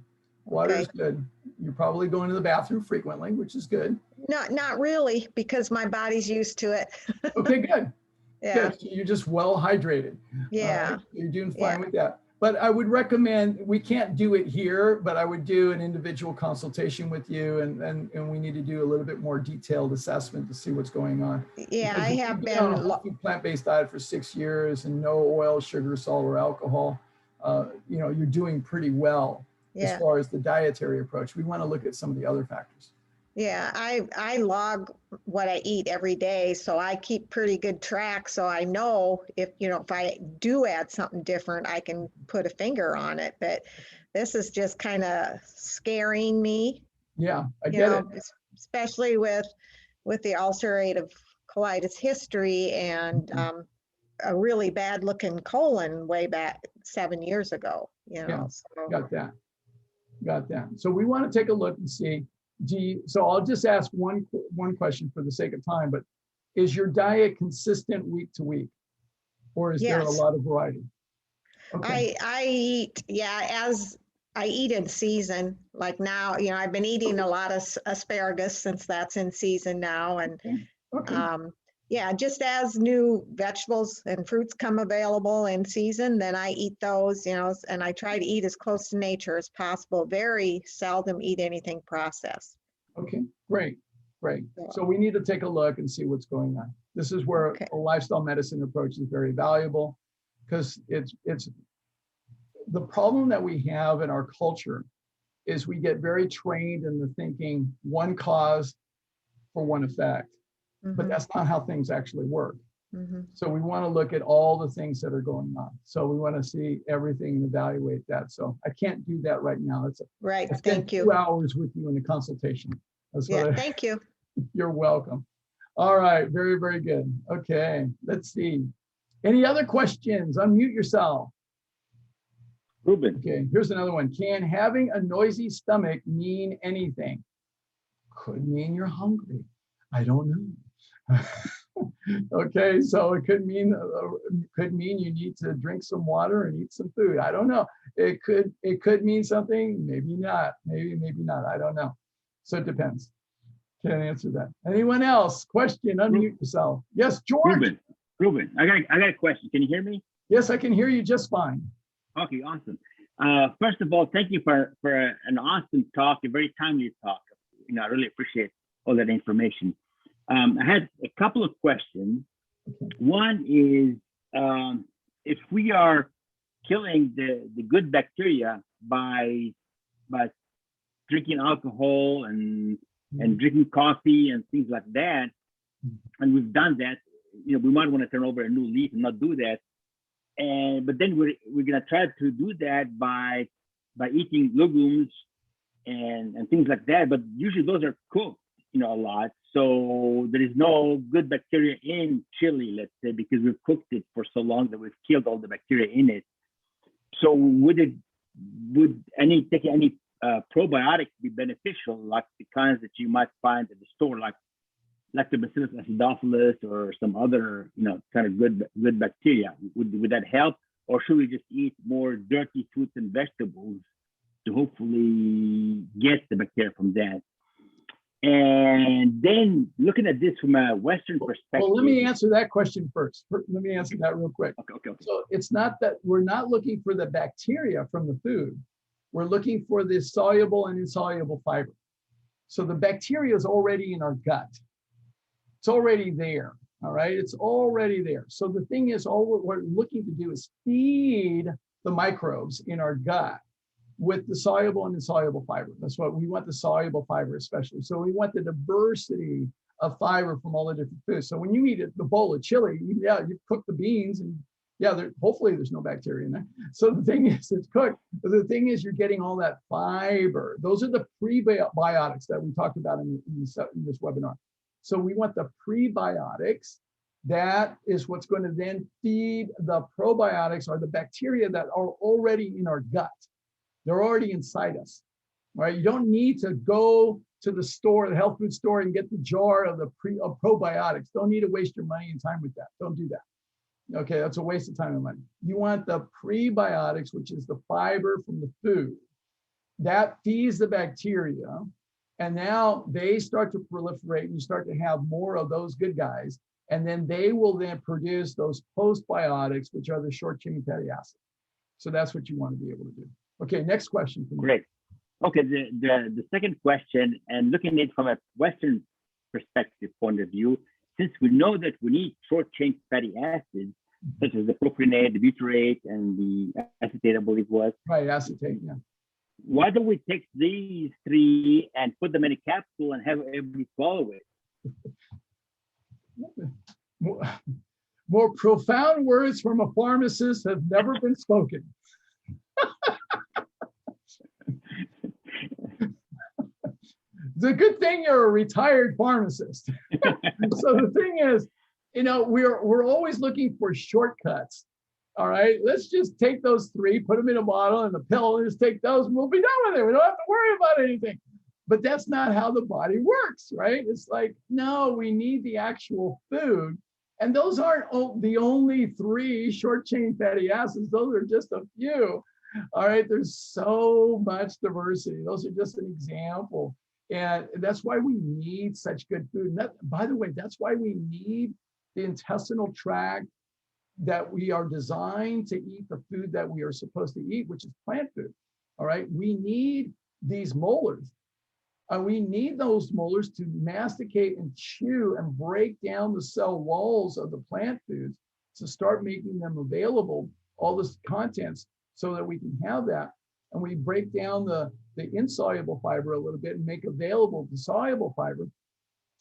Water Okay. is good. You're probably going to the bathroom frequently, which is good. Not really, because my body's used to it. Okay, good. Yeah. Good. So you're just well hydrated. Yeah. All right? You're doing fine with that. But I would recommend, we can't do it here, but I would do an individual consultation with you, and we need to do a little bit more detailed assessment to see what's going on. Yeah, Because I if have you've been on a been. whole food plant-based diet for 6 years and no oil, sugar, salt, or alcohol, you know, you're doing pretty well as Yeah. far as the dietary approach. We want to look at some of the other factors. Yeah, I log what I eat every day, so I keep pretty good track. So I know if, you know, if I do add something different, I can put a finger on it. But this is just kind of scaring me, Yeah, I you get know, it. especially with the ulcerative colitis history and a really bad looking colon way back 7 years ago, you know. Yeah, So got that. Got that. So we want to take a look and see, so I'll just ask one question for the sake of time, but is your diet consistent week to week, or is there a yes, lot of variety? Okay. I eat, yeah, as I eat in season. Like now, you know, I've been eating a lot of asparagus since that's in season now. And Okay. yeah, just as new vegetables and fruits come available in season, then I eat those, you know, and I try to eat as close to nature as possible. Very seldom eat anything processed. Okay, great, great. So, So we need to take a look and see what's going on. This is where okay. a lifestyle medicine approach is very valuable, because it's the problem that we have in our culture is we get very trained in the thinking one cause for one effect, but that's not how things actually work. So we want to look at all the things that are going on. So we want to see everything and evaluate that. So I can't do that right now. Right. I spent Thank you. 2 hours with you in the consultation. That's Yeah. what Thank you. You're welcome. All right. Very, very good. Okay. Let's see. Any other questions? Unmute yourself. Ruben. Okay. Here's another one. Can having a noisy stomach mean anything? Could mean you're hungry. I don't know. Okay, so it could mean you need to drink some water and eat some food. I don't know. It could mean something, maybe not, maybe not. I don't know. So it depends. Can't answer that. Anyone else? Question, unmute yourself. Yes, George. Ruben, I got a question. Can you hear me? Yes, I can hear you just fine. Okay, awesome. First of all, thank you for an awesome talk, a very timely talk. You know, I really appreciate all that information. I had a couple of questions. One is, if we are killing the good bacteria by drinking alcohol and drinking coffee and things like that, and we've done that, you know, we might want to turn over a new leaf and not do that. But then we're gonna try to do that by eating legumes and things like that. But usually those are cooked, you know, a lot. So there is no good bacteria in chili, let's say, because we've cooked it for so long that we've killed all the bacteria in it. So would taking any probiotics be beneficial, like the kinds that you might find at the store, like Lactobacillus acidophilus or some other, you know, kind of good bacteria? Would that help, or should we just eat more dirty fruits and vegetables to hopefully get the bacteria from that? And then looking at this from a Western perspective. Well, let me answer that question first. Let me answer that real quick. Okay. So it's not that we're not looking for the bacteria from the food. We're looking for the soluble and insoluble fiber. So the bacteria is already in our gut. It's already there. All right, it's already there. So the thing is, all we're looking to do is feed the microbes in our gut with the soluble and insoluble fiber. That's what we want, the soluble fiber especially. So we want the diversity of fiber from all the different foods. So when you eat a bowl of chili, you cook the beans and hopefully there's no bacteria in there. So the thing is, it's cooked. But the thing is, you're getting all that fiber. Those are the prebiotics that we talked about in this webinar. So we want the prebiotics. That is what's going to then feed the probiotics, or the bacteria that are already in our gut. They're already inside us, right? You don't need to go to the store, the health food store, and get the jar of the probiotics. Don't need to waste your money and time with that. Don't do that. Okay, that's a waste of time and money. You want the prebiotics, which is the fiber from the food. That feeds the bacteria, and now they start to proliferate, and you start to have more of those good guys, and then they will then produce those postbiotics, which are the short-chain fatty acids. So that's what you want to be able to do. Okay, next question. Great. Okay, the second question, and looking at it from a Western perspective point of view, since we know that we need short-chain fatty acids, such as the propionate, the butyrate, and the acetate, I believe was. Right, acetate, yeah. Why don't we take these three and put them in a capsule and have everybody swallow it? More profound words from a pharmacist have never been spoken. It's a good thing you're a retired pharmacist. So the thing is, we're always looking for shortcuts. All right, let's just take those three, put them in a bottle and a pill, and just take those, and we'll be done with it. We don't have to worry about anything. But that's not how the body works, right? It's like, no, we need the actual food. And those aren't the only three short chain fatty acids. Those are just a few. All right, there's so much diversity. Those are just an example. And that's why we need such good food. And that, by the way, that's why we need the intestinal tract, that we are designed to eat the food that we are supposed to eat, which is plant food. All right, we need these molars. We need those molars to masticate and chew and break down the cell walls of the plant foods to start making them available, all this contents, so that we can have that. And we break down the insoluble fiber a little bit and make available the soluble fiber.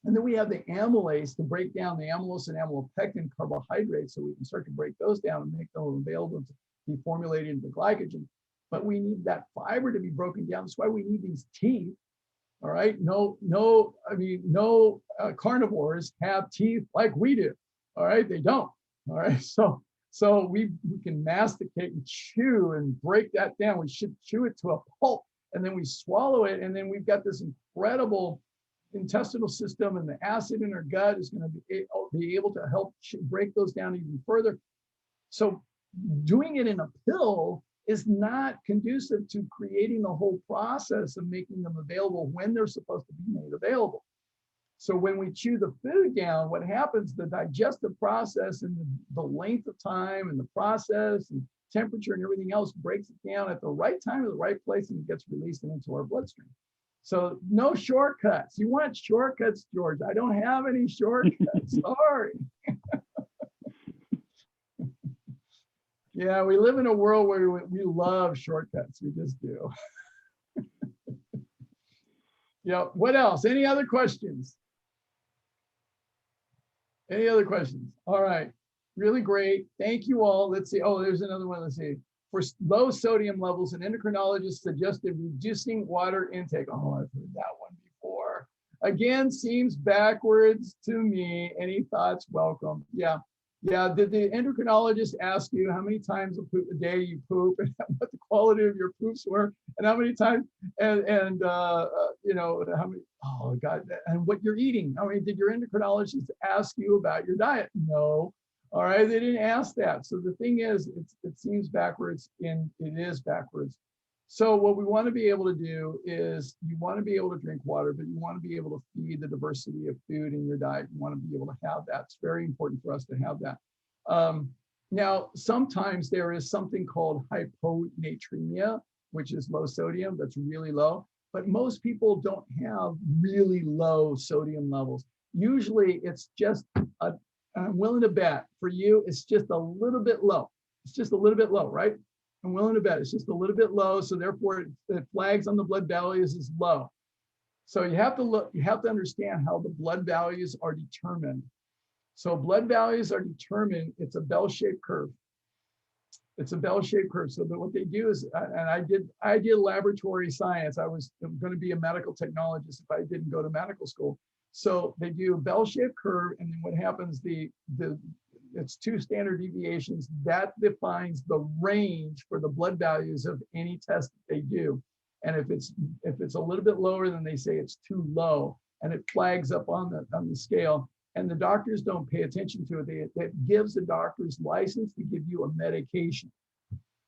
And then we have the amylase to break down the amylose and amylopectin carbohydrates, so we can start to break those down and make them available to be formulated into glycogen. But we need that fiber to be broken down. That's why we need these teeth. All right, no carnivores have teeth like we do. All right, they don't. All right, so we can masticate and chew and break that down. We should chew it to a pulp, and then we swallow it, and then we've got this incredible intestinal system, and the acid in our gut is going to be able to help break those down even further. So doing it in a pill is not conducive to creating the whole process of making them available when they're supposed to be made available. So when we chew the food down, what happens, the digestive process and the length of time and the process and temperature and everything else breaks it down at the right time, at the right place, and it gets released into our bloodstream. So no shortcuts. You want shortcuts, George? I don't have any shortcuts. Sorry. Yeah, we live in a world where we love shortcuts. We just do. Yeah. What else? Any other questions? Any other questions? All right. Really great. Thank you all. Let's see. Oh, there's another one. Let's see. For low sodium levels, an endocrinologist suggested reducing water intake. Oh, I've heard that one before. Again, seems backwards to me. Any thoughts? Welcome. Yeah. Yeah. Did the endocrinologist ask you how many times a day you poop, and what the quality of your poops were, and how many times, and how many? Oh God, and what you're eating? I mean, did your endocrinologist ask you about your diet? No. All right, they didn't ask that. So the thing is, it seems backwards, and it is backwards. So what we want to be able to do is, you want to be able to drink water, but you want to be able to feed the diversity of food in your diet. You want to be able to have that. It's very important for us to have that. Now, sometimes there is something called hyponatremia, which is low sodium, that's really low, but most people don't have really low sodium levels. Usually it's just I'm willing to bet for you, it's just a little bit low. It's just a little bit low, right? I'm willing to bet it's just a little bit low. So therefore the flags on the blood values is low. So you have to look, you have to understand how the blood values are determined. So blood values are determined, it's a bell-shaped curve. It's a bell-shaped curve. So that what they do is, and I did laboratory science. I was going to be a medical technologist if I didn't go to medical school. So they do a bell-shaped curve, and then what happens, it's 2 standard deviations that defines the range for the blood values of any test that they do. And if it's a little bit lower, then they say it's too low, and it flags up on the scale. And the doctors don't pay attention to it. That gives the doctors license to give you a medication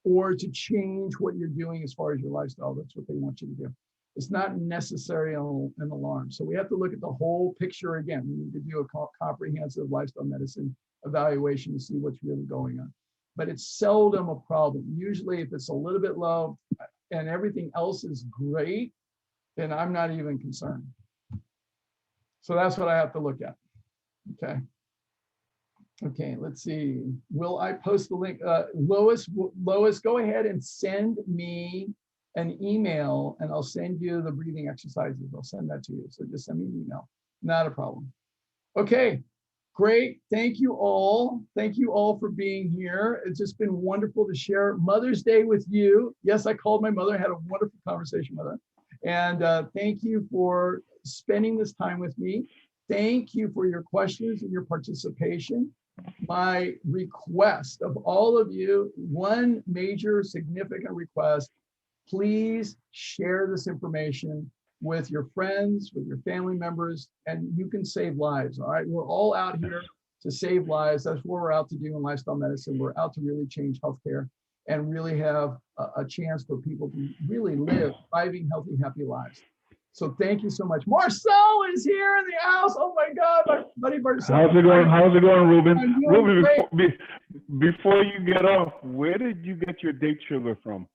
or to change what you're doing as far as your lifestyle. That's what they want you to do. It's not necessarily an alarm. So we have to look at the whole picture again. We need to do a comprehensive lifestyle medicine evaluation to see what's really going on. But it's seldom a problem. Usually if it's a little bit low and everything else is great, then I'm not even concerned. So that's what I have to look at. Okay, let's see. Will I post the link? Lois, go ahead and send me an email and I'll send you the breathing exercises. I'll send that to you. So just send me an email. Not a problem. Okay, great. Thank you all. Thank you all for being here. It's just been wonderful to share Mother's Day with you. Yes, I called my mother, had a wonderful conversation with her. And thank you for spending this time with me. Thank you for your questions and your participation. My request of all of you, one major significant request, please share this information with your friends, with your family members, and you can save lives, all right? We're all out here to save lives. That's what we're out to do in lifestyle medicine. We're out to really change healthcare and really have a chance for people to really live thriving, healthy, happy lives. So thank you so much. Marcel is here in the house. Oh my God, my buddy Marcel. How's it going? How's it going, Ruben? Ruben, before you get off, where did you get your date sugar from?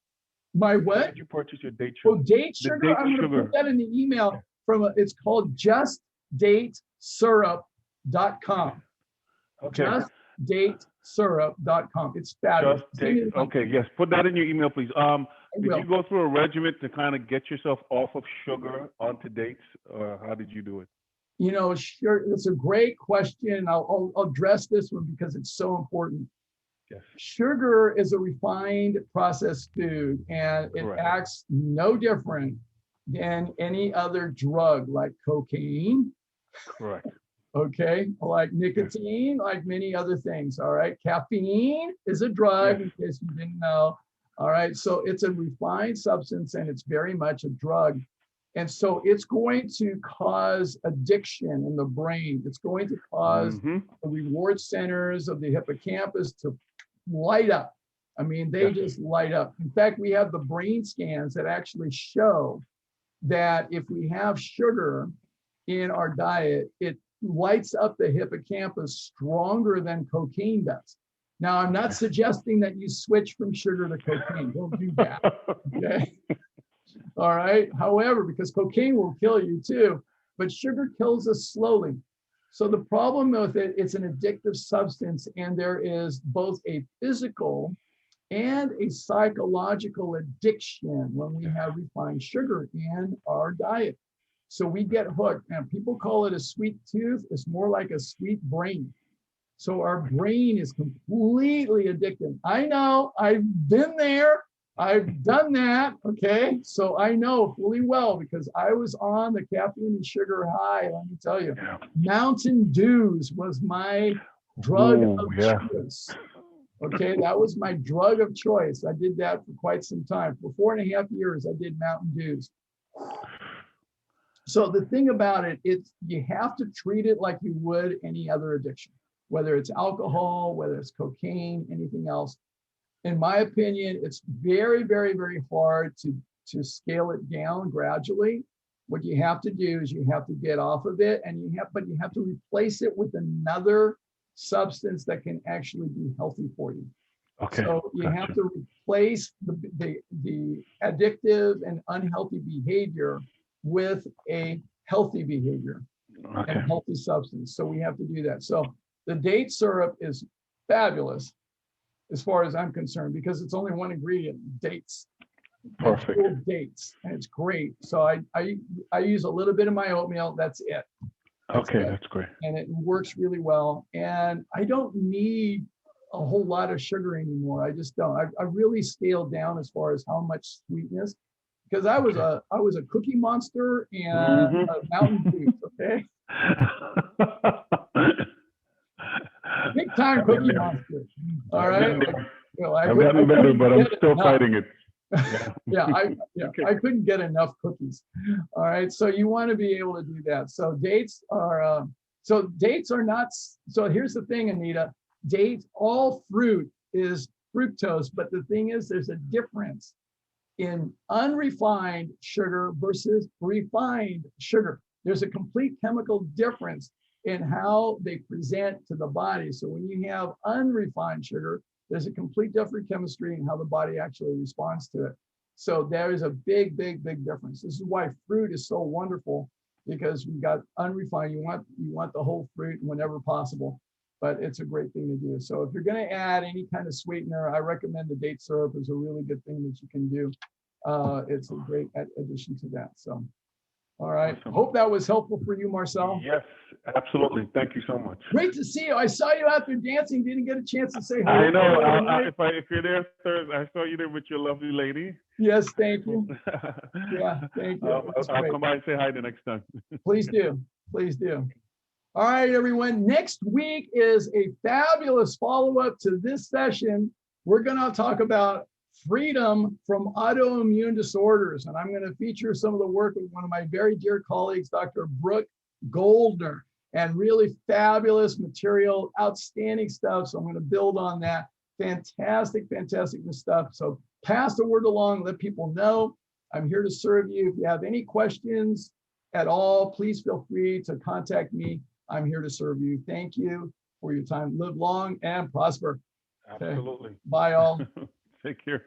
My what? Where did you purchase your date sugar? Oh, date sugar. I'm going to put that in the email from it's called justdatesyrup.com. Okay. Justdatesyrup.com. It's fabulous. Okay, yes. Put that in your email, please. Did you go through a regimen to kind of get yourself off of sugar onto dates, or how did you do it? You know, sure, it's a great question. I'll address this one because it's so important. Yes. Sugar is a refined processed food, and it acts no different than any other drug like cocaine. Correct. Okay, like nicotine, like many other things. All right, caffeine is a drug, in case you didn't know. All right, so it's a refined substance and it's very much a drug. And so it's going to cause addiction in the brain. It's going to cause the reward centers of the hippocampus to light up. I mean, they just light up. In fact, we have the brain scans that actually show that if we have sugar in our diet, it lights up the hippocampus stronger than cocaine does. Now, I'm not suggesting that you switch from sugar to cocaine. Don't do that. Okay. All right. However, because cocaine will kill you too, but sugar kills us slowly. So the problem with it, it's an addictive substance, and there is both a physical and a psychological addiction when we have refined sugar in our diet. So we get hooked, and people call it a sweet tooth. It's more like a sweet brain. So our brain is completely addicted. I know, I've been there. I've done that, okay? So I know fully well because I was on the caffeine and sugar high, let me tell you. Mountain Dews was my drug of choice. Okay, that was my drug of choice. I did that for quite some time. For 4.5 years, I did Mountain Dews. So the thing about it, you have to treat it like you would any other addiction, whether it's alcohol, whether it's cocaine, anything else. In my opinion, it's very, very, very hard to scale it down gradually. What you have to do is you have to get off of it, and you have to replace it with another substance that can actually be healthy for you. Okay. So you have to replace the addictive and unhealthy behavior with a healthy behavior and healthy substance. So we have to do that. So The date syrup is fabulous as far as I'm concerned, because it's only one ingredient, dates. Perfect. Full dates, and it's great. So I use a little bit of my oatmeal. That's it. Okay, that's great. And it works really well. And I don't need a whole lot of sugar anymore. I just don't. I really scaled down as far as how much sweetness, because I was a cookie monster and a mountain dew. Okay, big time cookie monster. All right. Well, I've gotten better, but I'm still fighting it. Yeah, I couldn't get enough cookies. All right, so you want to be able to do that. So dates are not. So here's the thing, Anita. Dates, all fruit is fructose, but the thing is, there's a difference in unrefined sugar versus refined sugar. There's a complete chemical difference in how they present to the body. So when you have unrefined sugar, there's a complete different chemistry in how the body actually responds to it. So there is a big, big, big difference. This is why fruit is so wonderful, because we got unrefined. You want the whole fruit whenever possible, but it's a great thing to do. So if you're going to add any kind of sweetener, I recommend the date syrup is a really good thing that you can do. It's a great addition to that. So, all right. Awesome. Hope that was helpful for you, Marcel. Yes, absolutely. Thank you so much. Great to see you. I saw you out there dancing. Didn't get a chance to say hello. I know. If you're there Thursday, I saw you there with your lovely lady. Yes, thank you. Yeah, thank you. I'll come by and say hi the next time. Please do. Please do. All right, everyone. Next week is a fabulous follow-up to this session. We're going to talk about freedom from autoimmune disorders. And I'm going to feature some of the work of one of my very dear colleagues, Dr. Brooke Goldner, and really fabulous material, outstanding stuff. So I'm going to build on that. Fantastic, fantastic stuff. So pass the word along, let people know. I'm here to serve you. If you have any questions at all, please feel free to contact me. I'm here to serve you. Thank you for your time. Live long and prosper. Absolutely. Okay. Bye all. Take care.